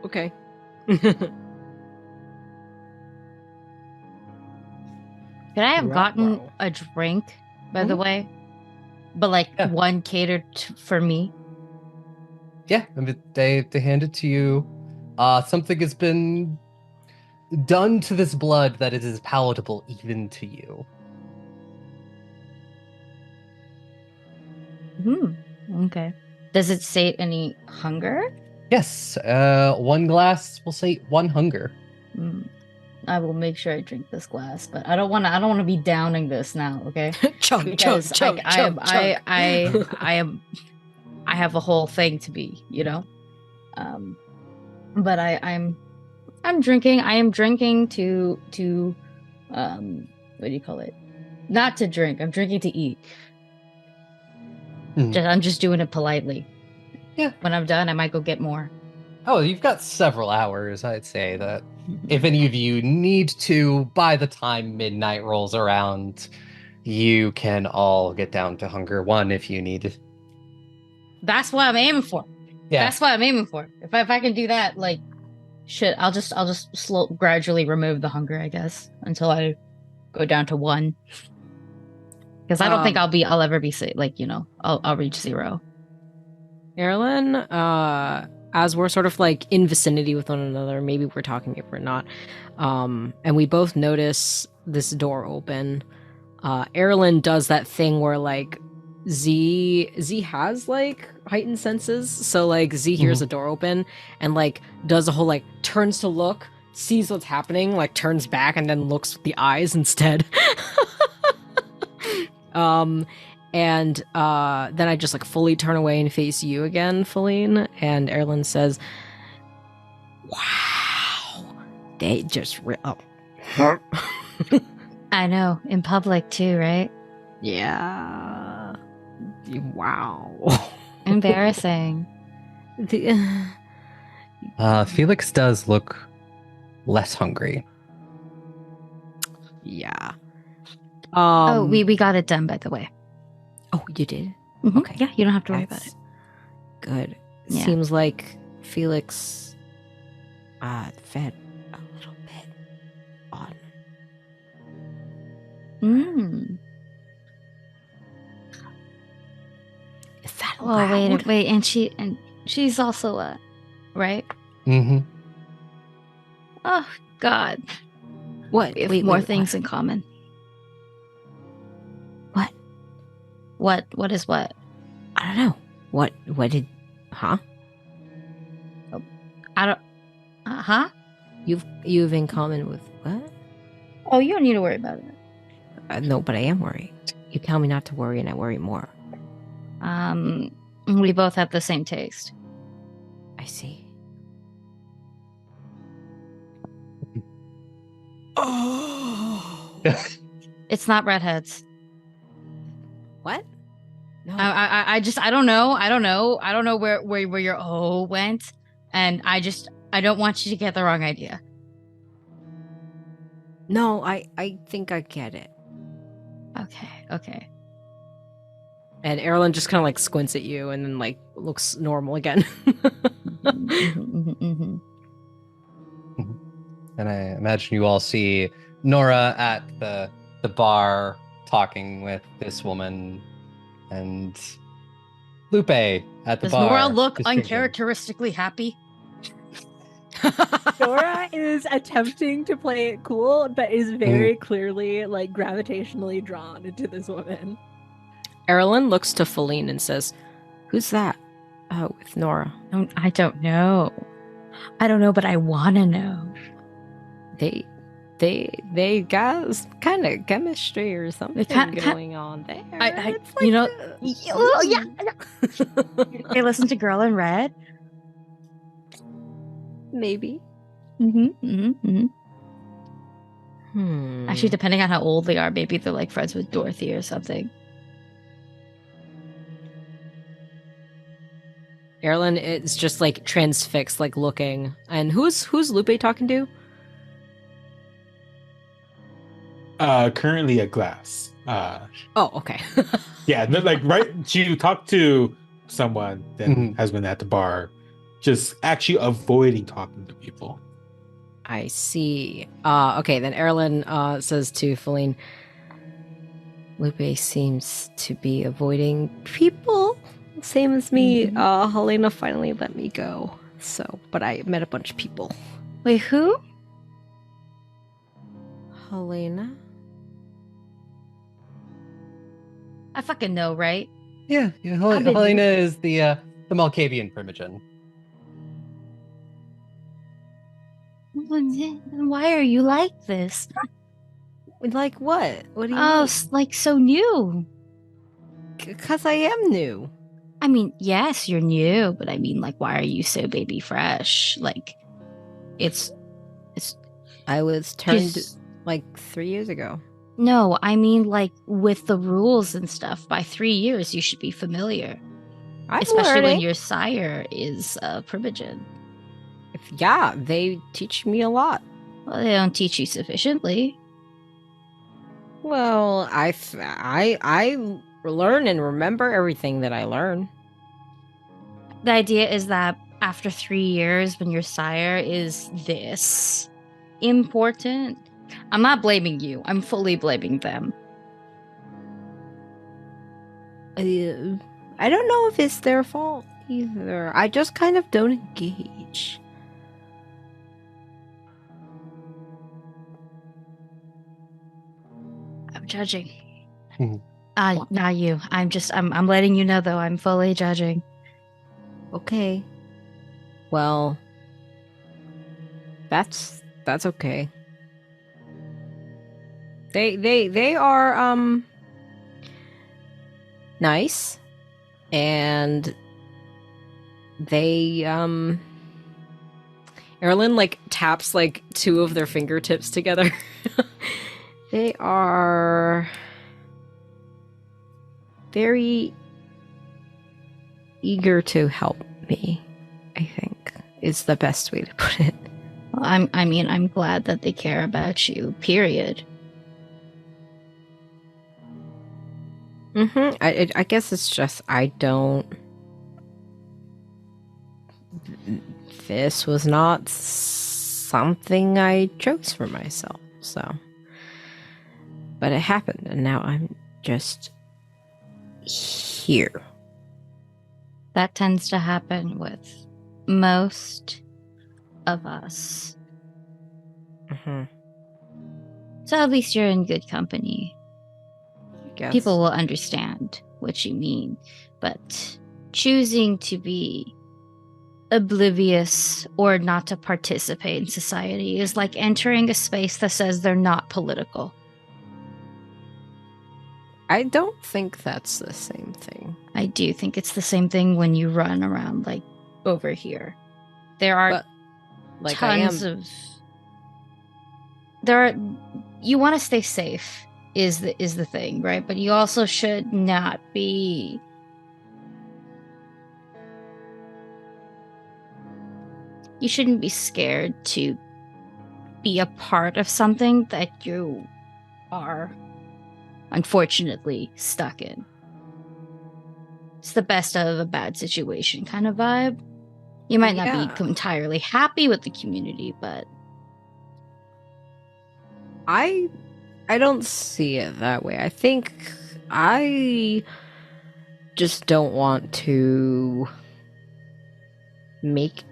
S5: Okay.
S2: Could I have
S5: Wow,
S2: gotten
S5: wow.
S2: a drink, by the way? But like
S1: Yeah.
S2: one catered for me?
S1: Yeah, I mean, they hand it to you. Something has been done to this blood that it is palatable even to you.
S2: Okay. Does it sate any hunger?
S1: Yes, 1 glass will sate 1 hunger.
S2: I will make sure I drink this glass, but I don't want to be downing this now, okay?
S5: Chug,
S2: Because
S5: chug, chug,
S2: I
S5: chug.
S2: have a whole thing to be, but I'm drinking. I am drinking to what do you call it? Not to drink. I'm drinking to eat. I'm just doing it politely.
S1: Yeah.
S2: When I'm done, I might go get more.
S1: Oh, you've got several hours, I'd say, that if any of you need to, by the time midnight rolls around, you can all get down to hunger 1 if you need.
S2: That's what I'm aiming for.
S1: Yeah.
S2: That's what I'm aiming for. If I can do that, like, shit, I'll just gradually remove the hunger, I guess, until I go down to 1. Because I don't think I'll ever be like, I'll reach 0.
S5: Eirlin, as we're sort of like in vicinity with one another, maybe we're talking, maybe we're not, and we both notice this door open. Eirlin does that thing where like Z has like heightened senses, so like Z hears the door open and like does a whole like turns to look, sees what's happening, like turns back and then looks with the eyes instead. And then I just like fully turn away and face you again, Faline, and Eirlin says, "Wow, they just
S2: I know, in public too, right?
S5: yeah, wow."
S2: Embarrassing.
S1: Felix does look less hungry.
S5: Yeah.
S2: We got it done, by the way.
S5: Oh, you did?
S2: Mhm.
S5: Okay.
S2: Yeah, you don't have to worry about
S5: That's
S2: it.
S5: Good.
S2: Yeah.
S5: Seems like Felix fed a little bit on. Is that
S2: Oh,
S5: allowed?
S2: wait, and she's also right?
S1: Mm-hmm.
S2: Oh God.
S5: What?
S2: We have
S5: Wait,
S2: more
S5: wait,
S2: things
S5: what?
S2: in common.
S5: What?
S2: What is what?
S5: I don't know. What did... Huh?
S2: I don't huh?
S5: You've in common with what?
S2: Oh, you don't need to worry about it.
S5: No, but I am worried. You tell me not to worry and I worry more.
S2: We both have the same taste.
S5: I see.
S4: Oh.
S2: It's not redheads.
S5: What? No.
S2: I don't know where your O went, and I don't want you to get the wrong idea.
S5: No, I think I get it.
S2: Okay.
S5: And Eirlin just kind of like squints at you and then like looks normal again.
S2: Mhm.
S1: And I imagine you all see Nora at the bar talking with this woman, and Lupe at the
S2: Does
S1: bar.
S2: Nora look
S1: just drinking.
S2: uncharacteristically happy?
S3: Nora is attempting to play it cool, but is very clearly like gravitationally drawn into this woman.
S5: Eirlin looks to Faline and says, "Who's that?" Oh, with Nora.
S2: I don't know. I don't know, but I want to know.
S5: They got kind of chemistry or something going on there.
S2: It's
S5: like,
S2: They listen to Girl in Red.
S5: maybe.
S2: Mm-hmm.
S5: Hmm.
S2: Actually, depending on how old they are, maybe they're like friends with Dorothy or something.
S5: Eirlin is just like transfixed, like looking. And who's Lupe talking to?
S4: Currently a glass.
S5: Oh, okay.
S4: Yeah, like right. She talked to someone that has been at the bar, just actually avoiding talking to people.
S5: I see. Okay, then Eirlin says to Faline, Lupe seems to be avoiding people, same as me. Helena finally let me go. So, but I met a bunch of people.
S2: Wait, who?
S5: Helena?
S2: I fucking know, right?
S1: Yeah, Helena is the Malkavian primogen.
S2: Then why are you like this?
S5: Like what? What do you
S2: Oh,
S5: mean?
S2: like so new.
S5: Because I am new.
S2: I mean, yes, you're new, but I mean, like, why are you so baby fresh? Like, it's.
S5: I was turned
S2: Just-
S5: like 3 years ago.
S2: No, I mean, like, with the rules and stuff. By 3 years, you should be familiar.
S5: I'm
S2: Especially when
S5: learning.
S2: your sire is primogen.
S5: Yeah, they teach me a lot.
S2: Well, they don't teach you sufficiently.
S5: Well, I learn and remember everything that I learn.
S2: The idea is that after 3 years, when your sire is this important, I'm not blaming you. I'm fully blaming them.
S5: I don't know if it's their fault either. I just kind of don't engage.
S2: I'm judging.
S1: Mhm.
S2: Not you. I'm letting you know though, I'm fully judging.
S5: Okay. Well, that's okay. They are nice, and they Eirlin like taps like 2 of their fingertips together. They are very eager to help me, I think, is the best way to put it.
S2: Well, I'm glad that they care about you, period.
S5: I guess it's just I don't. This was not something I chose for myself, so. But it happened, and now I'm just here.
S2: That tends to happen with most of us. So at least you're in good company.
S5: Guess.
S2: People will understand what you mean, but choosing to be oblivious or not to participate in society is like entering a space that says they're not political.
S5: I don't think that's the same thing.
S2: I do think it's the same thing when you run around like over here. There are
S5: But, like,
S2: tons of you want to stay safe is the thing, right? But you also should not be you shouldn't be scared to be a part of something that you are unfortunately stuck in. It's the best of a bad situation kind of vibe. You might not be entirely happy with the community, but
S5: I don't see it that way. I think I just don't want to make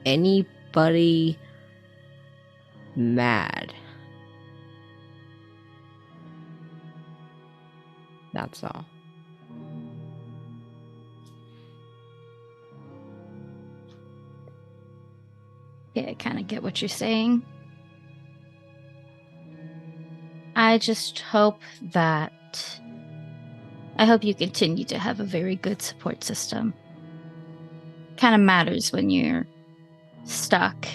S5: anybody mad. That's all.
S2: yeah, I kind of get what you're saying. I just hope you continue to have a very good support system. Kind of matters when you're stuck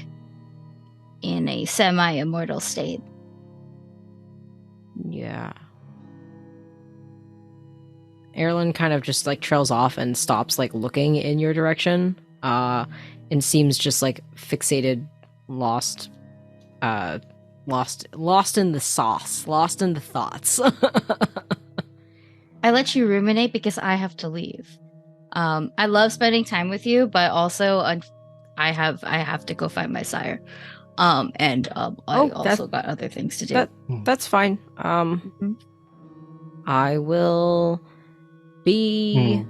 S2: in a semi-immortal state.
S5: Yeah. Eirlin kind of just like trails off and stops like looking in your direction, and seems just like fixated, lost in the sauce, lost in the thoughts.
S2: I let you ruminate because I have to leave. I love spending time with you, but also I have to go find my sire. I also got other things to do.
S5: That's fine. I will be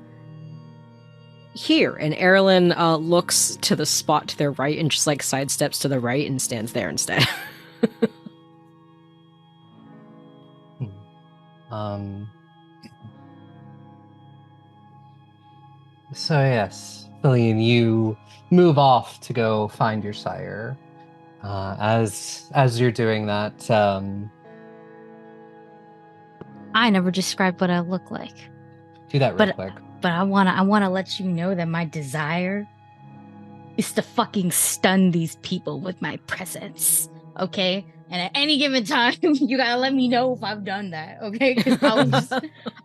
S5: here. And Eirlin looks to the spot to their right and just like sidesteps to the right and stands there instead.
S1: So yes, Faline, you move off to go find your sire. As you're doing that,
S2: I never described what I look like.
S1: do that real quick.
S2: But I wanna let you know that my desire is to fucking stun these people with my presence. Okay? And at any given time, you gotta let me know if I've done that, okay? Because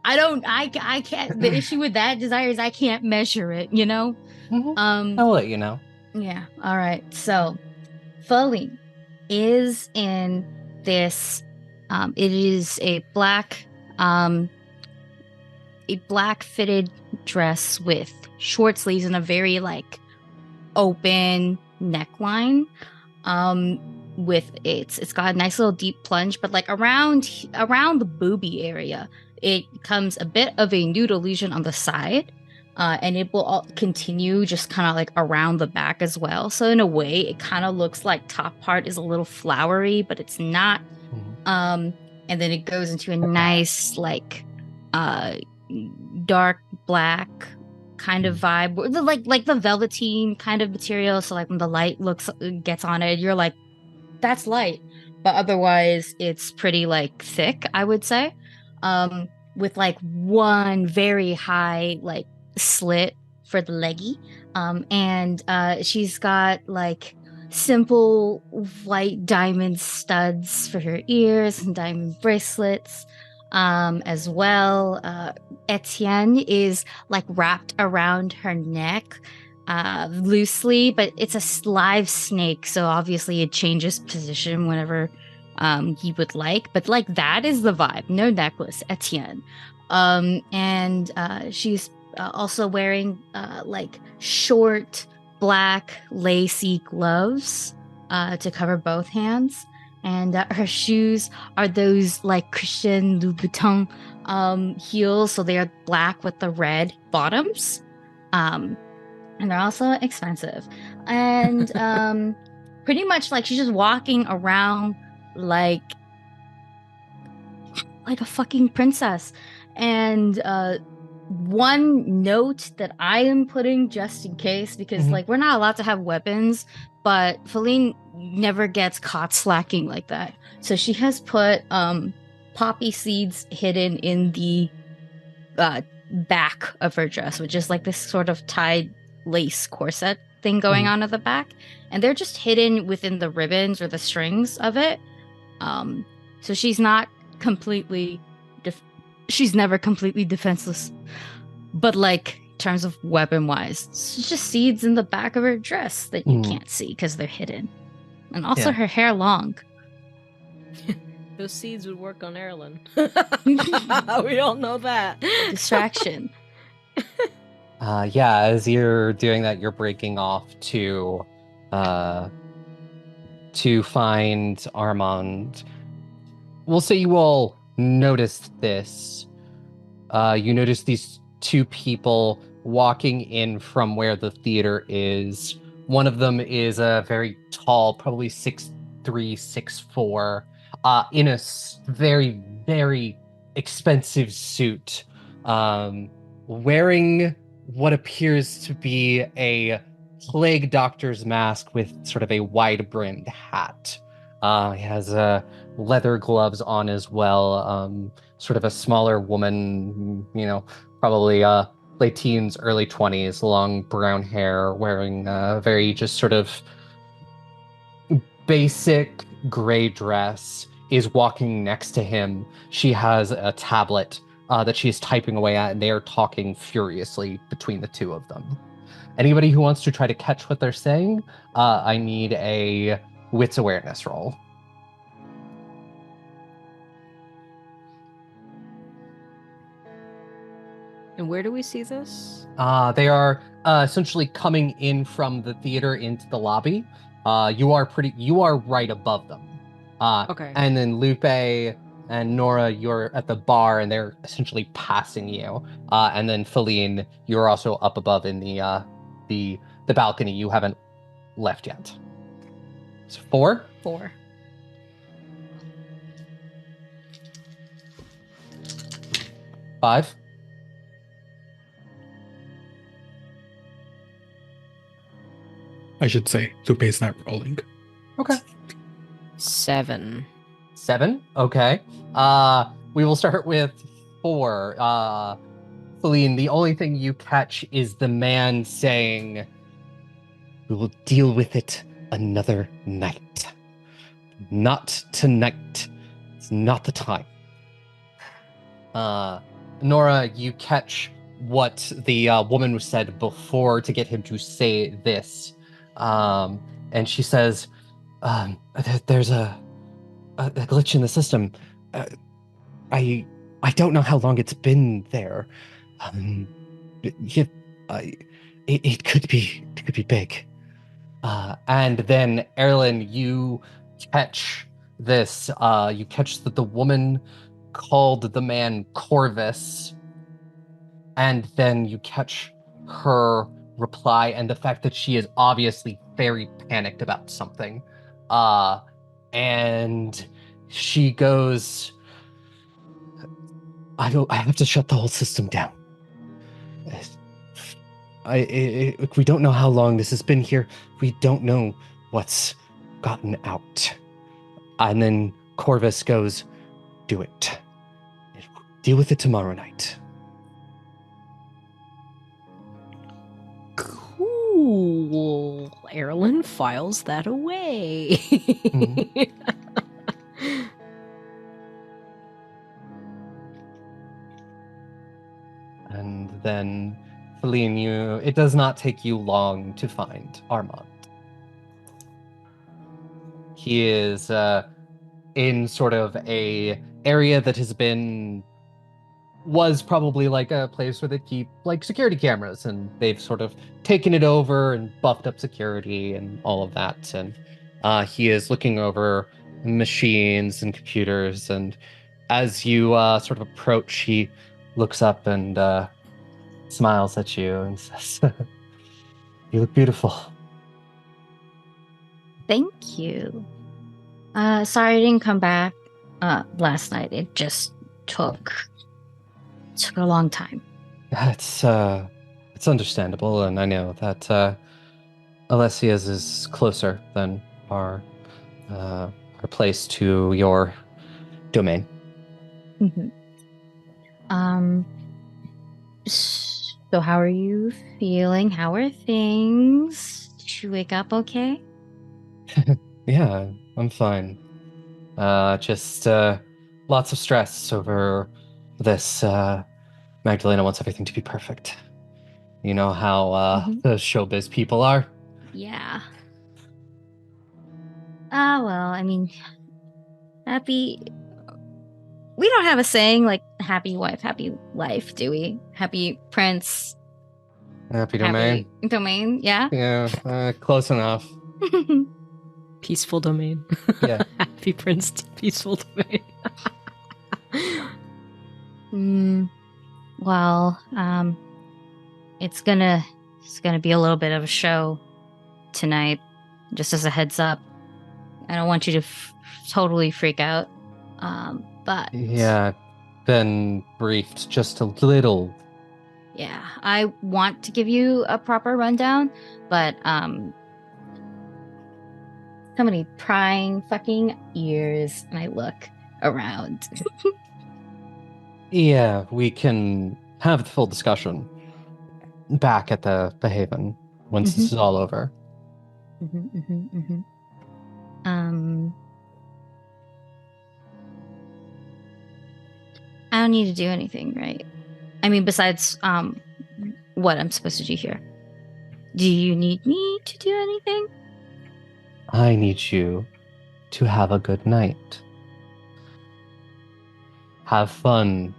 S2: I can't. The issue with that desire is I can't measure it, you know.
S1: I'll let you know.
S2: Yeah. All right. So, Faline is in this. It is a black fitted dress with short sleeves and a very like open neckline. With it's got a nice little deep plunge, but like around the boobie area, it becomes a bit of a nude illusion on the side. And it will continue just kind of like around the back as well. So in a way, it kind of looks like top part is a little flowery, but it's not. And then it goes into a nice like dark black kind of vibe, like the velveteen kind of material. So like when the light gets on it, you're like, that's light, but otherwise it's pretty like thick, I would say. With like one very high like slit for the leggy, and she's got like simple white diamond studs for her ears and diamond bracelets as well. Etienne is like wrapped around her neck loosely, but it's a live snake, so obviously it changes position whenever he would like, but like that is the vibe. No necklace, Etienne. And she's also wearing like short black lacy gloves to cover both hands, and her shoes are those like Christian Louboutin heels, so they are black with the red bottoms, and they're also expensive. And pretty much like she's just walking around like a fucking princess. And one note that I am putting just in case, because like we're not allowed to have weapons, but Faline never gets caught slacking like that. So she has put poppy seeds hidden in the back of her dress, which is like this sort of tied lace corset thing going on at the back, and they're just hidden within the ribbons or the strings of it. So she's not completely she's never completely defenseless, but like in terms of weapon wise, it's just seeds in the back of her dress that you can't see because they're hidden, and also her hair long.
S5: Those seeds would work on Eirlin. We all know that.
S2: Distraction.
S1: Yeah, as you're doing that, you're breaking off to find Armand. We'll say you all noticed this. You notice these two people walking in from where the theater is. One of them is a very tall, probably 6'3", 6'4", in a very, very expensive suit, wearing what appears to be a plague doctor's mask with sort of a wide-brimmed hat. He has leather gloves on as well. Sort of a smaller woman, probably late teens, early 20s, long brown hair, wearing a very just sort of basic gray dress, is walking next to him. She has a tablet that she is typing away at, and they are talking furiously between the two of them. Anybody who wants to try to catch what they're saying, I need a wits awareness roll.
S5: And where do we see this?
S1: They are essentially coming in from the theater into the lobby. You are right above them.
S5: Okay.
S1: And then Lupe and Nora, you're at the bar, and they're essentially passing you. And then Faline, you're also up above in the balcony. You haven't left yet. So 4?
S2: 4.
S1: 5?
S4: I should say, Lupe's not rolling.
S1: Okay.
S5: 7.
S1: 7? Okay. We will start with 4. Faline, the only thing you catch is the man saying, "We will deal with it another night. Not tonight. It's not the time." Nora, you catch what the woman said before to get him to say this. And she says, there's a glitch in the system. I don't know how long it's been there. Yeah, it could be big. And then Eirlin, you catch this. You catch that the woman called the man Corvus, and then you catch her reply and the fact that she is obviously very panicked about something. And she goes, I have to shut the whole system down. We don't know how long this has been here. We don't know what's gotten out. And then Corvus goes, do it. Deal with it tomorrow night.
S5: Cool. Eirlin files that away.
S1: And then, Faline, it does not take you long to find Armand. He is in sort of a area that was probably like a place where they keep like security cameras, and they've sort of taken it over and buffed up security and all of that. And he is looking over machines and computers, and as you sort of approach, he looks up and smiles at you and says, "You look beautiful."
S2: Thank you. Sorry I didn't come back last night. It just took a long time.
S1: It's understandable, and I know that Alessia's is closer than our place to your domain.
S2: Mm-hmm. So how are you feeling? How are things? Did you wake up okay?
S1: Yeah, I'm fine. Just lots of stress over this. Magdalena wants everything to be perfect. You know how the showbiz people are.
S2: Yeah. Well, I mean, we don't have a saying like happy wife, happy life, do we? Happy prince,
S1: Happy domain.
S2: happy domain, yeah?
S1: Yeah, close enough.
S5: Peaceful domain.
S1: Yeah.
S5: Happy Prince, peaceful domain.
S2: Well, it's gonna be a little bit of a show tonight, just as a heads up. I don't want you to totally freak out, but
S1: Yeah, been briefed just a little.
S2: yeah, I want to give you a proper rundown, but so many prying fucking ears, and I look around.
S1: Yeah, we can have the full discussion back at the Haven once this is all over.
S2: I don't need to do anything, right? I mean, besides what I'm supposed to do here. Do you need me to do anything?
S1: I need you to have a good night. Have fun.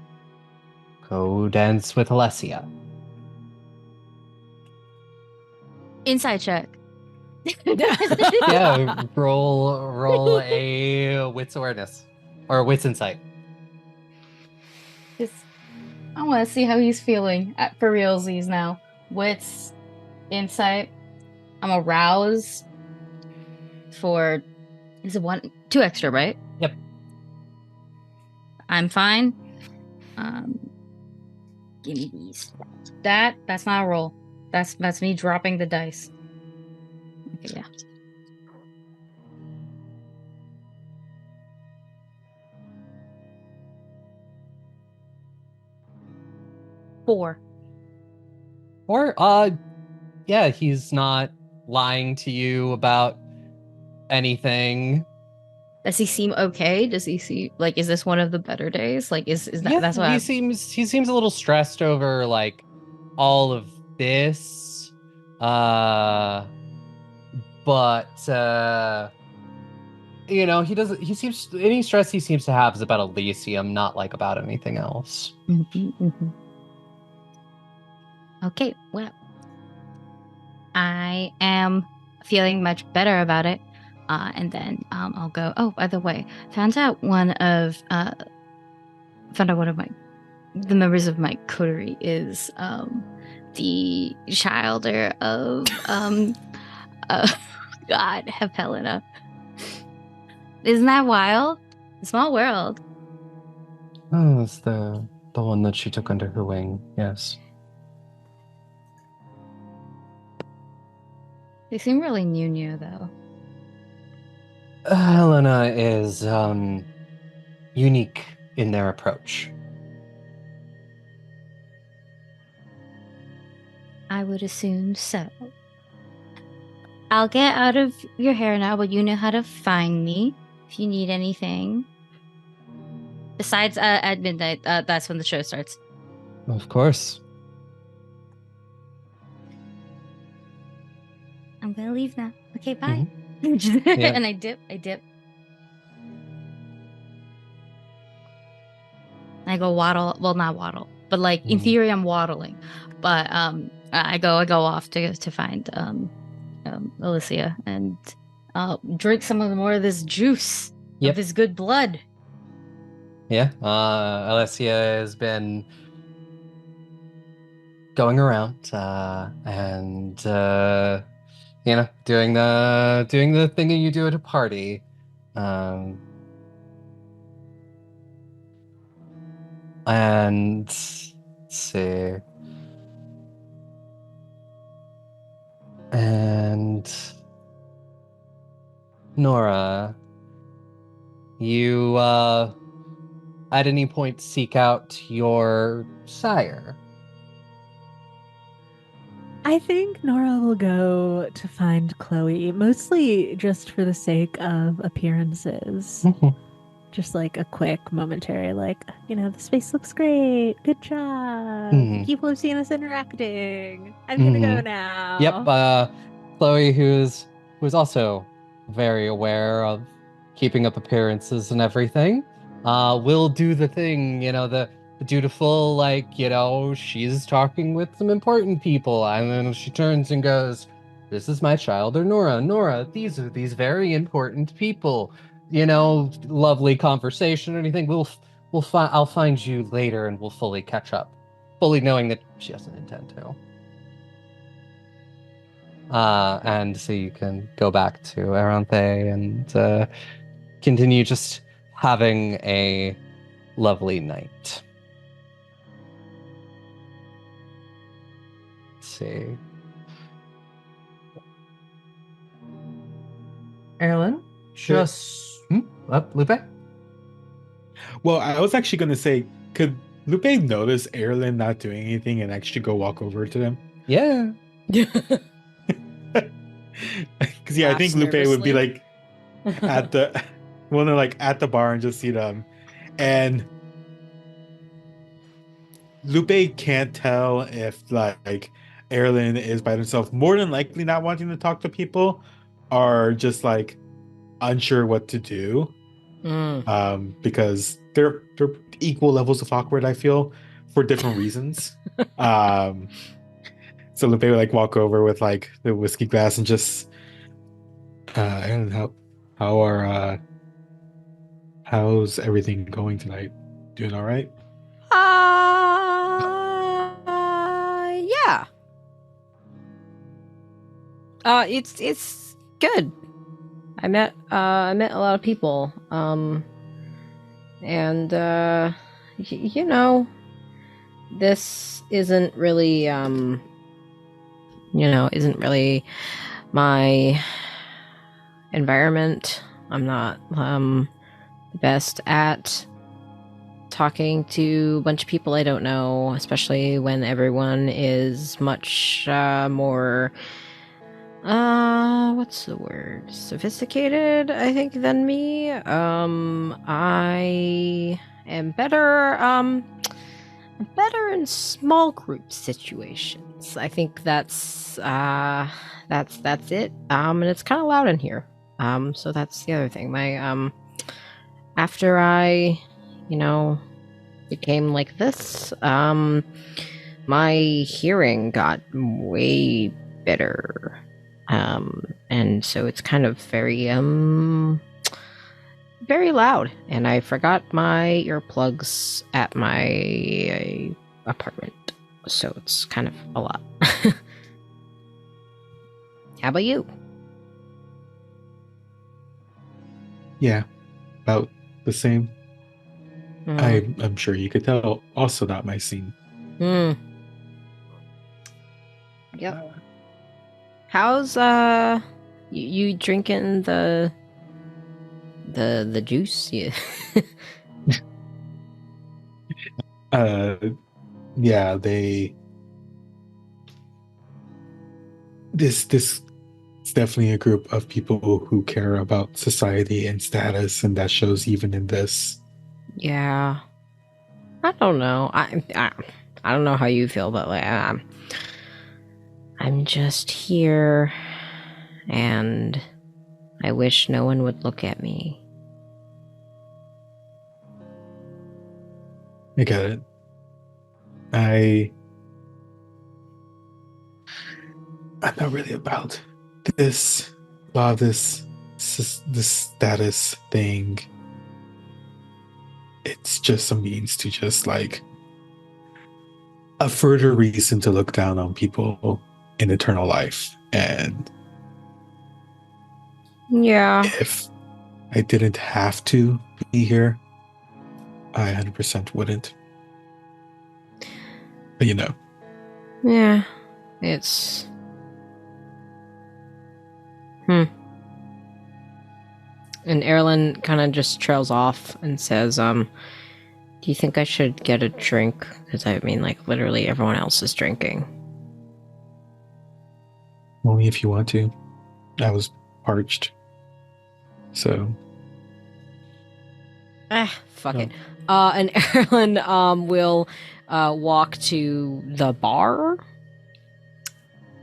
S1: Go dance with Alessia.
S2: Inside check.
S1: Yeah, roll a wits awareness or wits insight.
S2: I want to see how he's feeling for realsies now. Wits, insight. I'm aroused for, is it 2 extra, right?
S1: Yep.
S2: I'm fine. Give me these. That's not a roll. That's me dropping the dice. Okay, yeah. Four.
S1: Or yeah, he's not lying to you about anything.
S2: Does he seem okay? Does he seem like, is this one of the better days? Like, is that
S1: Yeah,
S2: that's what
S1: he seems a little stressed over like all of this. But you know, any stress he seems to have is about Elysium, not like about anything else.
S2: Okay, well, I am feeling much better about it. And then I'll go, oh, by the way, found out one of the members of my coterie is the childer of God, Helena. Isn't that wild? Small world.
S1: Oh, it's the one that she took under her wing. Yes.
S2: They seem really new though.
S1: Helena is unique in their approach.
S2: I would assume so. I'll get out of your hair now, but you know how to find me if you need anything. Besides at midnight, that's when the show starts.
S1: Of course.
S2: I'm gonna leave now. Okay, bye.
S1: Yeah.
S2: And I dip. I go waddle. Well, not waddle, but like in theory, I'm waddling. But I go off to find Alyssa and drink some of the more of this juice of this good blood.
S1: Yeah. Alessia has been going around and doing the thing that you do at a party. And let's see. And Nora, you at any point seek out your sire?
S3: I think Nora will go to find Chloe, mostly just for the sake of appearances. Just like a quick momentary, like, the space looks great. Good job. People have seen us interacting. I'm gonna go now.
S1: Yep. Chloe, who's also very aware of keeping up appearances and everything, will do the thing, the dutiful, she's talking with some important people, and then she turns and goes, "This is my child, or Nora. Nora, these are these very important people. Lovely conversation or anything. I'll find you later, and we'll fully catch up, fully knowing that she doesn't intend to." And so you can go back to Aranthe and continue just having a lovely night. Let's see. Eirlin? Lupe?
S4: Well, I was actually going to say, could Lupe notice Eirlin not doing anything and actually go walk over to them?
S1: Yeah.
S4: Because I think Lupe would be like at the at the bar and just see them, and Lupe can't tell if like Eirlin is by themselves, more than likely not wanting to talk to people, or just like unsure what to do. Because they're equal levels of awkward, I feel, for different reasons. So Lupe would like walk over with like the whiskey glass and just Eirlin, how's everything going tonight? Doing all right?
S5: Yeah. It's good. I met a lot of people. And this isn't really isn't really my environment. I'm not the best at talking to a bunch of people I don't know, especially when everyone is much more what's the word? Sophisticated, I think, than me. I am better in small group situations. I think that's it. And it's kind of loud in here. So that's the other thing. My after I, became like this, my hearing got way better. And so it's kind of very loud. And I forgot my earplugs at my apartment. So it's kind of a lot. How about you?
S4: Yeah, about the same. I'm sure you could tell. Also not my scene.
S5: Yep. How's you drinking the juice? Yeah.
S4: Yeah, this is definitely a group of people who care about society and status, and that shows even in this.
S5: Yeah. I don't know. I don't know how you feel, but like I'm just here, and I wish no one would look at me.
S4: I get it. I'm not really about this status thing. It's just a means to just like a further reason to look down on people in eternal life. And
S5: Yeah.
S4: if I didn't have to be here, I 100% wouldn't. But
S5: Yeah. It's And Eirlin kind of just trails off and says, do you think I should get a drink? Because I mean, like, literally everyone else is drinking.
S4: Only if you want to. I was parched. So.
S5: Fuck it. And Eirlin will walk to the bar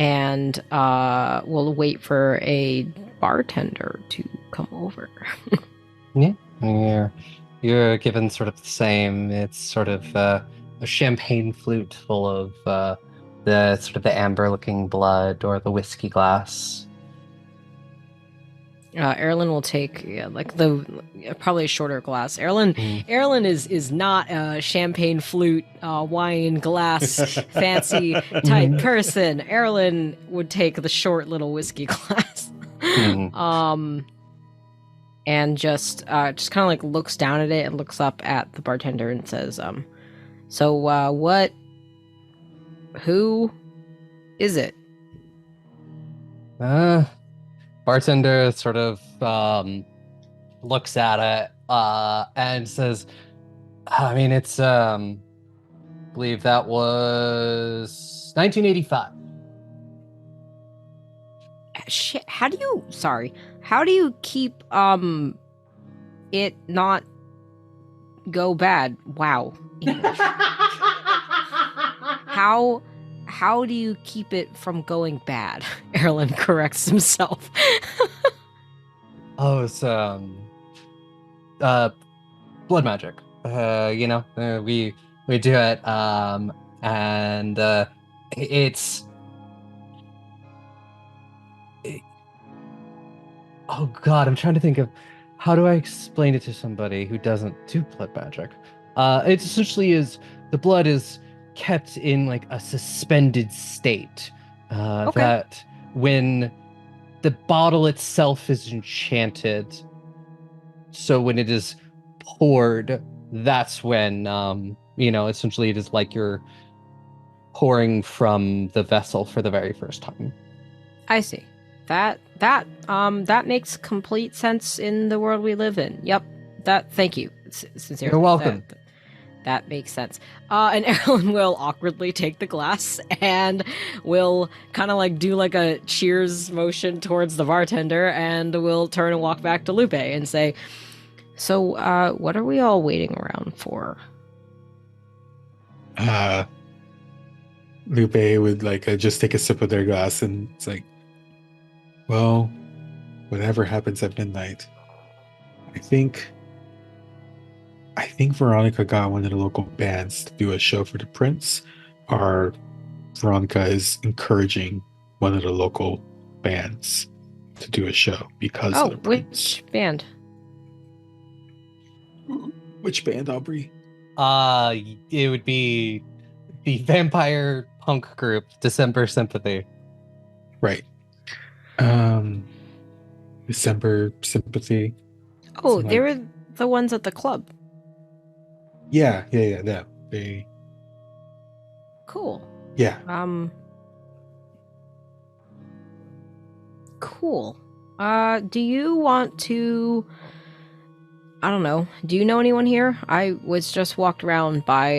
S5: and will wait for a bartender to come over.
S1: Yeah, you're given sort of the same. It's sort of a champagne flute full of the sort of the amber-looking blood or the whiskey glass.
S5: Eirlin will take probably a shorter glass. Eirlin is not a champagne flute, wine glass, fancy type person. Eirlin would take the short little whiskey glass. And just kind of like looks down at it and looks up at the bartender and says, so who is it?
S1: Bartender sort of looks at it and says, I mean, it's I believe that was 1985.
S5: Shit, how do you keep it not go bad? Wow. How do you keep it from going bad? Eirlin corrects himself.
S1: Oh, it's blood magic. We do it and it's oh god, I'm trying to think of how do I explain it to somebody who doesn't do blood magic. It essentially is the blood is kept in like a suspended state. That when the bottle itself is enchanted, so when it is poured, that's when essentially it is like you're pouring from the vessel for the very first time.
S5: I see. That makes complete sense in the world we live in. Yep. Thank you. Sincerely.
S1: You're welcome.
S5: That makes sense. And Eirlin will awkwardly take the glass and will kind of like do like a cheers motion towards the bartender and will turn and walk back to Lupe and say, so, what are we all waiting around for?
S4: Lupe would like just take a sip of their glass and it's like, well, whatever happens at midnight. I think Veronica got one of the local bands to do a show for the Prince. our Veronica is encouraging one of the local bands to do a show because
S5: Oh,
S4: of the pranks.
S5: which band?
S4: Which band, Aubrey?
S1: It would be the vampire punk group December Sympathy.
S4: Right. December Sympathy.
S5: Oh,
S4: Something
S5: they
S4: like-
S5: were the ones at the club.
S4: Yeah. They
S5: Cool.
S4: yeah.
S5: Cool. Do you want to, I don't know, do you know anyone here? I was just walked around by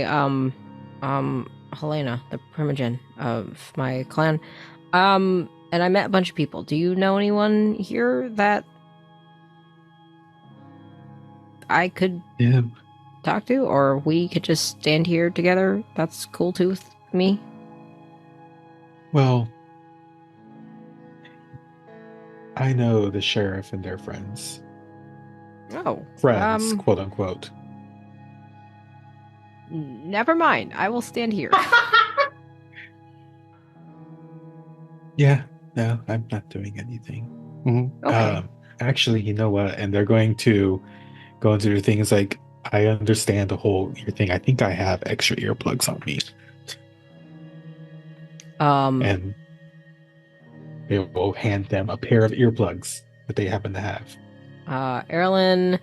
S5: Helena, the primogen of my clan. And I met a bunch of people. Do you know anyone here that I could
S4: Yeah.
S5: talk to, or we could just stand here together? That's cool too with me.
S4: Well, I know the sheriff and their friends.
S5: Oh,
S4: Friends, quote unquote.
S5: never mind. I will stand here.
S4: Yeah. No, I'm not doing anything.
S5: Okay.
S4: Actually, you know what? And they're going to go into their things like, I understand the whole ear thing. I think I have extra earplugs on me. And they will hand them a pair of earplugs that they happen to have.
S5: Eirlin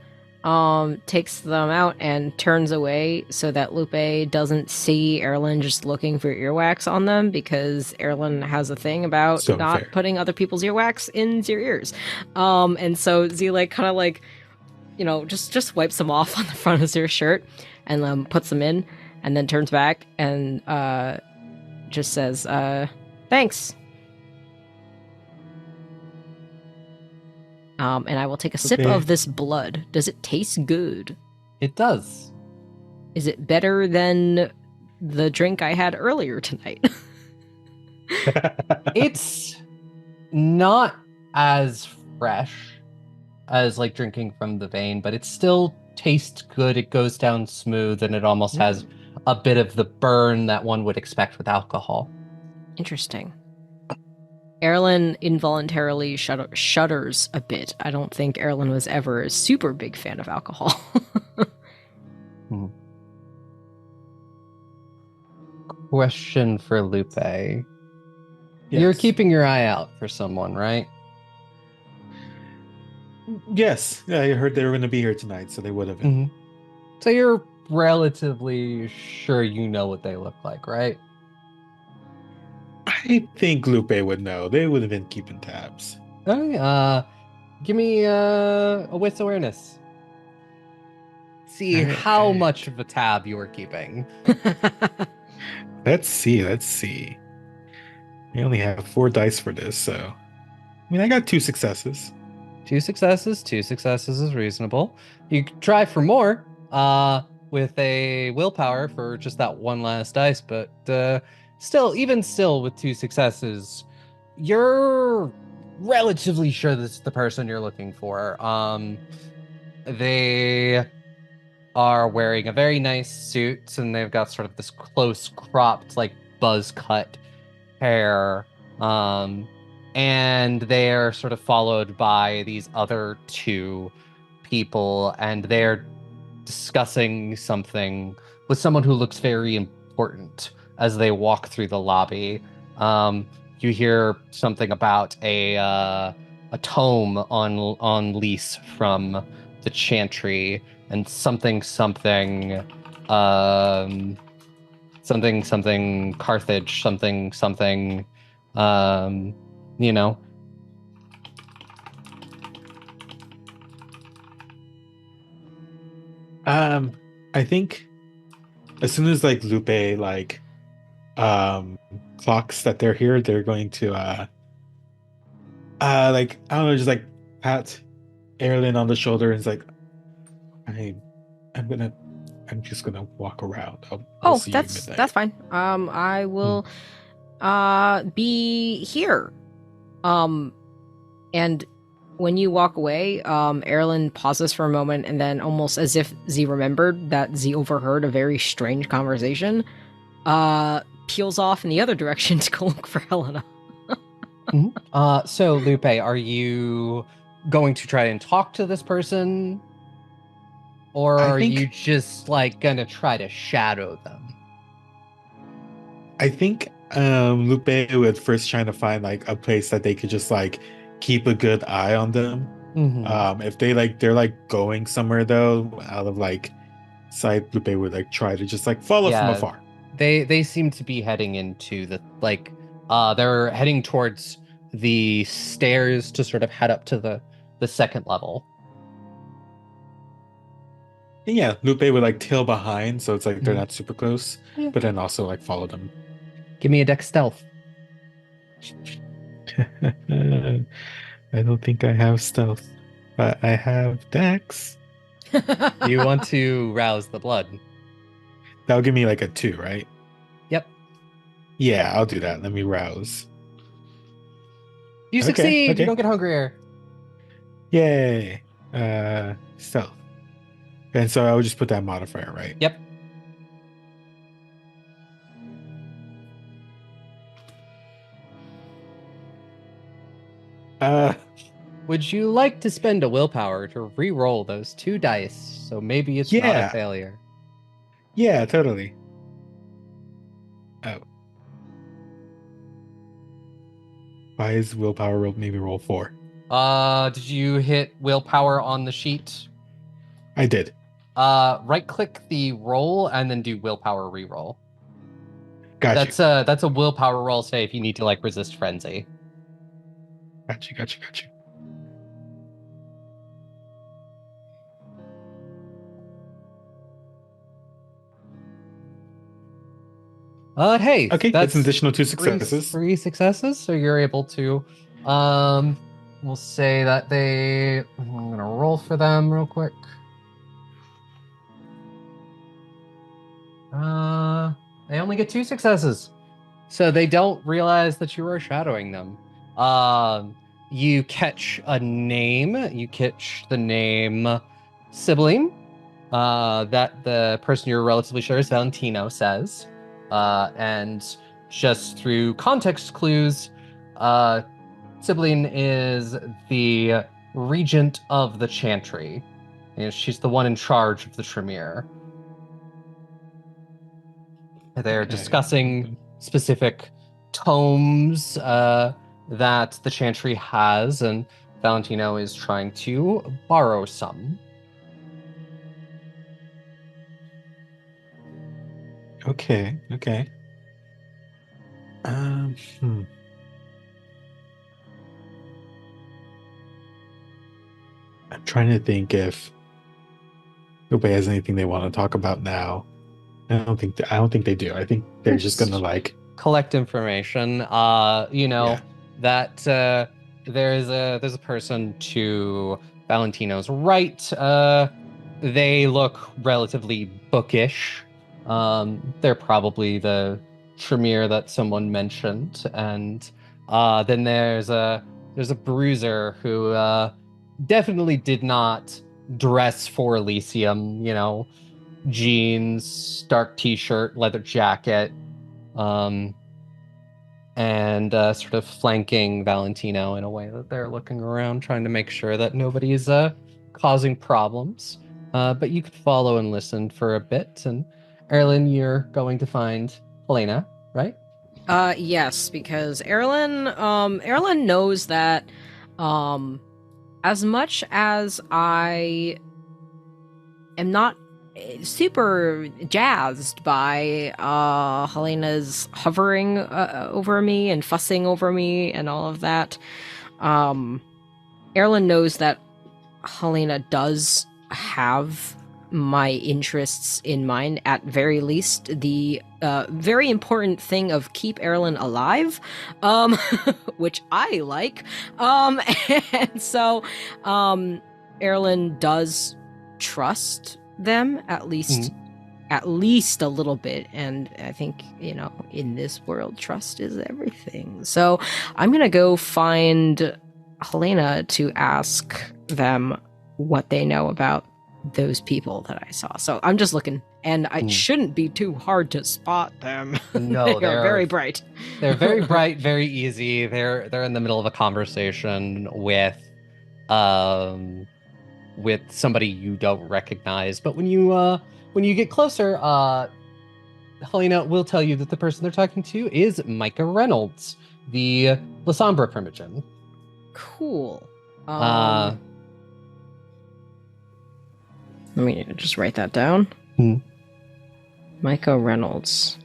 S5: takes them out and turns away so that Lupe doesn't see Eirlin just looking for earwax on them, because Eirlin has a thing about
S4: So
S5: not
S4: fair.
S5: putting other people's earwax in your ears. And so Z like kind of like, you know, just wipes them off on the front of their shirt and puts them in, and then turns back and just says, thanks. And I will take a sip
S4: Okay.
S5: of this blood. Does it taste good?
S1: It does.
S5: Is it better than the drink I had earlier tonight?
S1: It's not as fresh as like drinking from the vein, but it still tastes good. It goes down smooth, and it almost has a bit of the burn that one would expect with alcohol.
S5: Interesting. Eirlin involuntarily shudders a bit. I don't think Eirlin was ever a super big fan of alcohol.
S1: Question for Lupe. You're
S4: Yes.
S1: keeping your eye out for someone, right?
S4: Yes. Yeah, I heard they were going to be here tonight, so they would have been.
S1: Mhm. So you're relatively sure you know what they look like, right?
S4: I think Lupe would know. They would have been keeping tabs.
S1: Okay, give me a wits awareness. See how
S4: Alright.
S1: much of a tab you are keeping.
S4: Let's see. I only have 4 dice for this, so I mean, I got 2 successes.
S1: 2 successes is reasonable. You could try for more with a willpower for just that one last dice, but even still with 2 successes, you're relatively sure this is the person you're looking for. They are wearing a very nice suit, and they've got sort of this close cropped, like buzz cut hair. And they're sort of followed by these other 2 people, and they're discussing something with someone who looks very important as they walk through the lobby. You hear something about a tome on lease from the Chantry, and something Carthage, something you know.
S4: I think as soon as like Lupe clocks that they're here, they're going to like, I don't know, just like pat Eirlin on the shoulder and it's like, I'm just gonna walk around. I'll see you at midnight.
S5: That's fine. I will be here. And when you walk away, Eirlin pauses for a moment, and then, almost as if Z remembered that Z overheard a very strange conversation, peels off in the other direction to go look for Helena.
S1: So Lupe, are you going to try and talk to this person? Or
S4: I
S1: are
S4: think-
S1: you just like gonna try to shadow them?
S4: I think Lupe would first try to find like a place that they could just like keep a good eye on them. If they're like going somewhere though, out of like sight, Lupe would like try to just like follow from
S1: Yeah.
S4: afar.
S1: They seem to be heading into the like they're heading towards the stairs to sort of head up to the second level.
S4: And yeah, Lupe would like tail behind, so it's like they're
S1: Mhm.
S4: not super close,
S1: Yeah.
S4: but then also like follow them.
S1: Give me a dex stealth.
S4: I don't think I have stealth, but I have dex.
S1: Do you want to rouse the blood?
S4: That'll give me like a 2, right?
S1: Yep.
S4: Yeah, I'll do that. Let me rouse.
S1: You
S4: Okay,
S1: succeed.
S4: okay.
S1: You don't get hungrier.
S4: Yay. Stealth. And so I would just put that modifier, right?
S1: Yep. Would you like to spend a willpower to re-roll those 2 dice? So maybe it's not a
S4: Yeah.
S1: failure.
S4: Yeah, totally. Oh. Why is willpower roll maybe roll 4?
S1: Did you hit willpower on the sheet?
S4: I did.
S1: Right-click the roll and then do willpower re-roll.
S4: Gotcha.
S1: That's a willpower roll. Say if you need to like resist frenzy.
S4: Gotcha.
S1: Hey.
S4: Okay, that's an additional 2
S1: three-
S4: successes.
S1: Three successes, so you're able to. We'll say that I'm gonna roll for them real quick. They only get 2 successes, so they don't realize that you are shadowing them. You catch a name. You catch the name Sibling. That the person you're relatively sure is Valentino says. And just through context clues, Sibling is the regent of the chantry. She's the one in charge of the Tremere. They're
S4: Okay.
S1: discussing specific tomes that the chantry has, and Valentino is trying to borrow some.
S4: Okay. I'm trying to think if nobody has anything they want to talk about now. I don't think they do. I think they're just gonna like
S1: collect information.
S4: Yeah.
S1: That there's a person to Valentino's right. They look relatively bookish. They're probably the Tremere that someone mentioned, and then there's a bruiser who definitely did not dress for Elysium. Jeans, dark t-shirt, leather jacket, and sort of flanking Valentino in a way that they're looking around, trying to make sure that nobody's causing problems. But you could follow and listen for a bit, and Eirlin, you're going to find Helena, right?
S5: Yes, because Eirlin knows that as much as I am not super jazzed by Helena's hovering over me and fussing over me and all of that, Eirlin knows that Helena does have my interests in mind. At very least, the very important thing of keep Eirlin alive, which I like, and so Eirlin does trust them at least a little bit, and I think in this world trust is everything. So I'm gonna go find Helena to ask them what they know about those people that I saw. So I'm just looking and it shouldn't be too hard to spot them.
S1: No,
S5: they are very bright.
S1: They're very bright, very easy. They're in the middle of a conversation with somebody you don't recognize. But when you get closer, Helena will tell you that the person they're talking to is Micah Reynolds, the La Sombra Primogen.
S5: Cool. Let me just write that down. Micah Reynolds.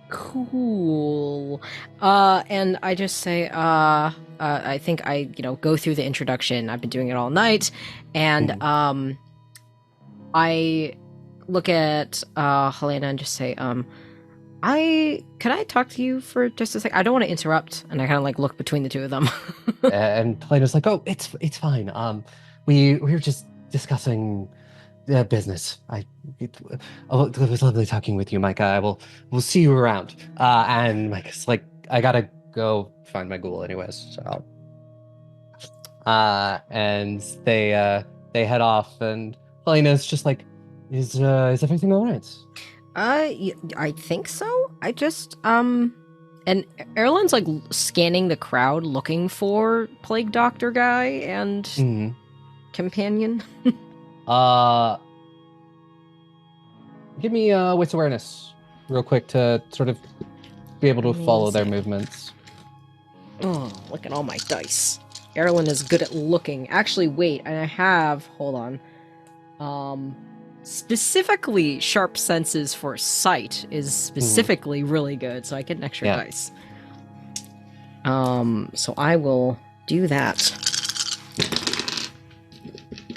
S5: Cool. And I just say, I think I, go through the introduction. I've been doing it all night, and I look at Helena and just say, can I talk to you for just a sec? I don't want to interrupt, and I kind of like look between the two of them.
S1: And Helena's like, "Oh, it's fine. We were just discussing business. It was lovely talking with you, Micah. We'll see you around." And Micah's like, "I gotta go find my ghoul, anyways." So, and they head off, and Helena's just like, "Is everything all right?"
S5: I think so. I just and Eirlin's like scanning the crowd, looking for plague doctor guy and companion.
S1: Give me wits awareness real quick to sort of be able to follow their movements.
S5: Oh, look at all my dice. Eirlin is good at looking. Actually, wait, and I have, hold on. Specifically sharp senses for sight is specifically really good, so I get an extra dice. So I will do that.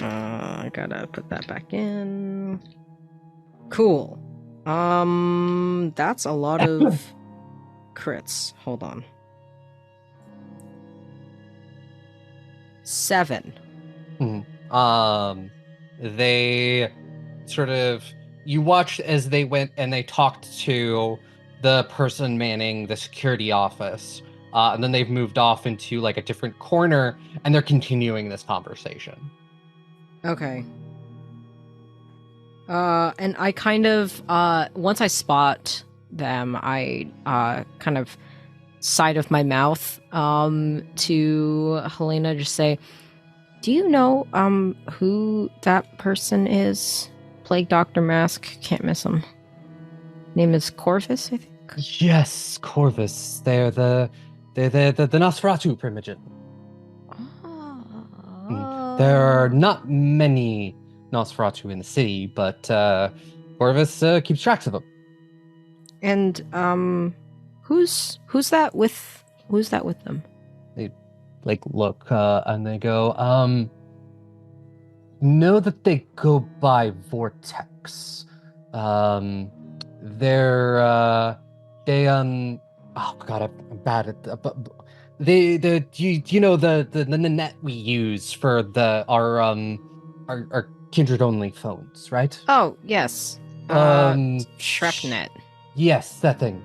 S5: I gotta put that back in. Cool. That's a lot of crits. Hold on. 7.
S1: They sort of, you watched as they went and they talked to the person manning the security office, and then they've moved off into like a different corner, and they're continuing this conversation.
S5: Okay. And I kind of, once I spot them, I kind of side of my mouth to Helena, just say, "Do you know who that person is? Plague Doctor Mask, can't miss him. Name is Corvus, I think."
S1: Yes, Corvus. They're the Nosferatu Primogen. There are not many Nosferatu in the city, but Corvus keeps tracks of them.
S5: And who's that with them?
S1: They like look and they go, know that they go by Vortex. They oh god, I'm bad at you know the net we use for our kindred only phones, right?
S5: Oh yes, ShrepNet.
S1: Yes, that thing.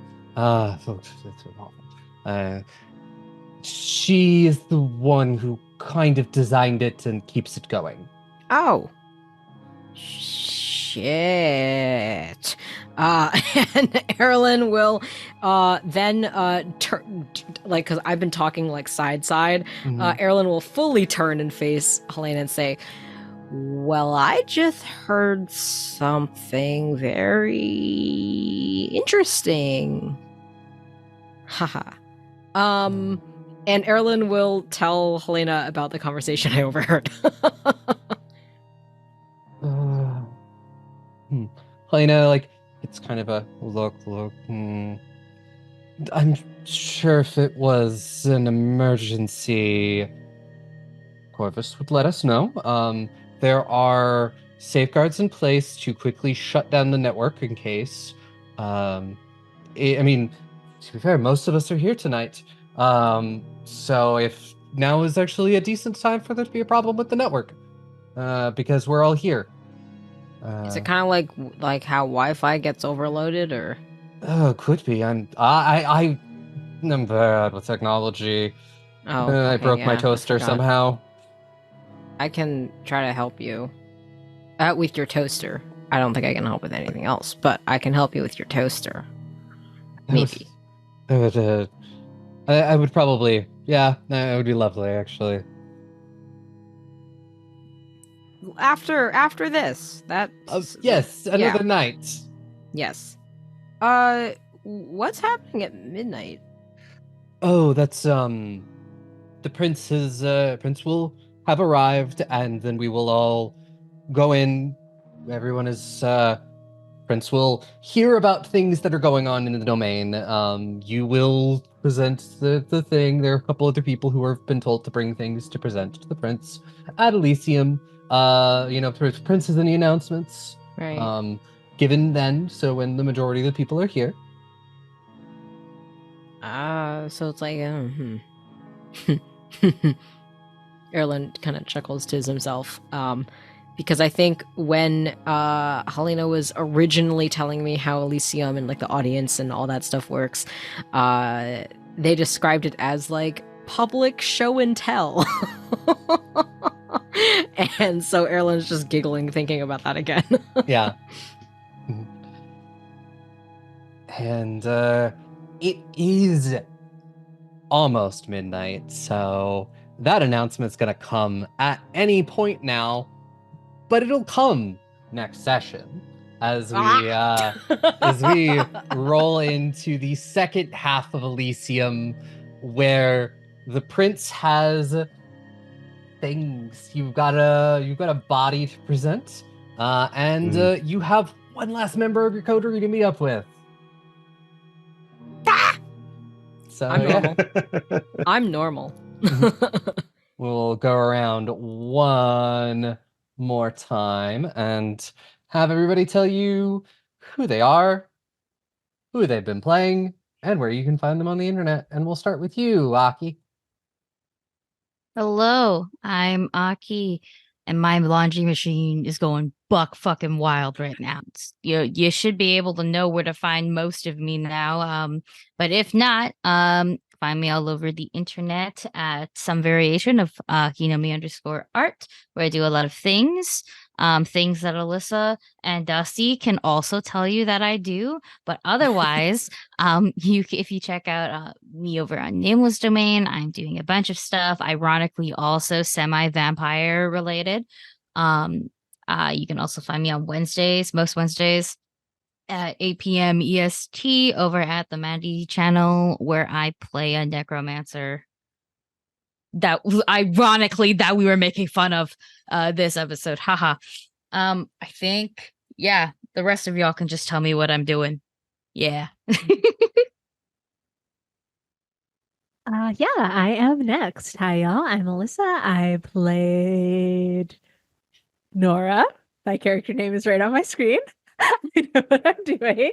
S1: She is the one who kind of designed it and keeps it going.
S5: Oh. Shit. And Eirlin will then turn, like, because I've been talking like side. Eirlin will fully turn and face Helena and say, "Well, I just heard something very interesting." Haha. And Eirlin will tell Helena about the conversation I overheard.
S1: Helena, like, it's kind of a look. I'm sure if it was an emergency, Corvus would let us know. There are safeguards in place to quickly shut down the network in case. I mean, to be fair, most of us are here tonight. So if now is actually a decent time for there to be a problem with the network, because we're all here.
S5: Is it kind of like how Wi-Fi gets overloaded, or?
S1: Oh, could be. I'm bad with technology.
S5: Oh,
S1: I
S5: okay,
S1: broke my
S5: yeah,
S1: toaster
S5: I forgot.
S1: somehow.
S5: I can try to help you with your toaster. I don't think I can help with anything else, but I can help you with your toaster. Maybe.
S1: I would probably, yeah, that would be lovely, actually.
S5: After this, that
S1: Yes, another
S5: yeah.
S1: night.
S5: Yes. What's happening at midnight?
S1: Oh, that's the prince will have arrived, and then we will all go in. Everyone is Prince will hear about things that are going on in the domain. You will present the thing. There are a couple other people who have been told to bring things to present to the prince at Elysium. Prince is in the announcements.
S5: Right.
S1: Given then, so when the majority of the people are here.
S5: So it's like, Eirlin kind of chuckles to himself. Because I think when Helena was originally telling me how Elysium and like the audience and all that stuff works, they described it as like public show and tell. And so Eirlin's just giggling thinking about that again.
S1: Yeah. And it is almost midnight, so that announcement's gonna come at any point now, but it'll come next session as we roll into the second half of Elysium, where the prince has things. You've got a body to present, and you have one last member of your coterie to meet up with. So
S5: I'm
S1: yeah.
S5: normal. I'm normal.
S1: We'll go around one more time and have everybody tell you who they are, who they've been playing, and where you can find them on the internet. And we'll start with you, Aki.
S2: Hello, I'm Aki, and my laundry machine is going buck fucking wild right now. You should be able to know where to find most of me now. But if not, find me all over the internet at some variation of Kinomi_art, where I do a lot of things. Things that Alyssa and Dusty can also tell you that I do, but otherwise, if you check out me over on Nameless Domain, I'm doing a bunch of stuff. Ironically, also semi-vampire related. You can also find me on Wednesdays, most Wednesdays at 8 p.m. EST over at the Mandy channel, where I play a necromancer. That ironically that we were making fun of this episode. Haha. I think, yeah, the rest of y'all can just tell me what I'm doing. Yeah.
S3: Yeah, I am next. Hi, y'all. I'm Alyssa. I played Nora. My character name is right on my screen. I know what I'm doing.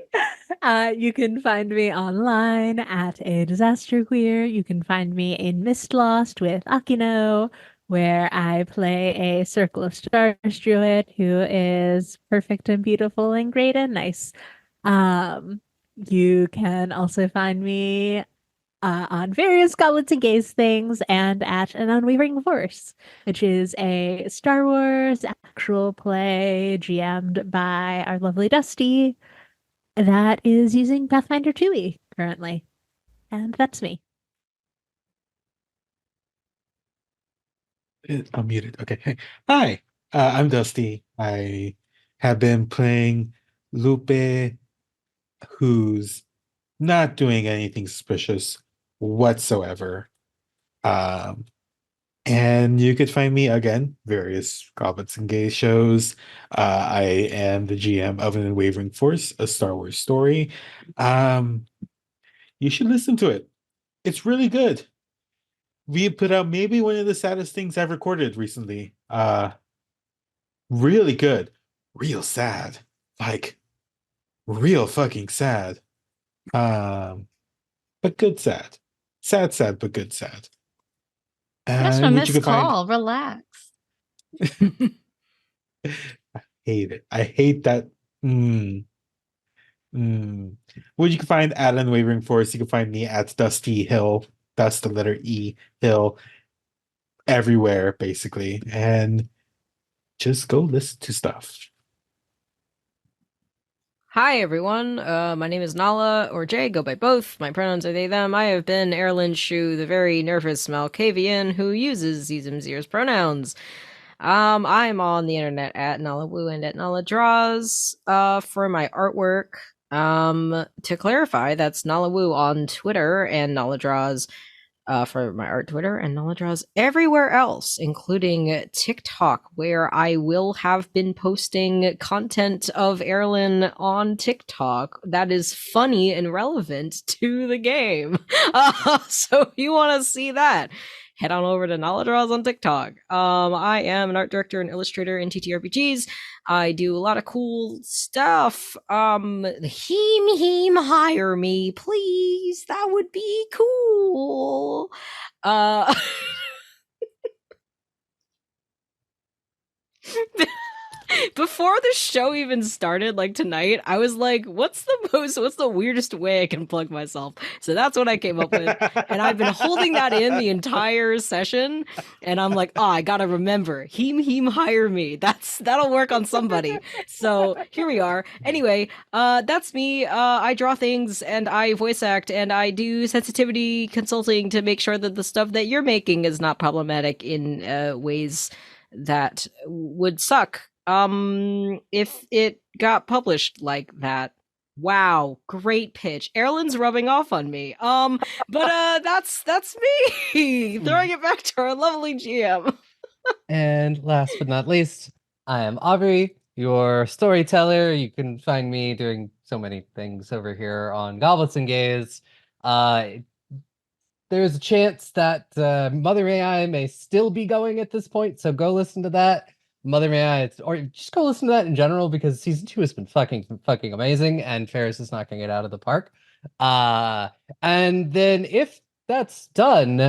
S3: You can find me online at A Disaster Queer. You can find me in Mist Lost with Akino, where I play a Circle of Stars druid who is perfect and beautiful and great and nice. You can also find me on various Goblets and Gaze things and at An Unwavering Force, which is a Star Wars actual play GM'd by our lovely Dusty that is using Pathfinder 2e currently. And that's me.
S4: I'm muted. Okay. Hey. Hi, I'm Dusty. I have been playing Lupe, who's not doing anything suspicious whatsoever. And you could find me again, various Goblets and Gay shows. I am the GM of An Unwavering Force, a Star Wars story. You should listen to it. It's really good. We put out maybe one of the saddest things I've recorded recently. Really good. Real sad. Like, real fucking sad. But good sad. Sad, but good sad.
S2: That's what
S4: Which
S2: Miss
S4: you can find.
S2: Call. Relax.
S4: I hate it. I hate that. Well, you can find at Unwavering Force. You can find me at Dusty Hill. That's the letter E, Hill. everywhere, basically, and just go listen to stuff.
S5: Hi everyone, my name is Nala, or Jay, go by both. My pronouns are they, them. I have been Eirlin Shu, the very nervous Malkavian who uses Z's pronouns. I'm on the internet at Nala Woo and at Nala Draws, for my artwork. To clarify, that's Nala Woo on Twitter and Nala Draws for my art Twitter, and Nala Draws everywhere else, including TikTok, where I will have been posting content of Eirlin on TikTok that is funny and relevant to the game. So if you want to see that, head on over to Nala Draws on TikTok. I am an art director and illustrator in TTRPGs. I do a lot of cool stuff. Hire me, please. That would be cool. Before the show even started, like tonight, I was like, what's the weirdest way I can plug myself? So that's what I came up with. And I've been holding that in the entire session. And I'm like, I gotta remember. Hire me. That'll work on somebody. So here we are. Anyway, that's me. I draw things and I voice act and I do sensitivity consulting to make sure that the stuff that you're making is not problematic in ways that would suck if it got published like that. Wow, great pitch. Eirlin's rubbing off on me. But that's me. Throwing it back to our lovely GM.
S1: And last but not least, I am Aubrey, your storyteller. You can find me doing so many things over here on Goblets and Gaze. There's a chance that Mother May I may still be going at this point, so go listen to that. Mother May I, or just go listen to that in general, because season 2 has been fucking amazing, and Ferris is knocking it out of the park. And then if that's done,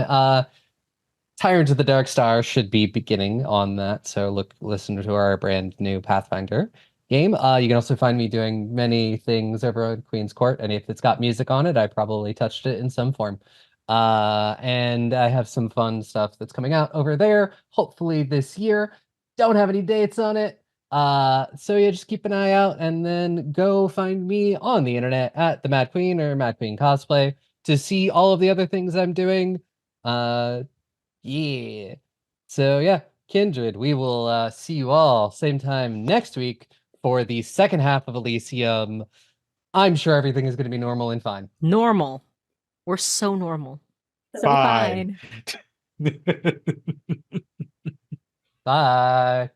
S1: Tyrant of the Dark Star should be beginning on that, so listen to our brand new Pathfinder game. You can also find me doing many things over on Queen's Court, and if it's got music on it, I probably touched it in some form. And I have some fun stuff that's coming out over there, hopefully this year. Don't have any dates on it. So yeah, just keep an eye out, and then go find me on the internet at the Mad Queen or Mad Queen Cosplay to see all of the other things I'm doing. Yeah. So yeah, Kindred, we will see you all same time next week for the second half of Elysium. I'm sure everything is going to be normal and fine.
S5: Normal. We're so normal.
S3: So fine.
S1: Bye.